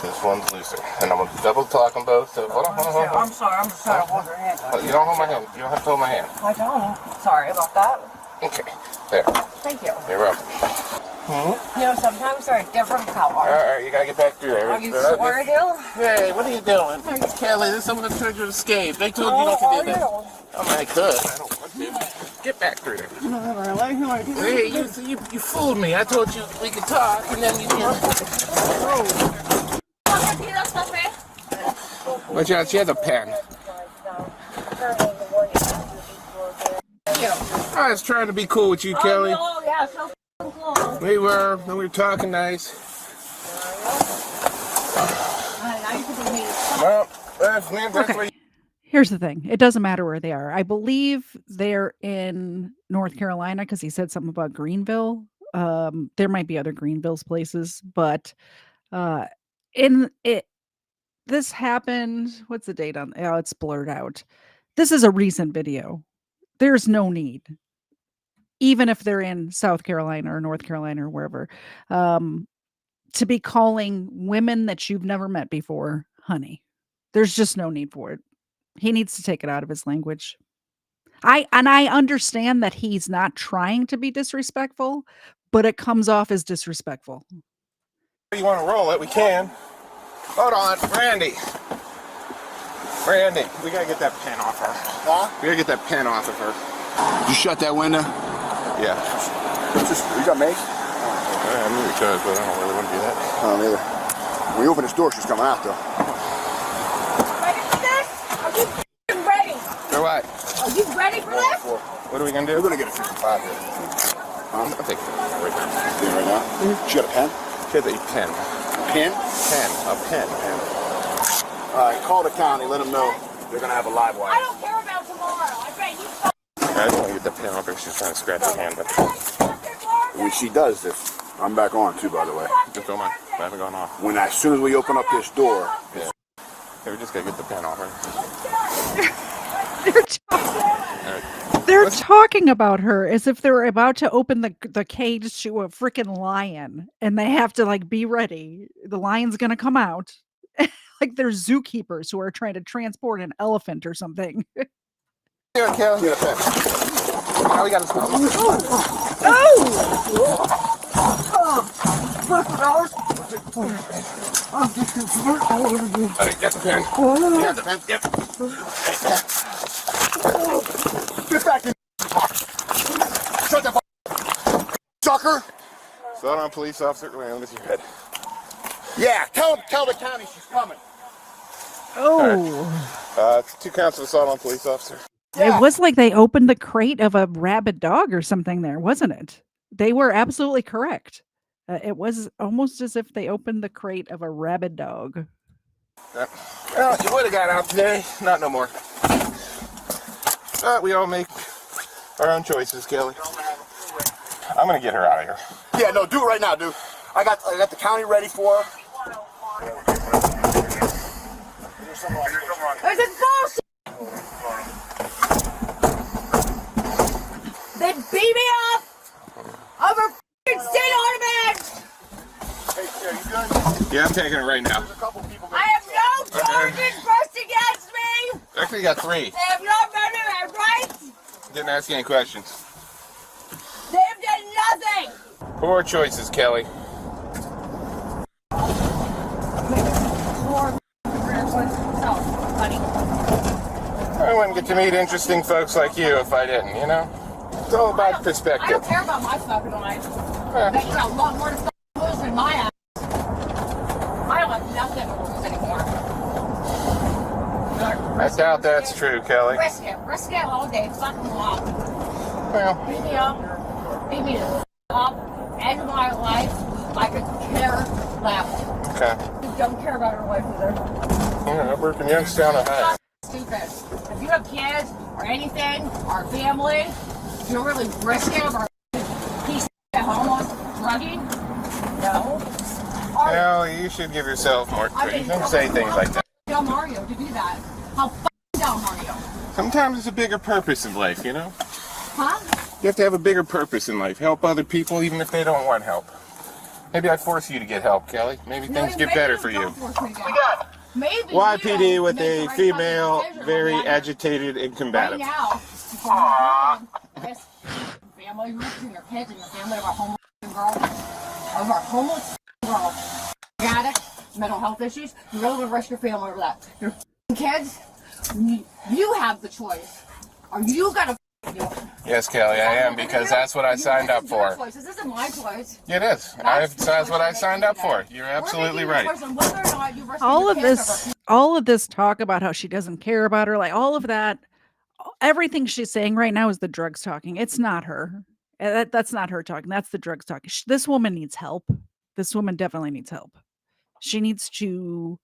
This one's looser. And I'm going to double talk them both. So hold on. I'm sorry. I'm just trying to hold your hand. You don't hold my hand. You don't have to hold my hand. I don't. Sorry about that. Okay. There. Thank you. You're welcome. You know, sometimes they're a different color. All right, you gotta get back through there. Are you sure, Dill? Hey, what are you doing? Kelly, this is someone that tried to escape. They told you not to do that. Oh, I could. I don't want to. Get back through there. Hey, you fooled me. I told you we could talk, and then you didn't. Watch out, she has a pen. I was trying to be cool with you, Kelly. Oh, yeah, so cool. We were talking nice. Well, that's Okay. Here's the thing. It doesn't matter where they are. I believe they're in North Carolina because he said something about Greenville. There might be other Greenville's places, but this happened. What's the date on? Oh, it's blurred out. This is a recent video. There's no need, even if they're in South Carolina or North Carolina or wherever, to be calling women that you've never met before honey. There's just no need for it. He needs to take it out of his language. I understand that he's not trying to be disrespectful, but it comes off as disrespectful. If you want to roll it, we can. Hold on, Randy, we gotta get that pen off her. Huh? We gotta get that pen off of her. Did you shut that window? Yeah. You got mace? I knew you could, but I don't really want to do that. I don't either. When you open this door, she's coming out, though. Ready for this? Are you ready? For what? Are you ready for this? What are we gonna do? We're gonna get a 55 here. I'll take it right now. See it right now? Mm-hmm. She got a pen? She has a pen. Pen? A pen. All right, call the county. Let them know they're gonna have a live wire. I don't care about tomorrow. I bet you. I just want to get the pen off her. She's trying to scratch her hand, but when she does this, I'm back on too, by the way. just don't mind. I haven't gone off. As soon as we open up this door, yeah. Here, we just gotta get the pen off her. They're talking about her as if they're about to open the cage to a freaking lion, and they have to like be ready. The lion's gonna come out. Like they're zookeepers who are trying to transport an elephant or something. Here, Kelly. Here, now we gotta stop. Alright, get the pen. Get the pen. Yep. Get back in. Shut the fuck, sucker. Assault on police officer. Wait, with your head. Yeah, tell the county she's coming. Oh. It's 2 counts of assault on police officer. It was like they opened the crate of a rabid dog or something there, wasn't it? They were absolutely correct. It was almost as if they opened the crate of a rabid dog. Well, you would have got out today. Not no more. But we all make our own choices, Kelly. I'm going to get her out of here. Yeah, no, do it right now, dude. I got the county ready for her. There's a bullshit! They beat me up over f***ing state ornaments! Hey, are you good? Yeah, I'm taking it right now. I have no charges pressed against me! Actually, you got 3. They have not done their rights! Didn't ask you any questions. They have done nothing! Poor choices, Kelly. I wouldn't get to meet interesting folks like you if I didn't, you know? It's all about perspective. I don't care about my fucking life. They got a lot more to lose than my ass. I don't have nothing to lose anymore. I doubt that's true, Kelly. Risk it all day, fucking long. Well. Beat me up, beat me up, end of my life, I could care left. Okay. Don't care about her life either. Yeah, I work in Youngstown, Ohio. Stupid. If you have kids or anything or family, you're really risking or piece of homeless, drugging. No. Well, you should give yourself more credit. Don't say things like that. Dumb are you to do that? How dumb are you? Sometimes it's a bigger purpose in life, you know? Huh? You have to have a bigger purpose in life. Help other people even if they don't want help. Maybe I force you to get help, Kelly. Maybe things get better for you. Maybe YPD with a female, very agitated and combative. Right now, family risking your kids and your family of our homeless girl, addict, mental health issues. You really would risk your family over that. Your kids, you have the choice. Are you gonna do it? Yes, Kelly, I am, because that's what I signed up for. This isn't my choice. It is. That's what I signed up for. You're absolutely right. All of this talk about how she doesn't care about her, like all of that, everything she's saying right now is the drugs talking. It's not her. That's not her talking. That's the drugs talking. This woman needs help. This woman definitely needs help. She needs to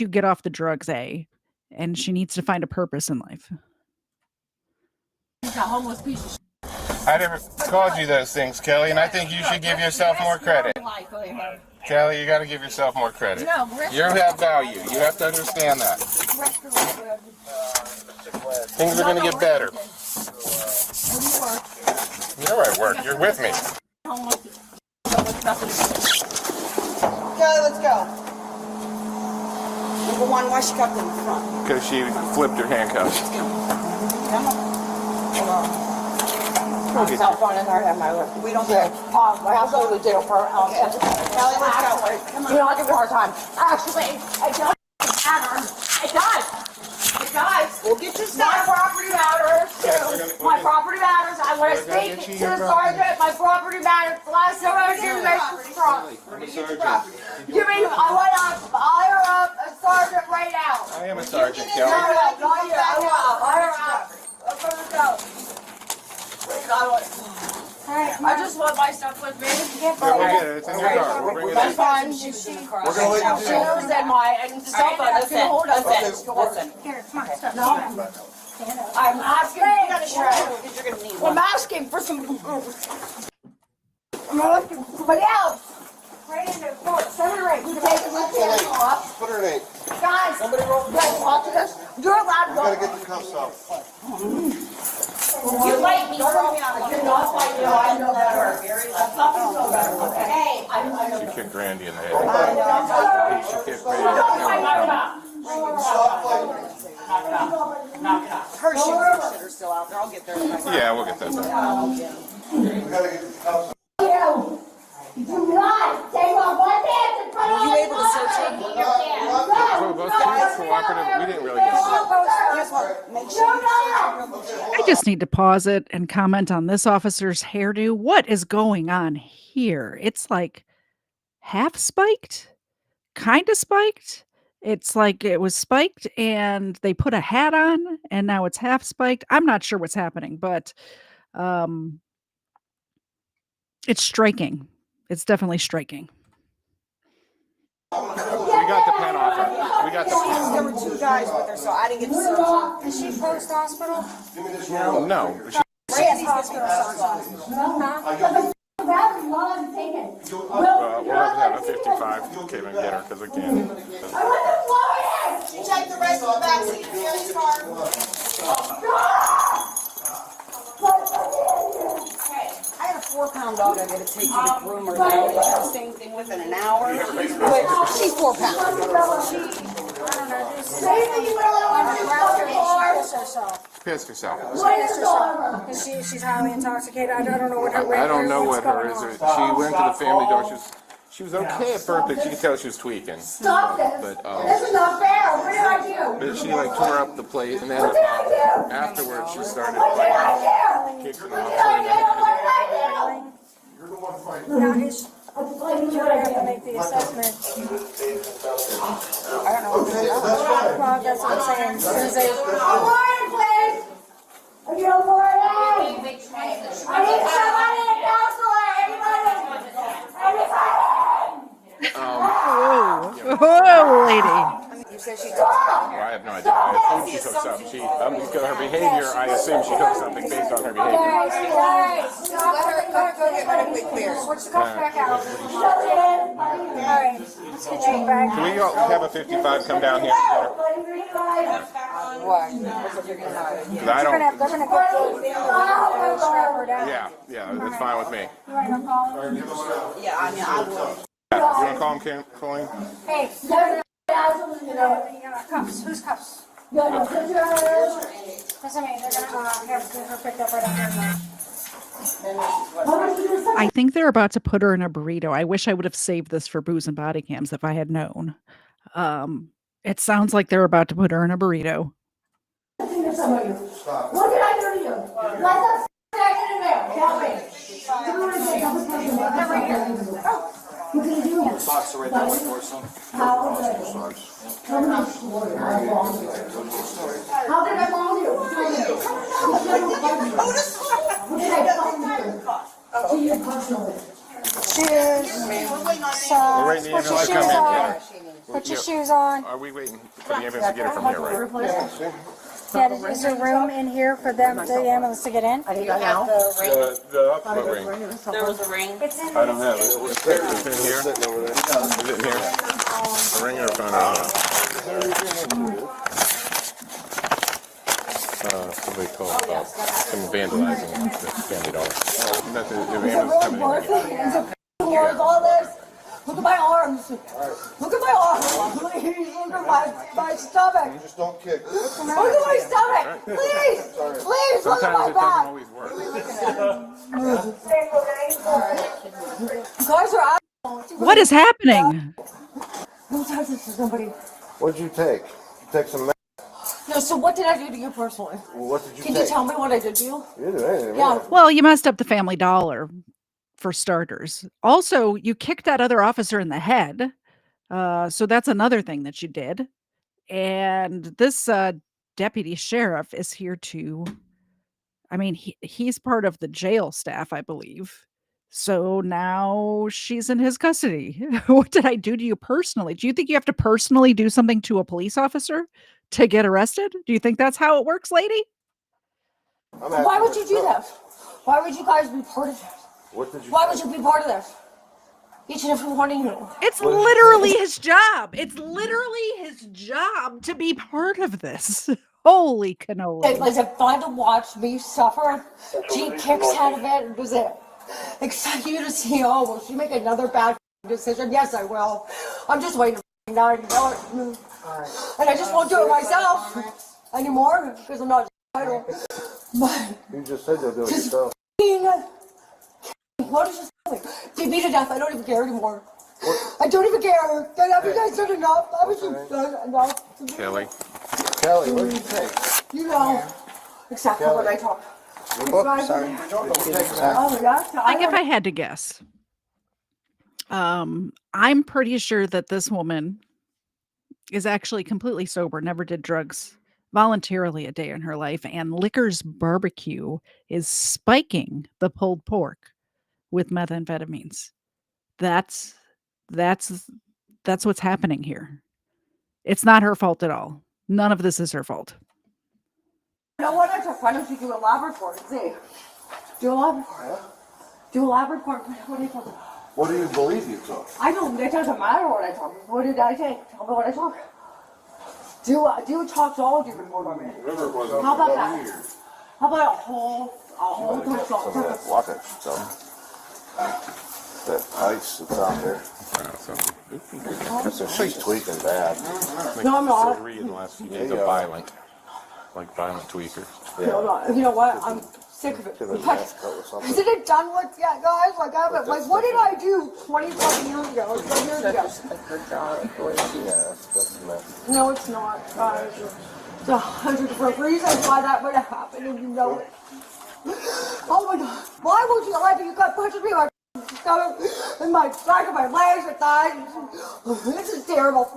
get off the drugs, and she needs to find a purpose in life. He's a homeless piece of shit. I never called you those things, Kelly, and I think you should give yourself more credit. Kelly, you got to give yourself more credit. You have value. You have to understand that. Things are going to get better. You're at work. You're with me. Kelly, let's go. Number 1, why she cuffed in the front? Because she flipped her handcuffs. Come on. Hold on. My cell phone in there, and we don't care. I'll go to the jail for Kelly, let's go. Come on. You know, I'll give you a hard time. Actually, it does matter. It does. It does. We'll get you stuff. My property matters. My property matters. I want to speak to the sergeant. My property matters. Last time I was here, make the truck. Give me, I want to hire up a sergeant right now. I am a sergeant, Kelly. Hire up. Let's go. I just want my stuff with me. Yeah, we'll get it. It's in your car. We'll bring it in. That's fine. We're going to let you do it. She knows that my cell phone is hold on. Listen. Here, come on. No. I'm asking. You're going to need one. I'm asking for some. I'm asking for somebody else. Right into court. 7 or 8. You take the handle off. Put her in 8. Guys, you guys talk to this. You're allowed to go. Gotta get the cuffs off. You fight me. Throw me out. I cannot fight you. I know better. I'm talking so better. Okay. Hey, I know. She kicked Randy in the head. I know. She kicked Knock it off. Knock it off. Her shoes are still out there. I'll get there. Yeah, we'll get that done. You do not take off one dance in front of Were you able to search it? We were both pretty cooperative. We didn't really get I just need to pause it and comment on this officer's hairdo. What is going on here? It's like half spiked, kind of spiked. It's like it was spiked and they put a hat on and now it's half spiked. I'm not sure what's happening, but it's striking. It's definitely striking. We got the pen off her. We got the pen. There were 2 guys with her, so I didn't get to search her. Is she post hospital? No. Reyes Hospital. We'll have a 55 came and get her because again. She checked the rest of the backseat of Jerry's I had a 4-pound dog I got to take to the groomer. They did the same thing within an hour. But she's 4 pounds. I don't know. She Pissed herself. she's highly intoxicated. I don't know what her I don't know what her is. She went to the family doctor. She was okay at first, but you could tell she was tweaking. Stop this. This is not fair. What did I do? But she like tore up the plate, and then afterwards she started kicking Now his jury have to make the assessment. I don't know what to do. Well, that's what I'm saying. As soon as they... please! Are you morning? I need somebody to counselor! Anybody! Whoa, lady. You said she took Well, I have no idea. I assume she took something. Her behavior, I assume she took something based on her behavior. Let her go get medically cleared. Switch the cuffs back out. Alright, let's get you back. Can we all have a 55 come down here? Why? What's the 55? Because I don't. They're gonna get the strap her down. Yeah, that's fine with me. You want to call him? Yeah, I mean, I will. You want to call him, Colleen? Hey, cuffs. Whose cuffs? Doesn't mean they're gonna have her picked up right on I think they're about to put her in a burrito. I wish I would have saved this for Booze and Body Cams if I had known. It sounds like they're about to put her in a burrito. What did I do to you? Let the get in there. Tell me. Socks are right there for some. How did I call you? To you personally. Shoes. We're waiting the ambulance to come in. Put your shoes on. Are we waiting for the ambulance to get her from here, right? Yeah, is there room in here for them, the ambulance to get in? I think I know. What ring? There was a ring. I don't have it. It's in here. Is it in here? A ring or a phone? Somebody called about some vandalizing the family dollar. Nothing. The ambulance coming in. All this. Look at my arms. Look at my arms. Please, look at my stomach. You just don't kick. Look at my stomach. Please. Please, look at my Sometimes it doesn't back. always work. Guys are out. What is happening? Don't touch this to somebody. What did you take? You take some. No, so what did I do to you personally? Well, what did you Can take? you tell me what I did to you? You didn't do anything. Yeah. Well, you messed up the family dollar, for starters. Also, you kicked that other officer in the head. So that's another thing that you did. And this deputy sheriff is here to, I mean, he's part of the jail staff, I believe. So now she's in his custody. What did I do to you personally? Do you think you have to personally do something to a police officer to get arrested? Do you think that's how it works, lady? Why would you do that? Why would you guys be part of this? What did you Why would you be part of this? each and every one of you. It's literally his job. It's literally his job to be part of this. Holy cannoli. Was it fun to watch me suffer? She kicks out of it. Was it exciting you to see, oh, will she make another bad decision? Yes, I will. I'm just waiting to find out. You know it. And I just won't do it myself anymore because I'm not entitled. But You just said you'll do it yourself. what is this doing? Beat me to death. I don't even care anymore. I don't even care. Have you guys done enough? Haven't you done enough? Kelly. Kelly, what do you think? You know exactly what I talk. Sorry. Oh, yeah? Like if I had to guess, I'm pretty sure that this woman is actually completely sober, never did drugs voluntarily a day in her life, and Liquor's Barbecue is spiking the pulled pork with methamphetamines. That's what's happening here. It's not her fault at all. None of this is her fault. You know what? Why don't you do a lab report and see? Do a lab report. Do a lab report. What do you think? What do you believe you took? I don't. It doesn't matter what I took. What did I take? Tell me what I took. Do a toxicology report on me. How about that? How about a whole toxicology? Lock it. That ice that's out there. She's tweaking bad. No, I'm not. 3 in the last few days of violent tweaker. Yeah. You know what? I'm sick of it. Isn't it done with yet, guys? Like, what did I do 27 years ago? 20 years ago? No, it's not, guys. There's 100 different reasons why that would have happened, and you know it. Oh my God! Why would you lie? You got punches me in my stomach, in my back of my legs, and thighs. This is terrible.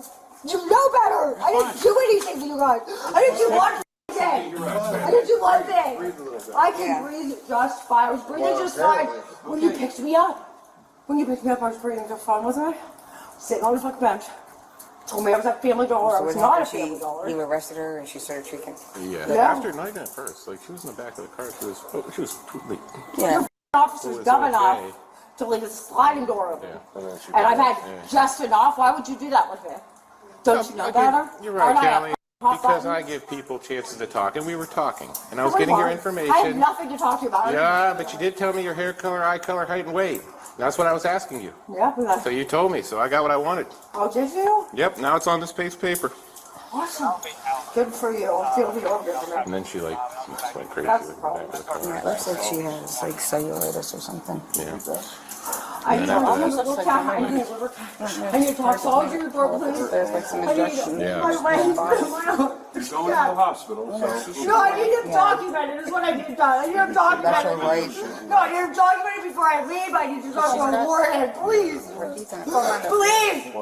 You know better. I didn't do anything to you guys. I didn't do one thing. I didn't do one thing. I can breathe just fine. I was breathing just fine when you picked me up. When you picked me up, I was breathing just fine, wasn't I? Sitting on the fucking bench. Told me I was at Family Dollar. I was not at Family Dollar. You arrested her and she started shrieking. Yeah. Yeah. After night at first, like she was in the back of the car. She was totally. Yeah. Your officer's dumb enough to leave a sliding door open. And I've had just enough. Why would you do that with me? Don't you know better? You're right, Kelly. Because I give people chances to talk, and we were talking, and I was getting your information. I have nothing to talk to you about. Yeah, but you did tell me your hair color, eye color, height, and weight. That's what I was asking you. Yeah. So you told me, so I got what I wanted. Oh, did you? Yep, now it's on this piece of paper. Awesome. Good for you. I feel good for me. And then she went crazy That's with the back of the car. Yeah, it looks like she has like cellulitis or something. Yeah. I need a toxicology report, please. There's like some injection. Yeah. She's going to the hospital. No, I need him documented is what I need done. I need him documented. No, I need him documented before I leave. I need to go to a warhead, please. Please.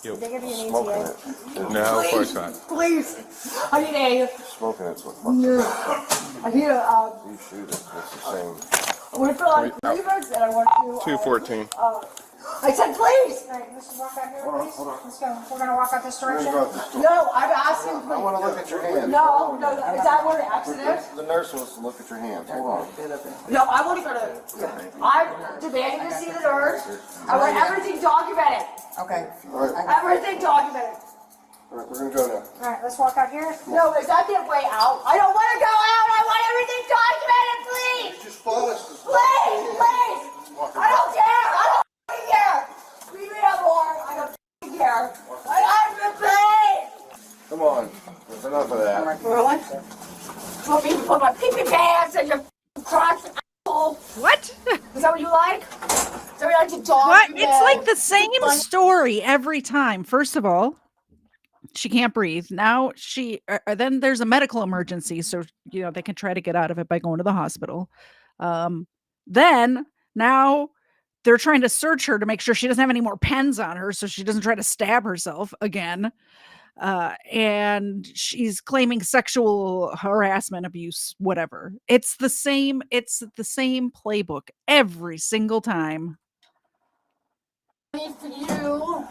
They give you an ETA? No, of course not. Please. I need a... Smoking it's what fucks. I need a... You shoot it. It's the same. I want to fill out a grievance and I want to... 214. I said please! Alright, let's walk out here, please. Let's go. We're gonna walk out this direction. No, I'm asking please. I want to look at your hands. No, is that where the accident? The nurse wants to look at your hands. Hold on. No, I want to go to... I'm demanding to see the nurse. I want everything documented. Okay. Everything documented. Alright, we're going to go now. Alright, let's walk out here. No, is that the way out? I don't want to go out. I want everything documented, please. Just follow us. Please. I don't care. I don't care. Leave me alone. I don't care. I have to pay. Come on. There's enough of that. Really? Want me to put my pee-pee pants and your crotch asshole? What? Is that what you like? Is that what you like to document? What? It's like the same story every time. First of all, she can't breathe. Now then there's a medical emergency. So, they can try to get out of it by going to the hospital. Then now they're trying to search her to make sure she doesn't have any more pens on her. So she doesn't try to stab herself again. And she's claiming sexual harassment, abuse, whatever. It's the same playbook every single time. For you.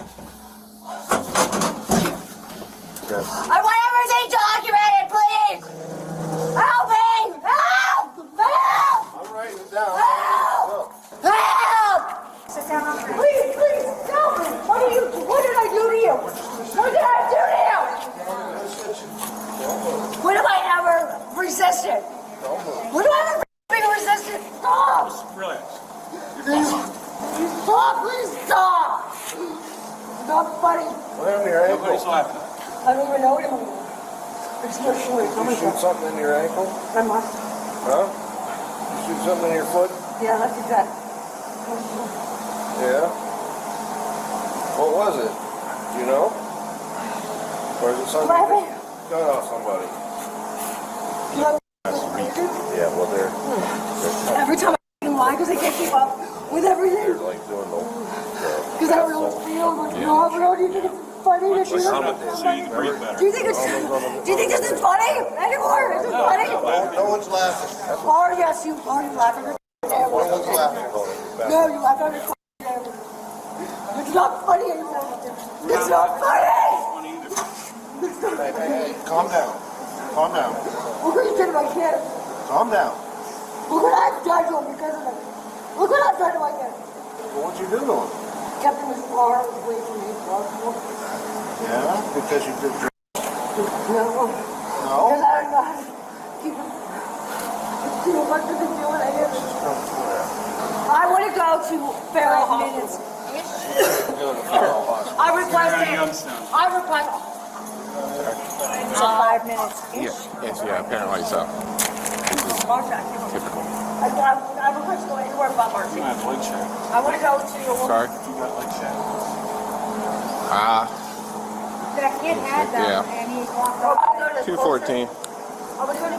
I want everything documented, please! Help me! Help! Help! I'm writing it down. Help! Help! Sit down on the Please resistant. What do I have being resistant? Stop! Relax. Stop, please stop! It's not funny. What happened to your ankle? Nobody's laughing. I don't even know him. It's no short. Did you shoot something in your ankle? I must. Huh? You shoot something in your foot? Yeah, that's exact. Yeah. What was it? Do you know? Or is it something you gun off somebody? Yeah, well, they're Every time I lie because I can't keep up with everything. You're like doing the Because I don't feel like, no, I don't even think it's funny to do this. Do you think this is funny anymore? Is it funny? No one's laughing. Oh, yes, you are laughing. No one's laughing. No, you laugh on your camera. It's not funny anymore. It's not funny. Hey, calm down. Calm down. Look what you did to my kid. Calm down. Look what I've done to him because of it. Look what I've done to my kid. What'd you do to him? Kept him as far away from me as possible. Yeah, because you did drugs. No. No? Because I don't know how to keep him. Too much of the doing I did. I want to go to Feral Hospital. I requested. So 5 minutes. Yeah, apparently so. Typical. I request to go anywhere but Marcy. You have blood shed. I want to go to. Sorry? You got blood shed. That kid had them, Yeah. and he walked off. 214. I'm going to go to,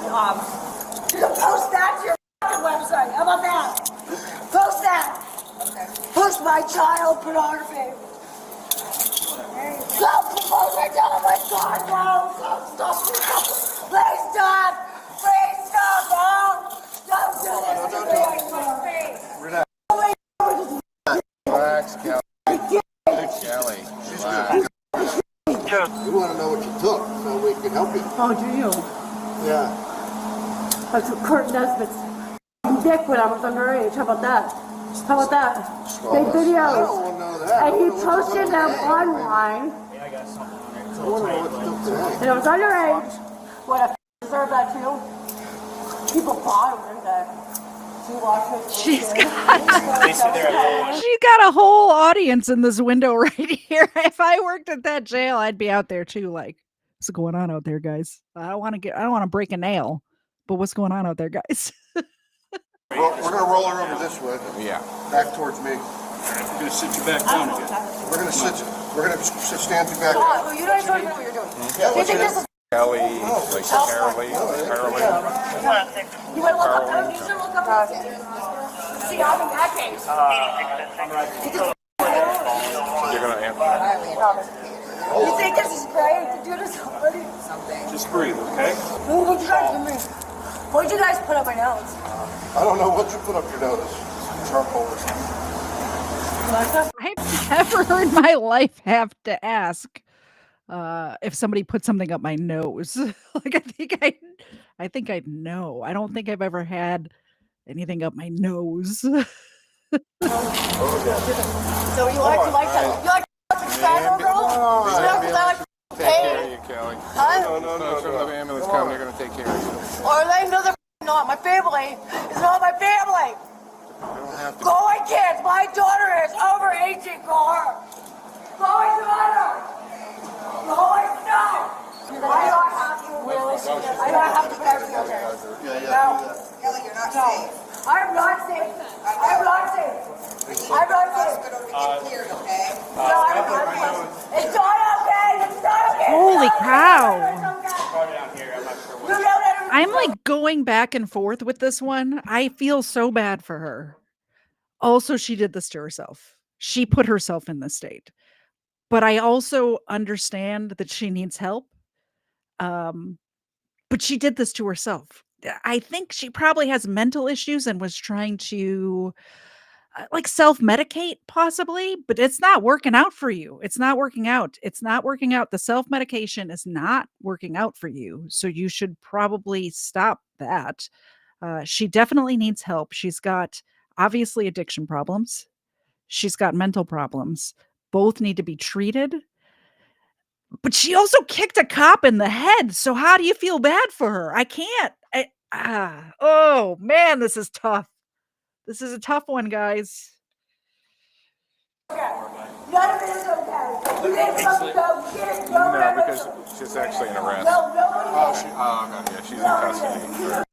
you can post that to your fucking website. How about that? Post that. Post my child pornography. Stop promoting my child. Oh my God, no. Stop. Please stop. Please stop, no. Don't do this to me. Relax. Relax, Kelly. Kelly, relax. We want to know what you took so we can help you. Oh, do you? Yeah. I took Kurt Nesbitt's dick when I was underage. How about that? How about that? Big videos. I don't want to know that. And he posted them online. I want to know what you took today. And I was underage. What, I deserve that too? People bought him, didn't they? She's got a whole audience in this window right here. If I worked at that jail, I'd be out there too. Like, what's going on out there, guys? I don't want to break a nail, but what's going on out there, guys? Well, we're going to roll her over this way. Yeah. Back towards me. We're going to sit you back down again. We're going to stand you back down. Oh, you guys don't know what you're doing. Yeah, You think this is Kelly, like Carolee. You want to look up? You should look up. See, I'm in that case. You're going to answer. You think this is great to do to somebody? Just breathe, okay? What'd you guys give me? What'd you guys put up my nose? I don't know what you put up your nose. Charcoal or something. I've never in my life have to ask if somebody put something up my nose. Like I think I'd know. I don't think I've ever had anything up my nose. So you like the Spaniel girl? No, because I like Take care of you, Kelly. Huh? No. The ambulance coming, they're going to take care of you. Or they know they're not my family. It's not my family. You don't have to. Go away, kids. My daughter is over 18. Call her. Go away, daughter. Go away, no. I don't have to really. I don't have to put everything okay. No. Kelly, you're not safe. I'm not safe. I'm not safe. I'm not safe. Cleared, okay? No, I'm not safe. It's not okay. It's not okay. Holy cow. You know that. I'm like going back and forth with this one. I feel so bad for her. Also, she did this to herself. She put herself in this state. But I also understand that she needs help. But she did this to herself. I think she probably has mental issues and was trying to like self-medicate possibly, but it's not working out for you. It's not working out. It's not working out. The self-medication is not working out for you. So you should probably stop that. She definitely needs help. She's got obviously addiction problems. She's got mental problems. Both need to be treated. But she also kicked a cop in the head. So how do you feel bad for her? I can't. Oh man, this is tough. This is a tough one, guys. None of it is okay. You didn't fucking go get it. No, because she's actually in arrest. No, nobody is. Okay. Yeah, she's in custody for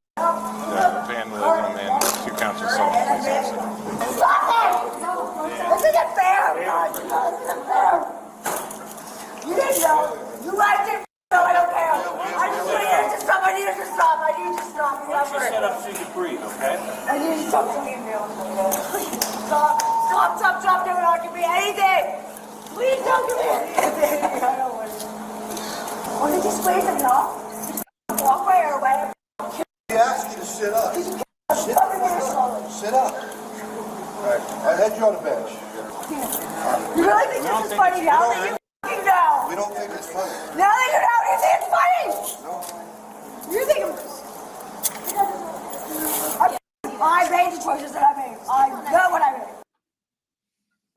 vandalism and 2 counts of assault. Stop it! This isn't fair! This isn't fair! You didn't know. You liked it. No, I don't care. I just need you to stop. I need you to stop. I need you to stop. Once you set up so you can breathe, okay? I need you to stop. Stop. Don't give me anything. Please don't give me anything. I don't want to. Or did you squeeze enough? Walk my hair away. He asked you to sit up. Sit up. All right. I had you on the bench. You really think this is funny now that you fucking know? We don't think it's funny. Now that you know, you think it's funny? No. You think I made the choices that I made. I know what I made.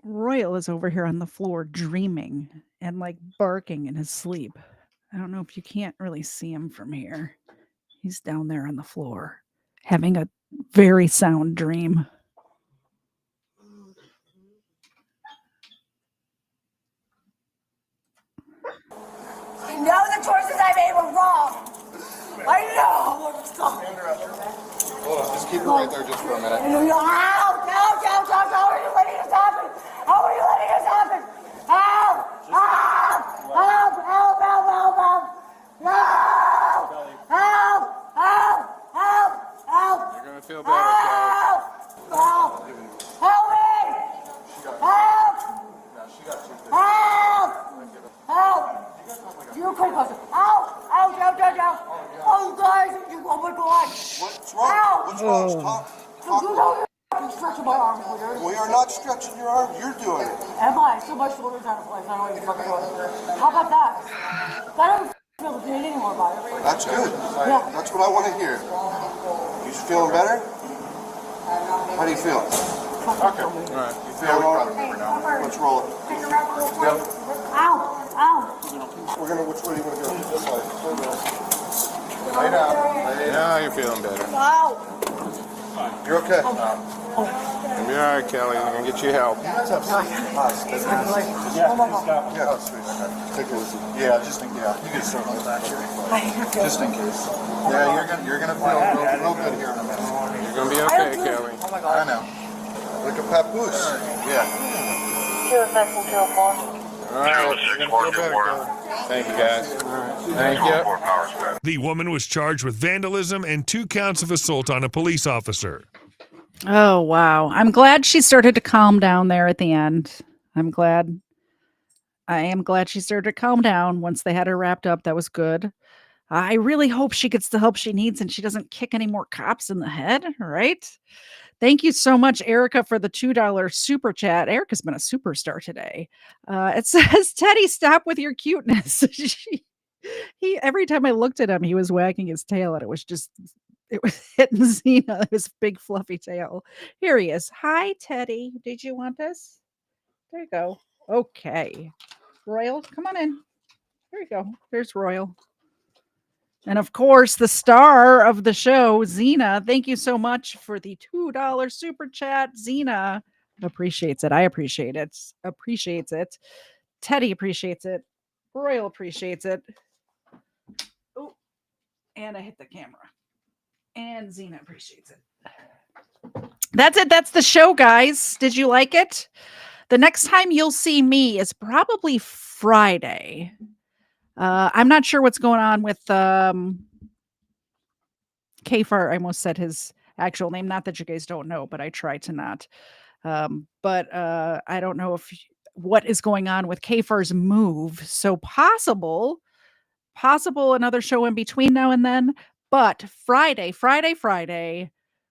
Royal is over here on the floor dreaming and like barking in his sleep. I don't know if you can't really see him from here. He's down there on the floor having a very sound dream. I know the choices I made were wrong. I know. Stop. Hold on, just keep it right there just for a minute. How are you letting this happen? How are you letting this happen? Help! Help! Help! Help! Help! Help! Help! No! Help! Help! Help! Help! You're gonna feel better, Kelly. Help! Help! Help me! Help! Help! Help! You're a crazy person. Ouch! Ouch! Ouch! Ouch! Ouch! Oh, guys! Oh my God! What's wrong? Ow! What's wrong? Talk. You're stretching my arms, We are not stretching your arm. You're doing it. Am I? So my shoulder's out of place. I don't know what you're fucking doing. How about that? I don't feel the pain anymore about it. That's good. Yeah. That's what I want to hear. You feeling better? How do you feel? Okay. All right. You feel all right? Let's roll it. Yep. Ow! Ow! Which way do you want to go? This way. Lay down. Now you're feeling better. Ow! You're okay. You'll be all right, Kelly. I'm gonna get you help. Yeah, take it easy. Yeah, you can start like that. Just in case. Yeah, you're gonna feel real good here in a minute. You're gonna be okay, Kelly. I know. Like a papoose. Yeah. All right, you're gonna feel better, Kelly. Thank you, guys. Thank you. The woman was charged with vandalism and 2 counts of assault on a police officer. Oh, wow. I'm glad she started to calm down there at the end. I am glad she started to calm down once they had her wrapped up. That was good. I really hope she gets the help she needs and she doesn't kick any more cops in the head, right? Thank you so much, Erica, for the $2 super chat. Erica's been a superstar today. It says, Teddy, stop with your cuteness. He every time I looked at him, he was wagging his tail and it was hitting Xena, his big fluffy tail. Here he is. Hi, Teddy. Did you want us? There you go. Okay. Royal, come on in. There you go. There's Royal. And of course, the star of the show, Xena. Thank you so much for the $2 super chat. Xena appreciates it. I appreciate it. Appreciates it. Teddy appreciates it. Royal appreciates it. Oh, and I hit the camera. And Xena appreciates it. That's it. That's the show, guys. Did you like it? The next time you'll see me is probably Friday. I'm not sure what's going on with Kfar. I almost said his actual name. Not that you guys don't know, but I try to not. But I don't know what is going on with Kfar's move. So possible another show in between now and then. But Friday,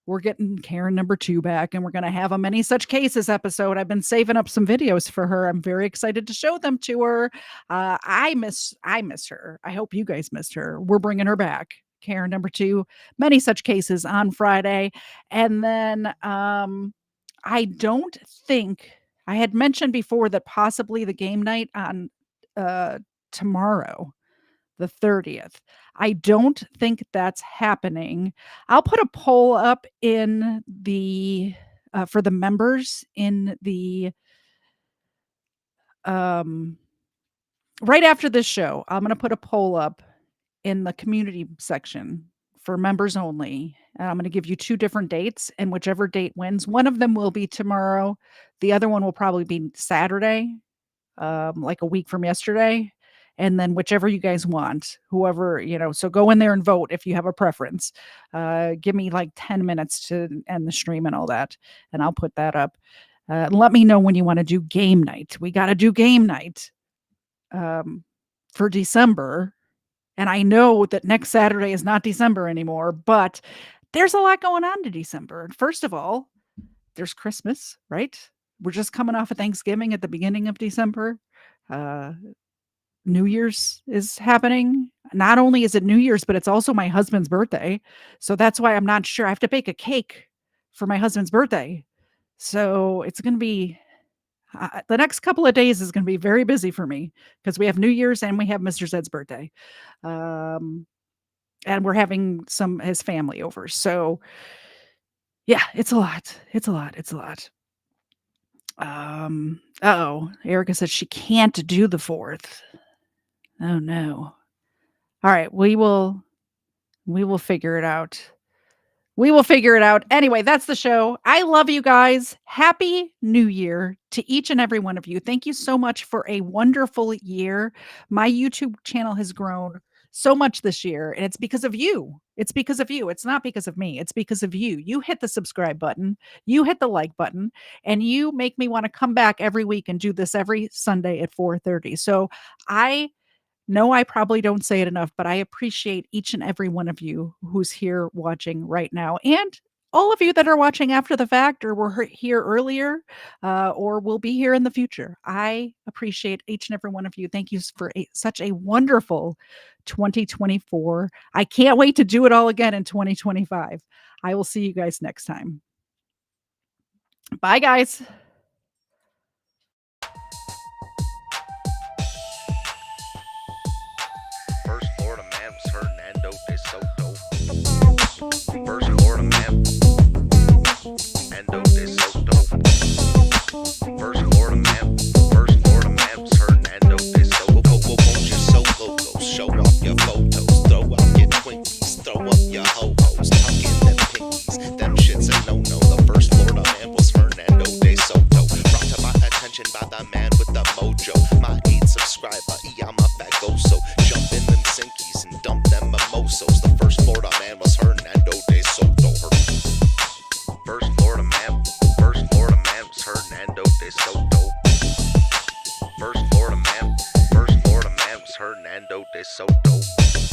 we're getting Karen number 2 back, and we're going to have a Many Such Cases episode. I've been saving up some videos for her. I'm very excited to show them to her. I miss her. I hope you guys missed her. We're bringing her back. Karen number 2, Many Such Cases on Friday. And then I don't think I had mentioned before that possibly the game night on tomorrow. the 30th. I don't think that's happening. I'll put a poll up in the for the members in the right after this show. I'm going to put a poll up in the community section for members only. And I'm going to give you 2 different dates, and whichever date wins, one of them will be tomorrow. The other one will probably be Saturday, like a week from yesterday. And then whichever you guys want, whoever, so go in there and vote if you have a preference. Give me like 10 minutes to end the stream and all that, and I'll put that up. Let me know when you want to do game night. We got to do game night for December. And I know that next Saturday is not December anymore, but there's a lot going on to December. First of all, there's Christmas, right? We're just coming off of Thanksgiving at the beginning of December. New Year's is happening. Not only is it New Year's, but it's also my husband's birthday. So that's why I'm not sure. I have to bake a cake for my husband's birthday. So it's going to be the next couple of days is going to be very busy for me because we have New Year's and we have Mr. Zed's birthday. And we're having his family over. So yeah, it's a lot. It's a lot. It's a lot. Erica said she can't do the 4th. Oh no. All right. We will figure it out. We will figure it out. Anyway, that's the show. I love you guys. Happy New Year to each and every one of you. Thank you so much for a wonderful year. My YouTube channel has grown so much this year, and it's because of you. It's because of you. It's not because of me. It's because of you. You hit the subscribe button, you hit the like button, and you make me want to come back every week and do this every Sunday at 4:30. So no, I probably don't say it enough, but I appreciate each and every one of you who's here watching right now. And all of you that are watching after the fact or were here earlier or will be here in the future. I appreciate each and every one of you. Thank you for such a wonderful 2024. I can't wait to do it all again in 2025. I will see you guys next time. Bye, guys. First Florida man was Hernando de Soto. First Florida man, Hernando de Soto. First Florida man was Hernando de Soto. Won't you solo go show off your photos, throw out your Twinkies, throw up your ho-hos, tuck in them pinkies, them shits a no-no. The first Florida man was Hernando de Soto. Brought to my attention by the man with the mojo. My 8 subscriber, I'm a fagoso. Jump in them Sinkies and dump them mimosos. The first Florida man was Hernando de Soto. First Florida man was Hernando de Soto. First Florida man was Hernando de Soto.